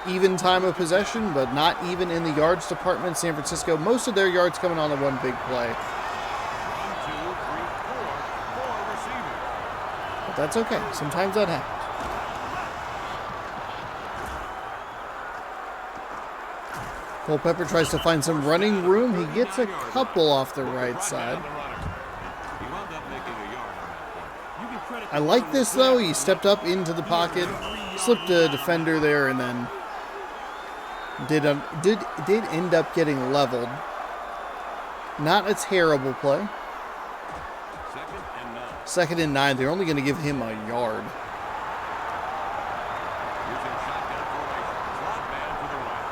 Even time of possession, but not even in the yards department. San Francisco, most of their yards coming on the one big play. 1, 2, 3, 4. 4 receivers. But that's okay. Sometimes that happens. Culpepper tries to find some running room. He gets a couple off the right side. He wound up making a yard on that play. You can credit I like this, though. He stepped up into the pocket, slipped a defender there, and then did end up getting leveled. Not a terrible play. Second and 9. 2nd and 9. They're only going to give him a yard. Using shotgun formation. Slot man to the right.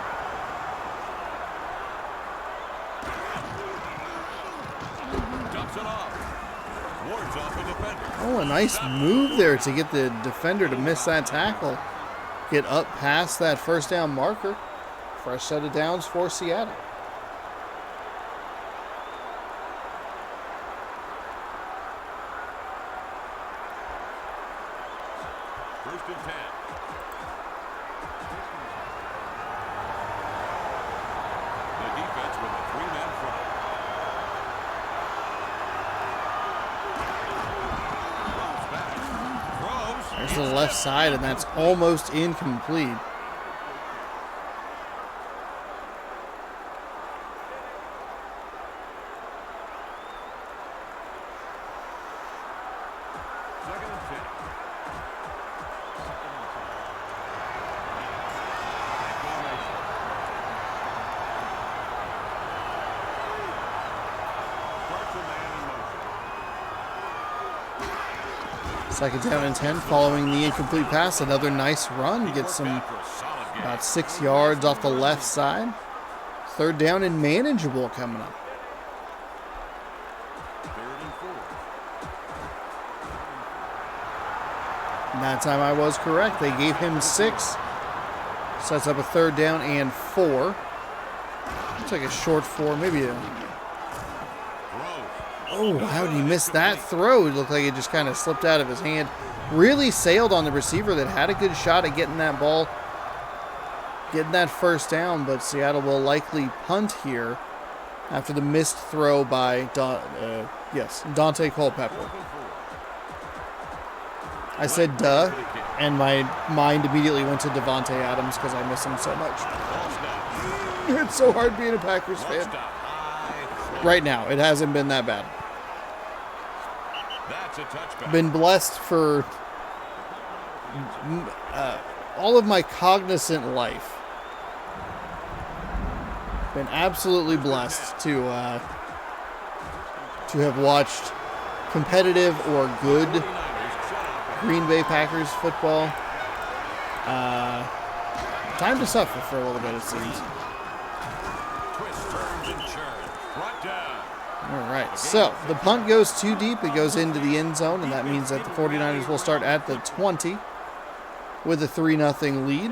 Dumps it off. Wards off the defender. Oh, a nice move there to get the defender to miss that tackle. Get up past that first down marker. Fresh set of downs for Seattle. First and 10. The defense with a three-man front. Throws back. Throws. There's the left side, and that's almost incomplete. Second and 10. Formation. Starts a man in motion. Second down and 10 following the incomplete pass. Another nice run. Gets some Back for a solid game. about 6 yards off the left side. Third down and manageable coming up. Third and 4. And that time I was correct. They gave him 6. Sets up a third down and 4. Looks like a short 4, maybe a... Throws. Oh, how did he miss that throw? It looked like it just kind of slipped out of his hand. Really sailed on the receiver that had a good shot at getting that ball, getting that first down, but Seattle will likely punt here after the missed throw by Dante Culpepper. I said duh, and my mind immediately went to Devontae Adams because I miss him so much. Ball snap. It's so hard being a Packers fan. Stop high. Right now, it hasn't been that bad. That's a touchback. Been blessed for all of my cognizant life. Been absolutely blessed to have watched competitive or good 49ers shut out Green Bay Packers football. Time to suffer for a little bit, it seems. twist, turns, and churns. Brought down. All right, so the punt goes too deep. It goes into the end zone, and that means that the 49ers will start at the 20 with a 3-0 lead.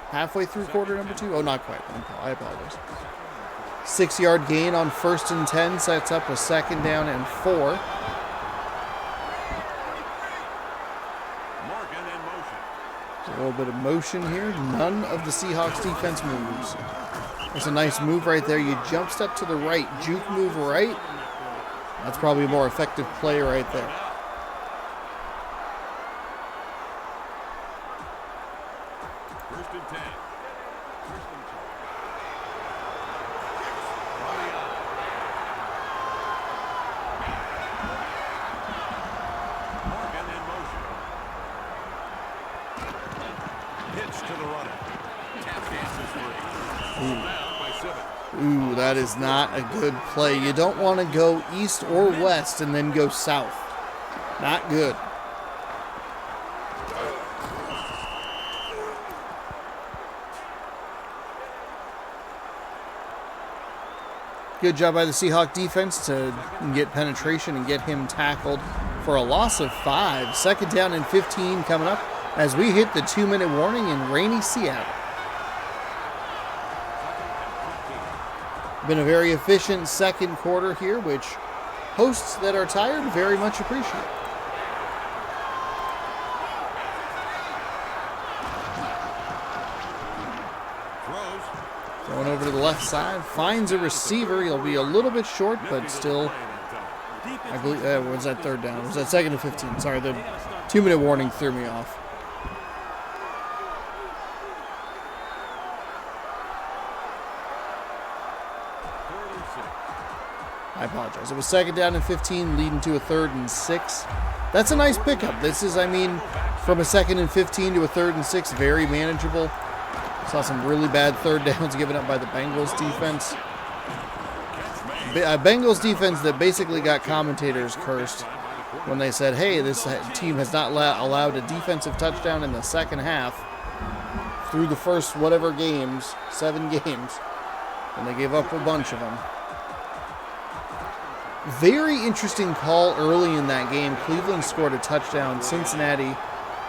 Halfway through quarter number 2. Oh, not quite. I apologize. 6-yard gain on first and 10 sets up a second down and 4. Morgan in motion. A little bit of motion here. None of the Seahawks defense moves. There's a nice move right there. You jump step to the right, juke move right. That's probably a more effective play right there. First and 10. Morgan in motion. Pitch to the runner. Tap dances free. Down by 7. Ooh, that is not a good play. You don't want to go east or west and then go south. Not good. Good job by the Seahawk defense to get penetration and get him tackled for a loss of 5. Second down and 15 coming up as we hit the 2-minute warning in rainy Seattle. Been a very efficient second quarter here, which hosts that are tired very much appreciate. Throws. Going over to the left side, finds a receiver. He'll be a little bit short, but still, I believe, was that third down? Was that second and 15? Sorry, the 2-minute warning threw me off. I apologize. It was second down and 15, leading to a 3rd and 6. That's a nice pickup. This is, I mean, from a 2nd and 15 to a 3rd and 6, very manageable. Saw some really bad third downs given up by the Bengals defense. Bengals defense that basically got commentators cursed when they said, hey, this team has not allowed a defensive touchdown in the second half. through the first whatever games, 7 games, and they gave up a bunch of them. Very interesting call early in that game. Cleveland scored a touchdown. Cincinnati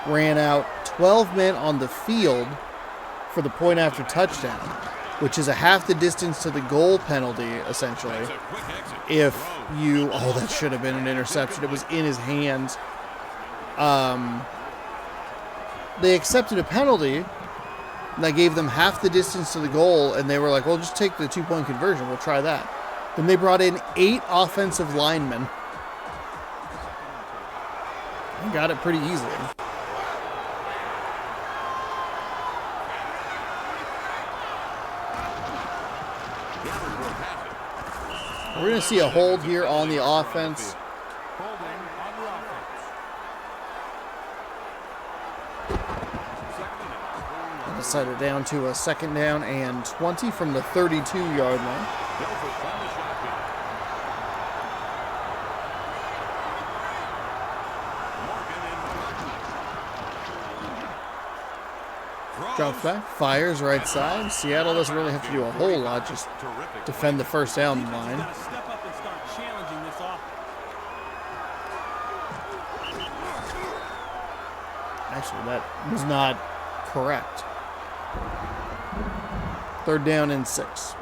ran out 12 men on the field for the point after touchdown, which is a half the distance to the goal penalty, essentially. If you... Oh, that should have been an interception. It was in his hands. They accepted a penalty that gave them half the distance to the goal, and they were like, well, just take the 2-point conversion. We'll try that. Then they brought in 8 offensive linemen and got it pretty easily. We're going to see a hold here on the offense. Set it down to a 2nd down and 20 from the 32-yard line. Drops back, fires right side. Seattle doesn't really have to do a whole lot, just defend the first down line. Actually, that was not correct. 3rd down and 6.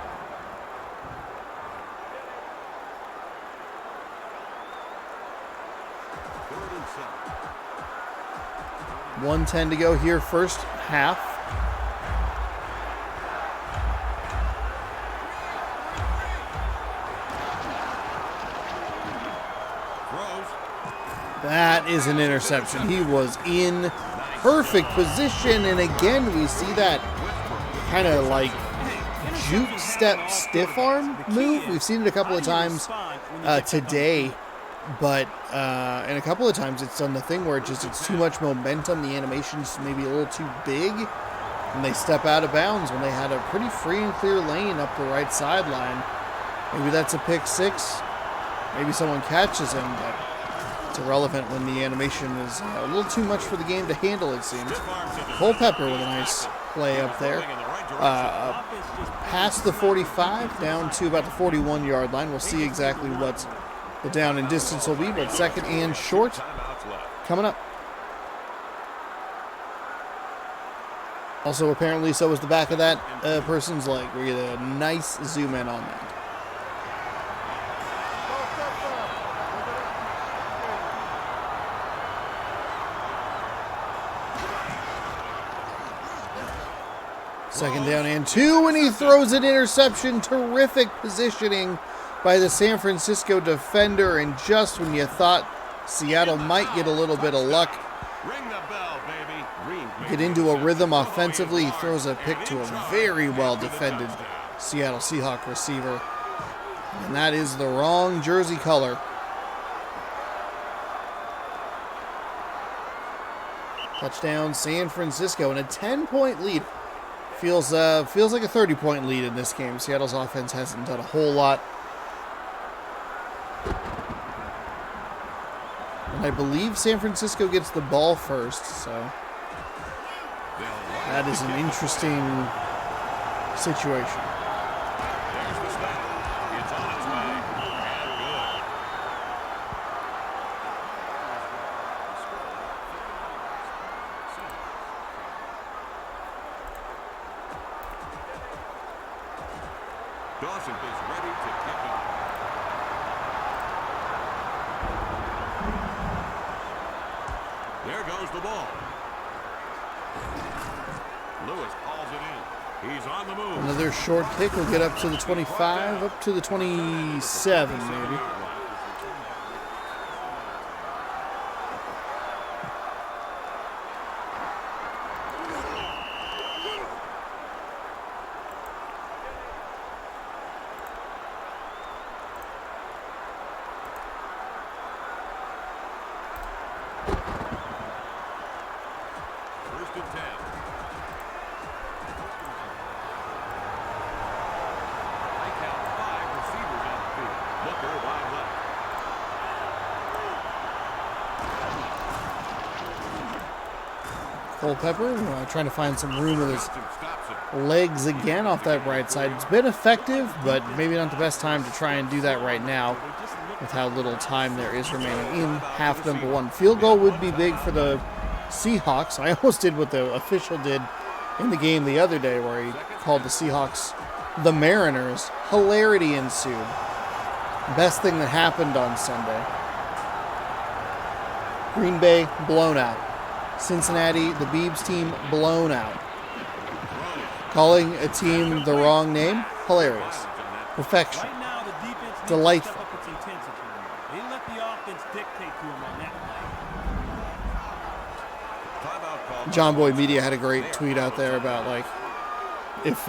$1:10 to go here, first half. That is an interception. He was in perfect position, and again we see that kind of like juke step stiff arm move. We've seen it a couple of times today, but and a couple of times it's done the thing where it's too much momentum. The animation's maybe a little too big, and they step out of bounds when they had a pretty free and clear lane up the right sideline. Maybe that's a pick 6. Maybe someone catches him, but it's irrelevant when the animation is a little too much for the game to handle, it seems. Culpepper with a nice play up there. Past the 45, down to about the 41-yard line. We'll see exactly what the down and distance will be, but 2nd and short coming up. Also, apparently, so was the back of that person's leg. We get a nice zoom in on that. Second down and 2, and he throws an interception. Terrific positioning by the San Francisco defender, and just when you thought Seattle might get a little bit of luck, get into a rhythm offensively, he throws a pick to a very well defended Seattle Seahawk receiver, and that is the wrong jersey color. Touchdown San Francisco, and a 10-point lead. Feels like a 30-point lead in this game. Seattle's offense hasn't done a whole lot. And I believe San Francisco gets the ball first, so that is an interesting situation. Dawson is ready to kick off. There goes the ball. Lewis calls it in. He's on the move. Another short kick will get up to the 25, up to the 27 maybe. Culpepper trying to find some room with his legs again off that right side. It's been effective, but maybe not the best time to try and do that right now with how little time there is remaining in half number one. Field goal would be big for the Seahawks. I almost did what the official did in the game the other day where he called the Seahawks the Mariners. Hilarity ensued. Best thing that happened on Sunday. Green Bay blown out. Cincinnati, the Beebs team, blown out. Calling a team the wrong name? Hilarious. Perfection. Right now, the defense needs Delightful. to step up its intensity. They let the offense dictate to them on that play. John Boy Media had a great tweet out there about, like, if,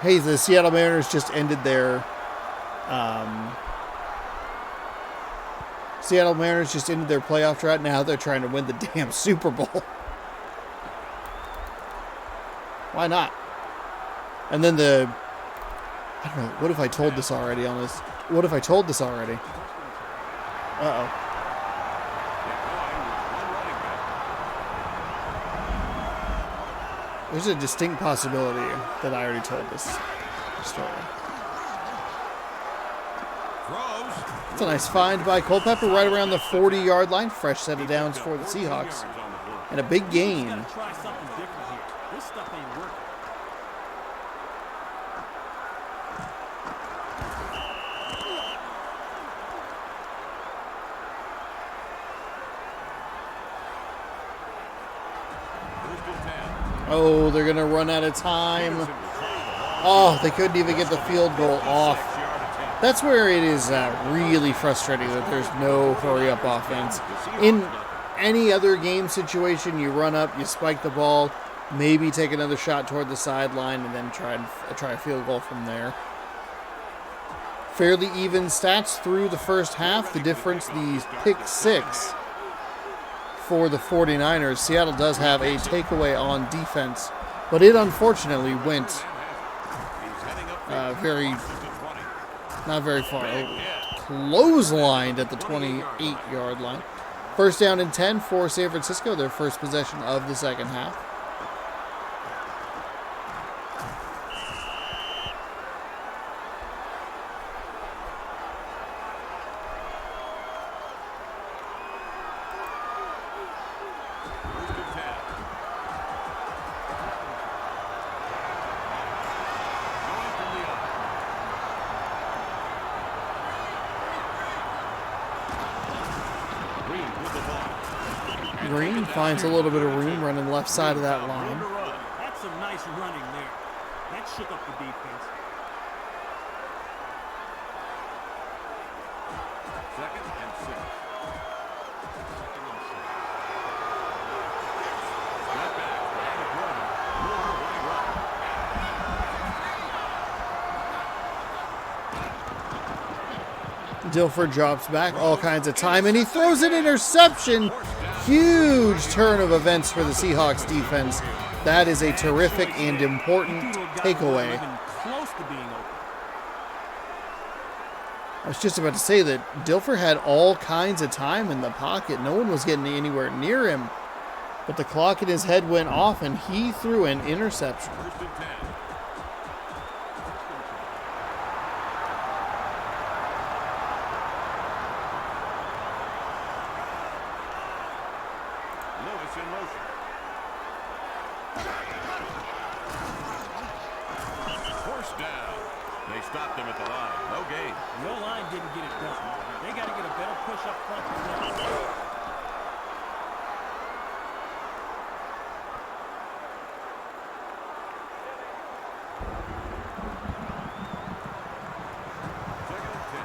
hey, the Seattle Mariners just ended their, playoff drought. Now they're trying to win the damn Super Bowl. Why not? And then I don't know, what if I told this already on this? What if I told this already? Uh-oh. There's a distinct possibility that I already told this story. It's a nice find by Culpepper right around the 40-yard line. Fresh set of downs for the Seahawks. And a big gain. Gotta try something different here. This stuff ain't working. Oh, they're going to run out of time. Oh, they couldn't even get the field goal off. That's where it is really frustrating that there's no hurry-up offense. In any other game situation, you run up, you spike the ball, maybe take another shot toward the sideline, and then try a field goal from there. Fairly even stats through the first half. The difference, the pick six for the 49ers. Seattle does have a takeaway on defense, but it unfortunately went not very far. Clotheslined at the 28-yard line. First down and 10 for San Francisco, their first possession of the second half. Green finds a little bit of room running left side of that line. That's some nice running there. That shook up the defense. Second and 6. Step back. Dilfer drops back, all kinds of time, and he throws an interception. Huge turn of events for the Seahawks defense. That is a terrific and important takeaway. I was just about to say that Dilfer had all kinds of time in the pocket. No one was getting anywhere near him. But the clock in his head went off, and he threw an interception. First and 10. Lewis in motion. Force down. They stopped him at the line. No gain. The O-line didn't get it done. They got to get a better push up front than that. Second and 10.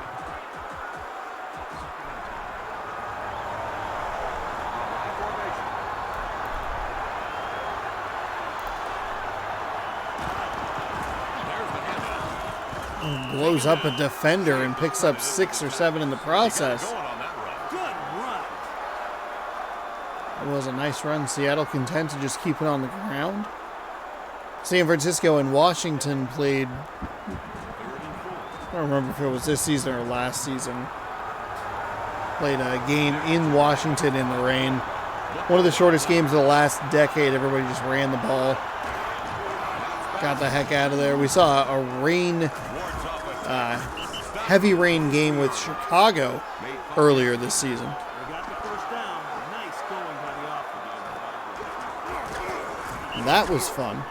High formation. There's the handoff. Blows up a defender and picks up 6 or 7 in the process. Going on that run. Good run. It was a nice run. Seattle content to just keep it on the ground. San Francisco and Washington played, I don't remember if it was this season or last season, played a game in Washington in the rain. One of the shortest games of the last decade. Everybody just ran the ball. Got the heck out of there. We saw a heavy rain game with Chicago earlier this season. They got the first down. Nice going by the offense. That was fun.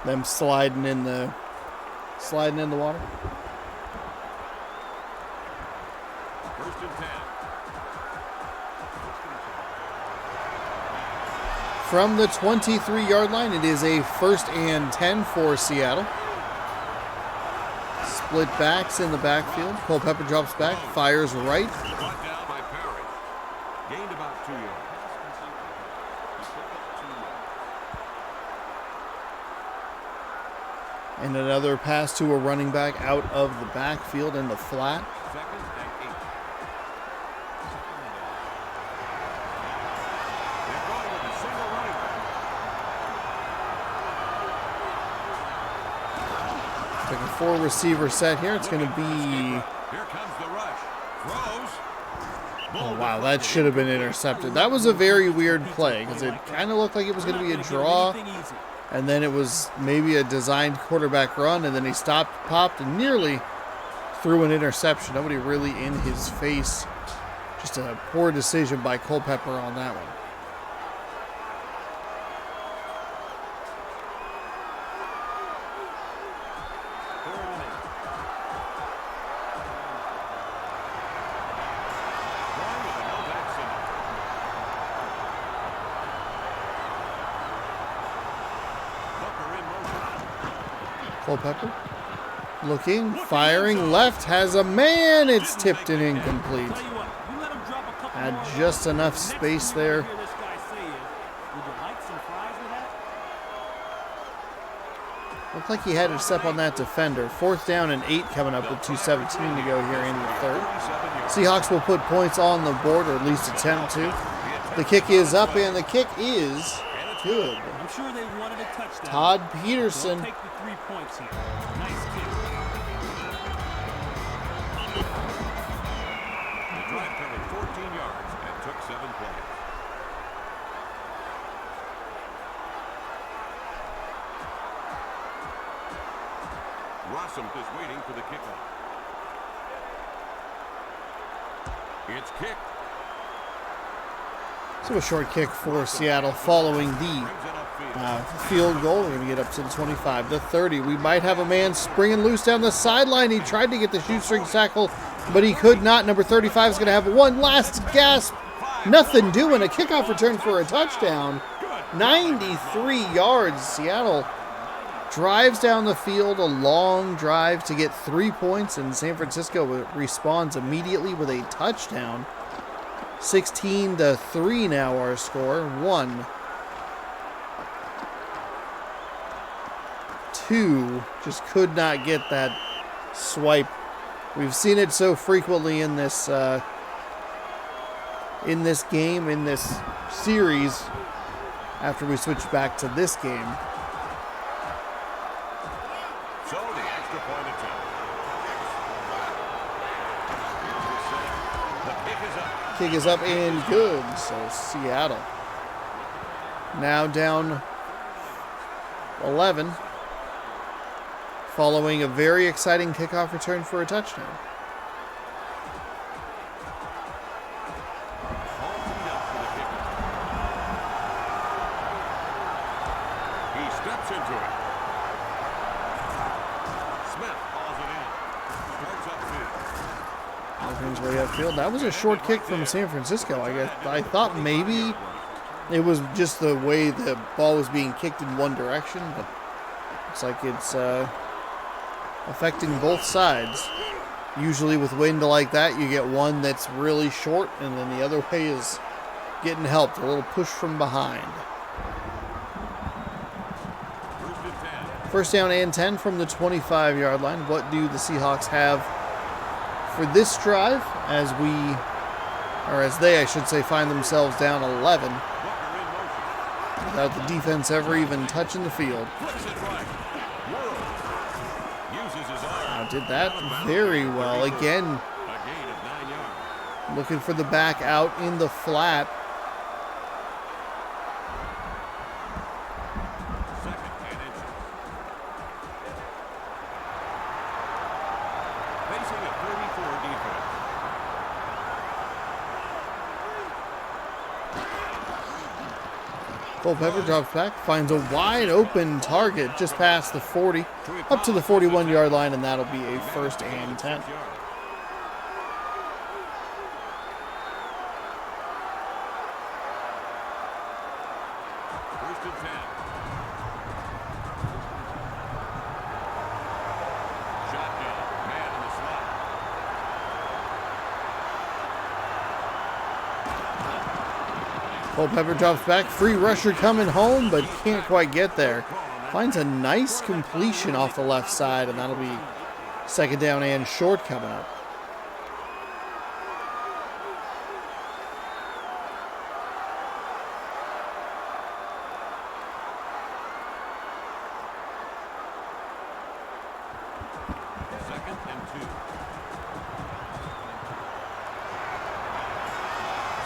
Them sliding in the water. First and 10. From the 23-yard line, it is a 1st and 10 for Seattle. Split backs in the backfield. Culpepper drops back, fires right. Brought down by Perry. Gained about 2 yards. And another pass to a running back out of the backfield in the flat. Second and 8. They're going with a single running back. Like a 4-receiver set here. It's going to be... Here comes the rush. Throws. Oh, wow, that should have been intercepted. That was a very weird play because it kind of looked like it was going to be a draw. And then it was maybe a designed quarterback run, and then he stopped, popped, and nearly threw an interception. Nobody really in his face. Just a poor decision by Culpepper on that one. Culpepper looking, firing left, has a man. It's tipped and incomplete. Had just enough space there. Looked like he had to step on that defender. 4th down and 8 coming up with 2:17 to go here in the third. Seahawks will put points on the board, or at least attempt to. The kick is up, and the kick is good. I'm sure they wanted a touchdown. Todd Peterson. Don't take the 3 points here. Nice kick. The drive covered 14 yards and took 7 plays. Rossum is waiting for the kickoff. It's kicked. So a short kick for Seattle following the field goal. We're going to get up to the 25, the 30. We might have a man springing loose down the sideline. He tried to get the shoestring tackle, but he could not. Number 35 is going to have one last gasp. Nothing doing. A kickoff return for a touchdown. 93 yards. Seattle drives down the field, a long drive to get 3 points, and San Francisco responds immediately with a touchdown. 16-3 now our score. 1, 2, just could not get that swipe. We've seen it so frequently in this game, in this series, after we switch back to this game. So the extra point attempt. The kick is up. Kick is up and good. So Seattle now down 11, following a very exciting kickoff return for a touchdown. He steps into it. Smith calls it in. Starts upfield. Moving his way upfield. That was a short kick from San Francisco. I thought maybe it was just the way the ball was being kicked in one direction, but looks like it's affecting both sides. Usually with wind like that, you get one that's really short, and then the other way is getting helped. A little push from behind. First down and 10 from the 25-yard line. What do the Seahawks have for this drive as they, I should say, find themselves down 11 without the defense ever even touching the field? Did that very well. Again, looking for the back out in the flat. Culpepper drops back, finds a wide open target just past the 40, up to the 41-yard line, and that'll be a 1st and 10. First and 10. Shotgun, man in the slot. Culpepper drops back, free rusher coming home, but can't quite get there. Finds a nice completion off the left side, and that'll be 2nd down and short coming up. Second and 2.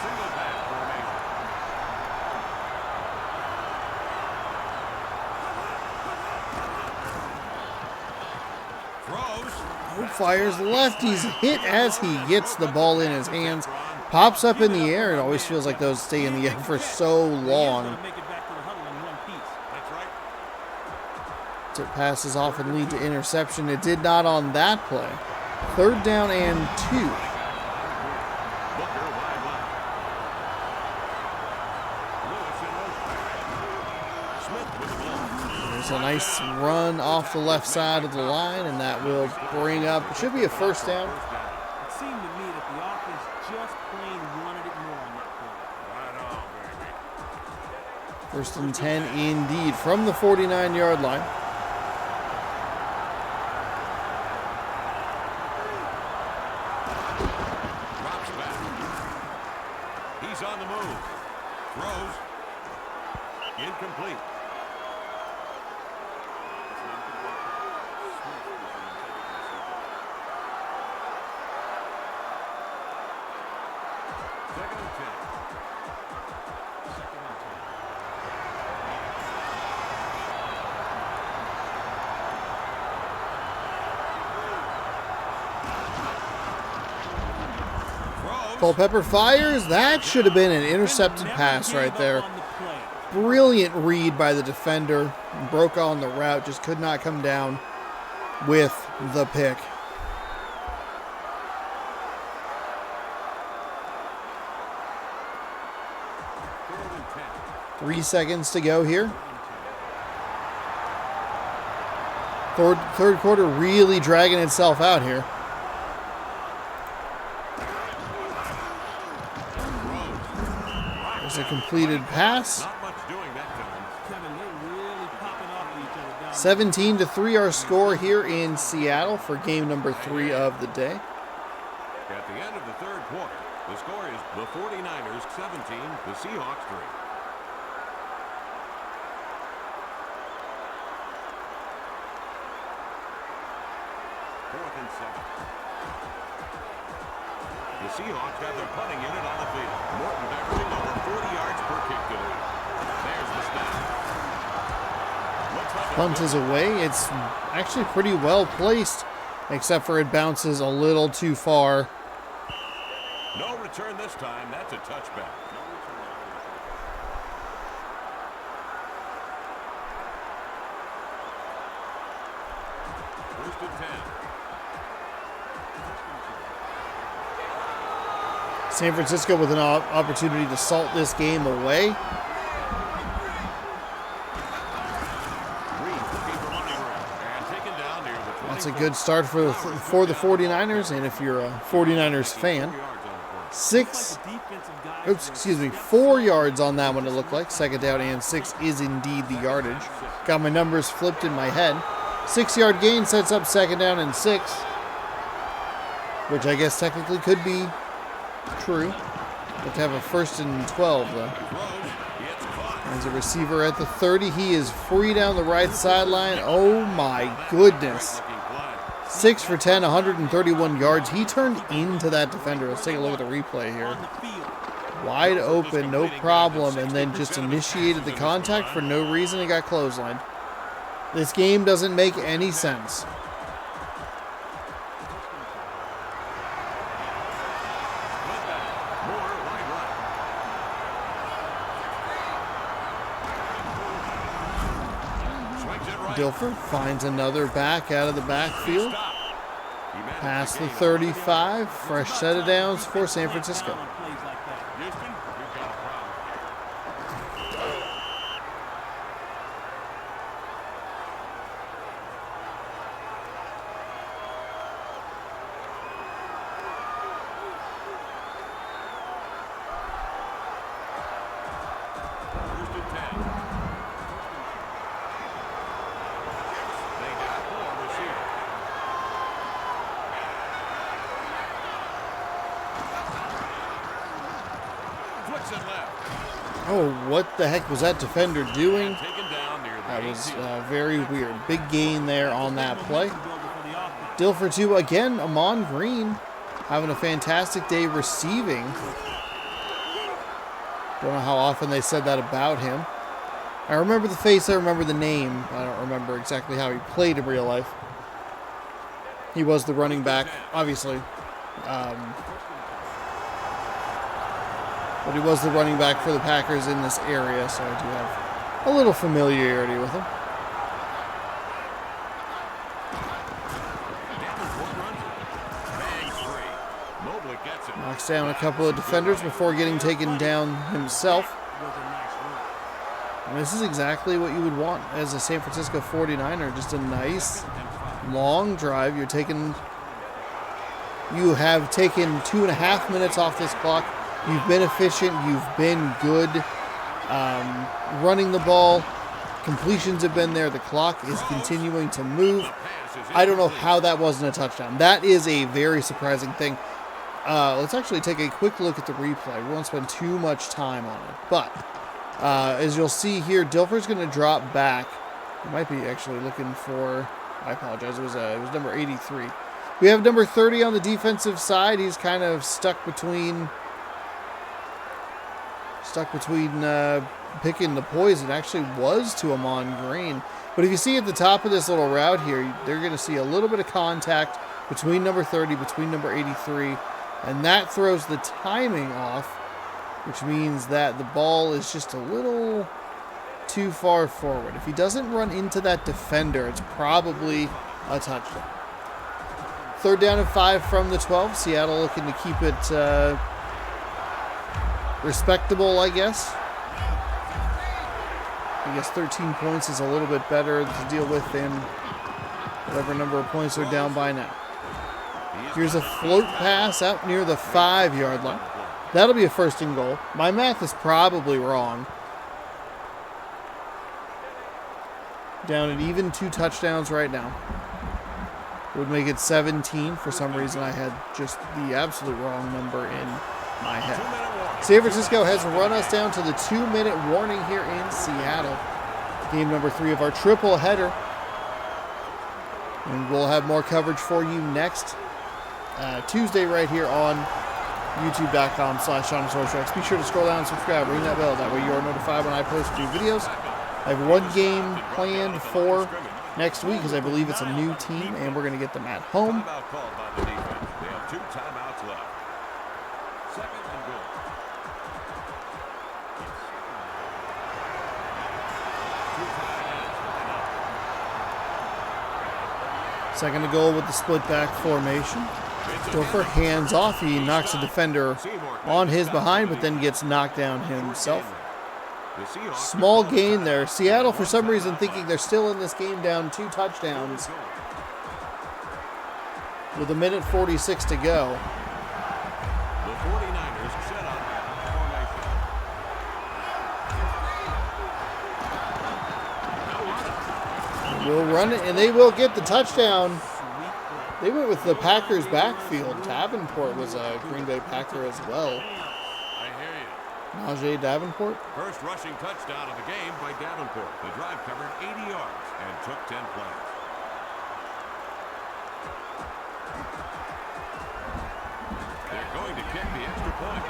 Single back formation. Throws. Fires left. He's hit as he gets the ball in his hands. Pops up in the air. It always feels like those stay in the air for so long. Make it back to the huddle in one piece. That's right. It passes off and lead to interception. It did not on that play. 3rd down and 2. Booker wide left. Lewis in motion. Smith with the ball. There's a nice run off the left side of the line, and that will bring up, it should be a 1st down. It seemed to me that the offense just plain wanted it more on that play. Right on, baby. 1st and 10 indeed from the 49-yard line. Drops back. He's on the move. Throws. Incomplete. Second and 10. Culpepper fires. That should have been an intercepted pass right there. Brilliant read by the defender. Broke on the route. Just could not come down with the pick. Third and 10. 3 seconds to go here. Third quarter really dragging itself out here. There's a completed pass. Not much doing that time. Kevin, they're really popping off at each other down 17-3 our score here in Seattle for game number 3 of the day. At the end of the third quarter, the score is the 49ers 17, the Seahawks 3. Fourth and 7. The Seahawks have their punting unit on the field. Morton averaging over 40 yards per kick today. There's the snap. Looks like a Punt is away. It's actually pretty well placed, except for it bounces a little too far. no return this time. That's a touchback. First and 10. San Francisco with an opportunity to salt this game away. Reed looking for running room and taken down near the 20. That's a good start for the 49ers, and if you're a 49ers fan, 4 yards on that one it looked like. 2nd down and 6 is indeed the yardage. Got my numbers flipped in my head. 6-yard gain sets up 2nd down and 6, which I guess technically could be true. Have to have a 1st and 12 though. There's a receiver at the 30. He is free down the right sideline. Oh my goodness. 6 for 10, 131 yards. He turned into that defender. Let's take a look at the replay here. Wide open, no problem, and then just initiated the contact for no reason. He got clotheslined. This game doesn't make any sense. Dilfer finds another back out of the backfield. Past the 35. Fresh set of downs for San Francisco. Houston, we've got a problem. First and 10. They got 4 receivers. Flicks it left. Oh, what the heck was that defender doing? Taken down near the That was 18. very weird. Big gain there on that play. Dilfer 2 again. Amon Green having a fantastic day receiving. Don't know how often they said that about him. I remember the face, I remember the name. I don't remember exactly how he played in real life. He was the running back, obviously. But he was the running back for the Packers in this area, so I do have a little familiarity with him. Knocks down a couple of defenders before getting taken down himself. And this is exactly what you would want as a San Francisco 49er. Just a nice, long drive. You have taken 2.5 minutes off this clock. You've been efficient. You've been good running the ball. Completions have been there. The clock is continuing to move. I don't know how that wasn't a touchdown. That is a very surprising thing. Let's actually take a quick look at the replay. We won't spend too much time on it. But as you'll see here, Dilfer's going to drop back. He might be actually looking for... I apologize. It was number 83. We have number 30 on the defensive side. He's kind of stuck between picking the poison. Actually was to Amon Green. But if you see at the top of this little route here, they're going to see a little bit of contact between number 30, between number 83. And that throws the timing off, which means that the ball is just a little too far forward. If he doesn't run into that defender, it's probably a touchdown. 3rd down and 5 from the 12. Seattle looking to keep it respectable, I guess. I guess 13 points is a little bit better to deal with than whatever number of points they're down by now. Here's a float pass out near the 5-yard line. That'll be a 1st and goal. My math is probably wrong. Down at even 2 touchdowns right now. Would make it 17. For some reason, I had just the absolute wrong number in my head. San Francisco has run us down to the 2-minute warning here in Seattle. Game number 3 of our triple header. And we'll have more coverage for you next Tuesday right here on youtube.com/SeanSourceTracks. Be sure to scroll down and subscribe. Ring that bell. That way you are notified when I post new videos. I have one game planned for next week because I believe it's a new team and we're going to get them at home. Timeout called by the defense. They have 2 timeouts left. 2nd and goal. Second to goal with the split back formation. Dilfer hands off. He knocks a defender on his behind, but then gets knocked down himself. Small gain there. Seattle, for some reason, thinking they're still in this game, down 2 touchdowns with 1:46 to go. The 49ers set up formation. Will run it, and they will get the touchdown. They went with the Packers backfield. Davenport was a Green Bay Packer as well. I hear you. Najee Davenport. First rushing touchdown of the game by Davenport. The drive covered 80 yards and took 10 plays. They're going to kick the extra point.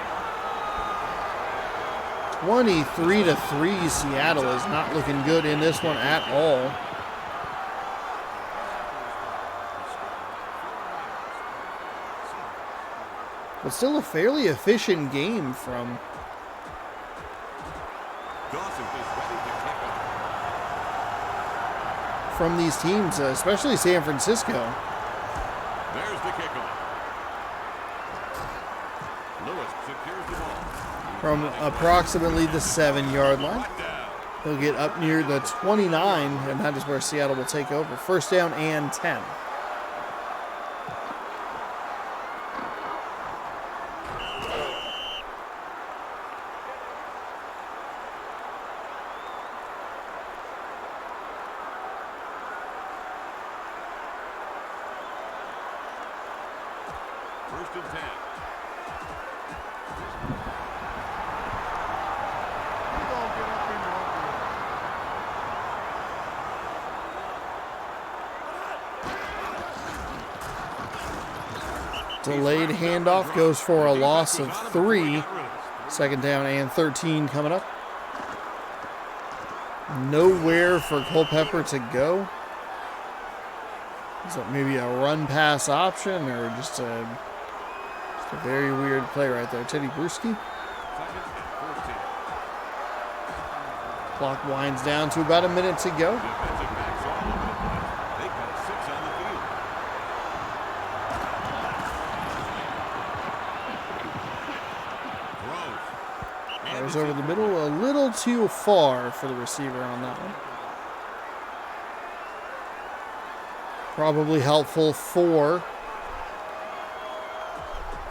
23-3. Seattle is not looking good in this one at all. But still a fairly efficient game from Dawson is ready to kick from these teams, especially San Francisco. There's the kickoff. Lewis secures the ball. From approximately the 7-yard line. Brought down. He'll get up near the 29, and that is where Seattle will take over. First down and 10. First and 10. Delayed handoff goes for a loss of 3. Second down and 13 coming up. Nowhere for Culpepper to go. Is that maybe a run-pass option or just a very weird play right there? Teddy Bruschi. Second and 14. Clock winds down to about a minute to go. Defensive backs all over the place. They've got 6 on the field. Throws. It was over the middle, a little too far for the receiver on that one. Probably helpful for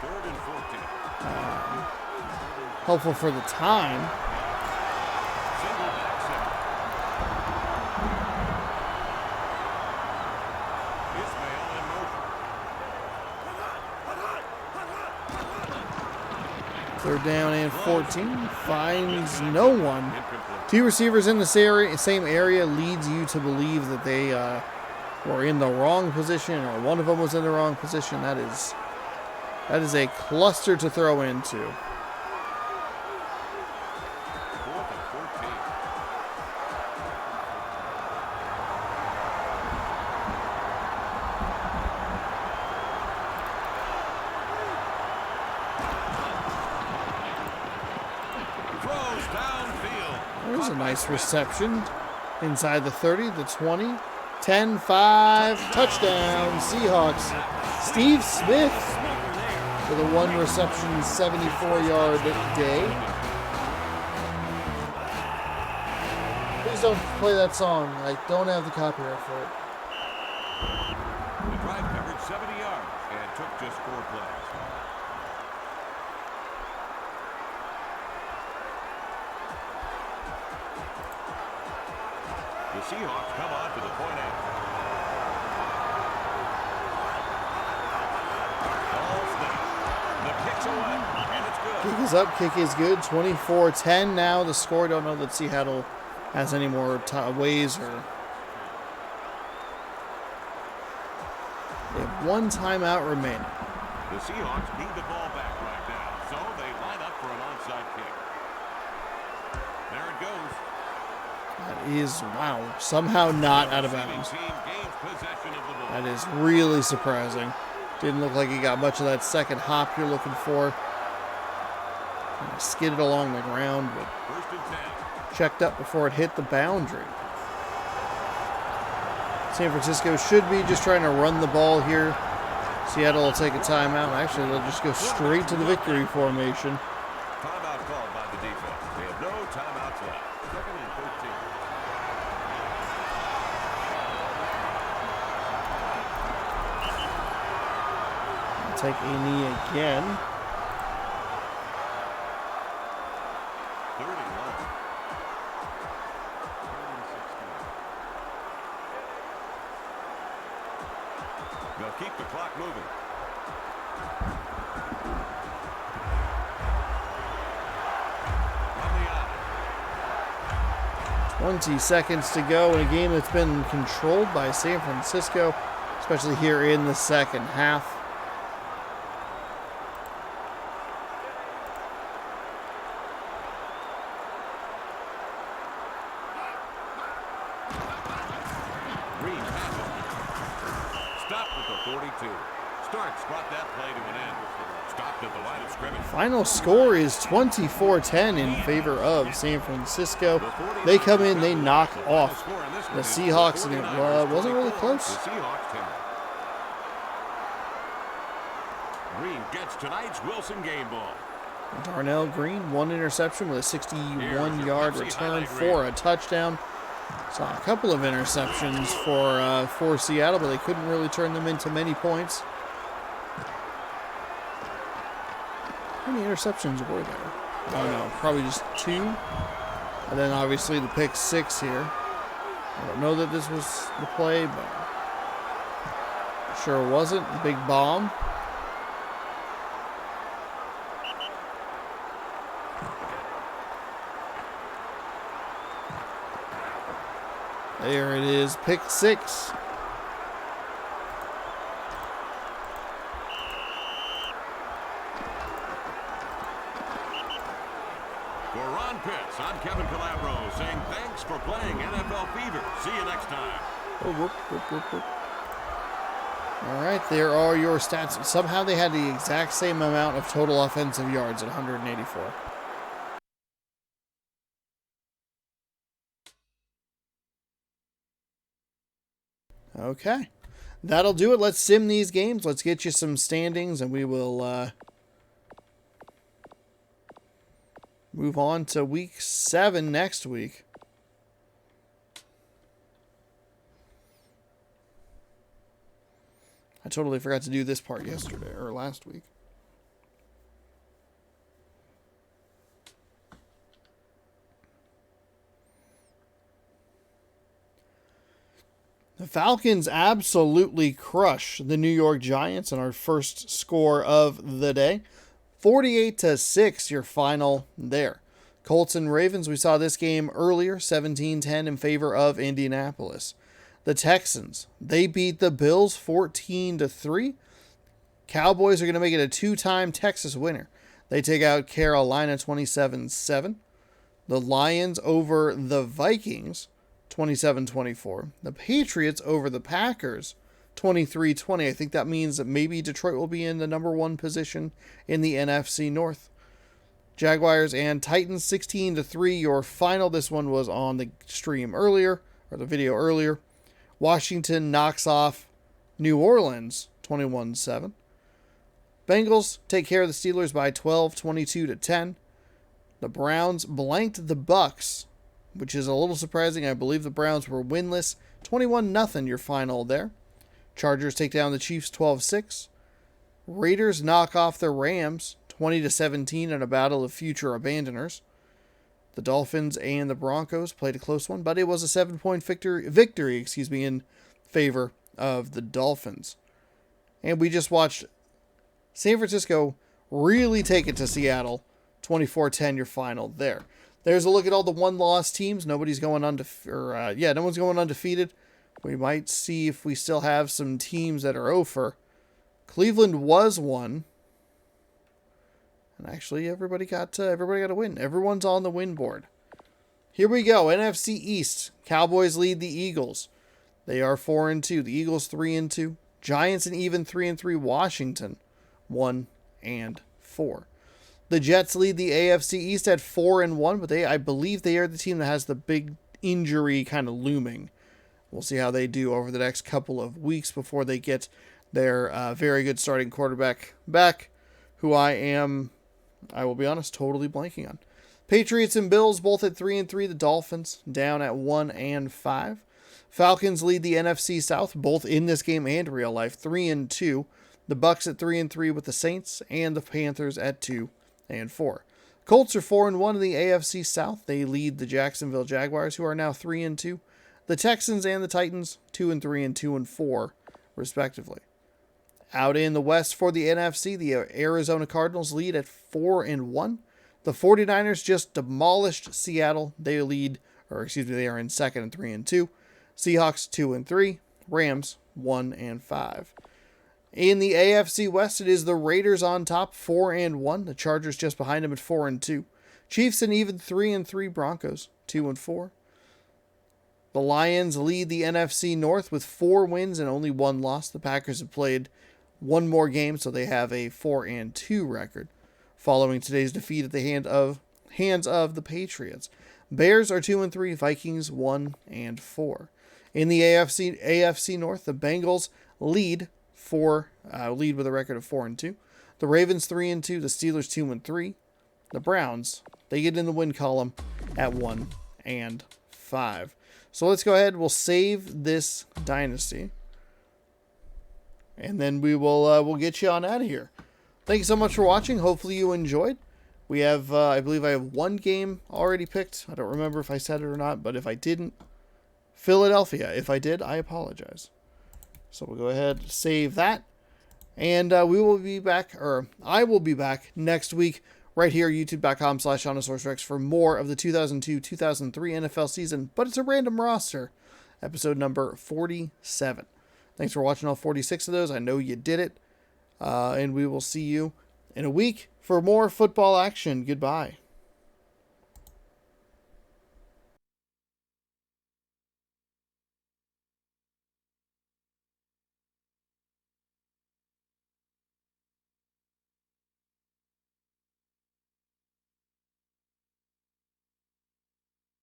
Third and 14. helpful for the time. Single back center. Ismail in motion. Third down and 14. Finds no one. Incomplete. 2 receivers in the same area leads you to believe that they were in the wrong position, or one of them was in the wrong position. That is a cluster to throw into. 4th and 14. Throws downfield. There's a nice reception inside the 30, the 20, 10, 5, touchdown, Seahawks. Steve Smith with a 1 reception, 74-yard day. Please don't play that song. I don't have the copyright for it. The drive covered 70 yards and took just 4 plays. The Seahawks come on to the point after. Ball snapped. The kick's away, and it's good. Kick is up, kick is good. 24-10 now. The score, don't know that Seattle has any more ways or... They have 1 timeout remaining. The Seahawks need the ball back right now, so they line up for an onside kick. There it goes. That is, wow, somehow not out of bounds. Team gains possession of the ball. That is really surprising. Didn't look like he got much of that second hop you're looking for. Kind of skidded along the ground, but First and 10. checked up before it hit the boundary. San Francisco should be just trying to run the ball here. Seattle will take a timeout. Actually, they'll just go straight to the victory formation. Timeout called by the defense. They have no timeouts left. Second and 13. Take a knee again. 31. They'll keep the clock moving. From the eye. 20 seconds to go in a game that's been controlled by San Francisco, especially here in the second half. Green has it. Stop at the 42. Starks brought that play to an end. Stopped at the line of scrimmage. Final score is 24-10 in favor of San Francisco. They come in, they knock off the Seahawks, and it wasn't really close. The Seahawks 10. Green gets tonight's Wilson game ball. Darnell Green, one interception with a 61-yard return for a touchdown. Saw a couple of interceptions for Seattle, but they couldn't really turn them into many points. How many interceptions were there? I don't know, probably just 2. And then obviously the pick 6 here. I don't know that this was the play, but sure wasn't. Big bomb. There it is, pick 6. For Ron Pitts, I'm Kevin Calabro saying thanks for playing NFL Fever. See you next time. All right, there are your stats. Somehow they had the exact same amount of total offensive yards at 184. Okay, that'll do it. Let's sim these games. Let's get you some standings, and we will move on to week 7 next week. I totally forgot to do this part yesterday or last week. The Falcons absolutely crush the New York Giants in our first score of the day. 48-6, your final there. Colts and Ravens, we saw this game earlier, 17-10 in favor of Indianapolis. The Texans, they beat the Bills 14-3. Cowboys are going to make it a 2-time Texas winner. They take out Carolina 27-7. The Lions over the Vikings 27-24. The Patriots over the Packers 23-20. I think that means that maybe Detroit will be in the number 1 position in the NFC North. Jaguars and Titans 16-3. Your final. This one was on the stream earlier, or the video earlier. Washington knocks off New Orleans 21-7. Bengals take care of the Steelers by 12, 22-10. The Browns blanked the Bucks, which is a little surprising. I believe the Browns were winless. 21-0 your final there. Chargers take down the Chiefs 12-6. Raiders knock off the Rams 20-17 in a battle of future abandoners. The Dolphins and the Broncos played a close one, but it was a 7-point victory in favor of the Dolphins. And we just watched San Francisco really take it to Seattle. 24-10 your final there. There's a look at all the one-loss teams. Nobody's going no one's going undefeated. We might see if we still have some teams that are over. Cleveland was 1. And actually, everybody got a win. Everyone's on the win board. Here we go. NFC East. Cowboys lead the Eagles. They are 4-2. The Eagles 3-2. Giants an even 3-3. Washington 1-4. The Jets lead the AFC East at 4-1, but I believe they are the team that has the big injury kind of looming. We'll see how they do over the next couple of weeks before they get their very good starting quarterback back, who I will be honest, totally blanking on. Patriots and Bills both at 3-3. The Dolphins down at 1-5. Falcons lead the NFC South, both in this game and real life, 3-2. The Bucks at 3-3 with the Saints, and the Panthers at 2-4. Colts are 4-1 in the AFC South. They lead the Jacksonville Jaguars, who are now 3-2. The Texans and the Titans 2-3 and 2-4, respectively. Out in the West for the NFC, the Arizona Cardinals lead at 4-1. The 49ers just demolished Seattle. They are in second and 3-2. Seahawks 2-3. Rams 1-5. In the AFC West, it is the Raiders on top, 4-1. The Chargers just behind them at 4-2. Chiefs an even 3-3. Broncos 2-4. The Lions lead the NFC North with 4 wins and only 1 loss. The Packers have played one more game, so they have a 4-2 record following today's defeat at the hands of the Patriots. Bears are 2-3, Vikings 1-4. In the AFC North, the Bengals lead with a record of 4-2. The Ravens 3-2, the Steelers 2-3. The Browns, they get in the win column at 1-5. So let's go ahead. We'll save this dynasty, and then we'll get you on out of here. Thank you so much for watching. Hopefully you enjoyed. We have, I believe I have one game already picked. I don't remember if I said it or not, but if I didn't, Philadelphia. If I did, I apologize. So we'll go ahead and save that. And we will be back, or I will be back next week right here, youtube.com/OnosaurusRex for more of the 2002-2003 NFL season, but it's a random roster, episode number 47. Thanks for watching all 46 of those. I know you did it. And we will see you in a week for more football action. Goodbye.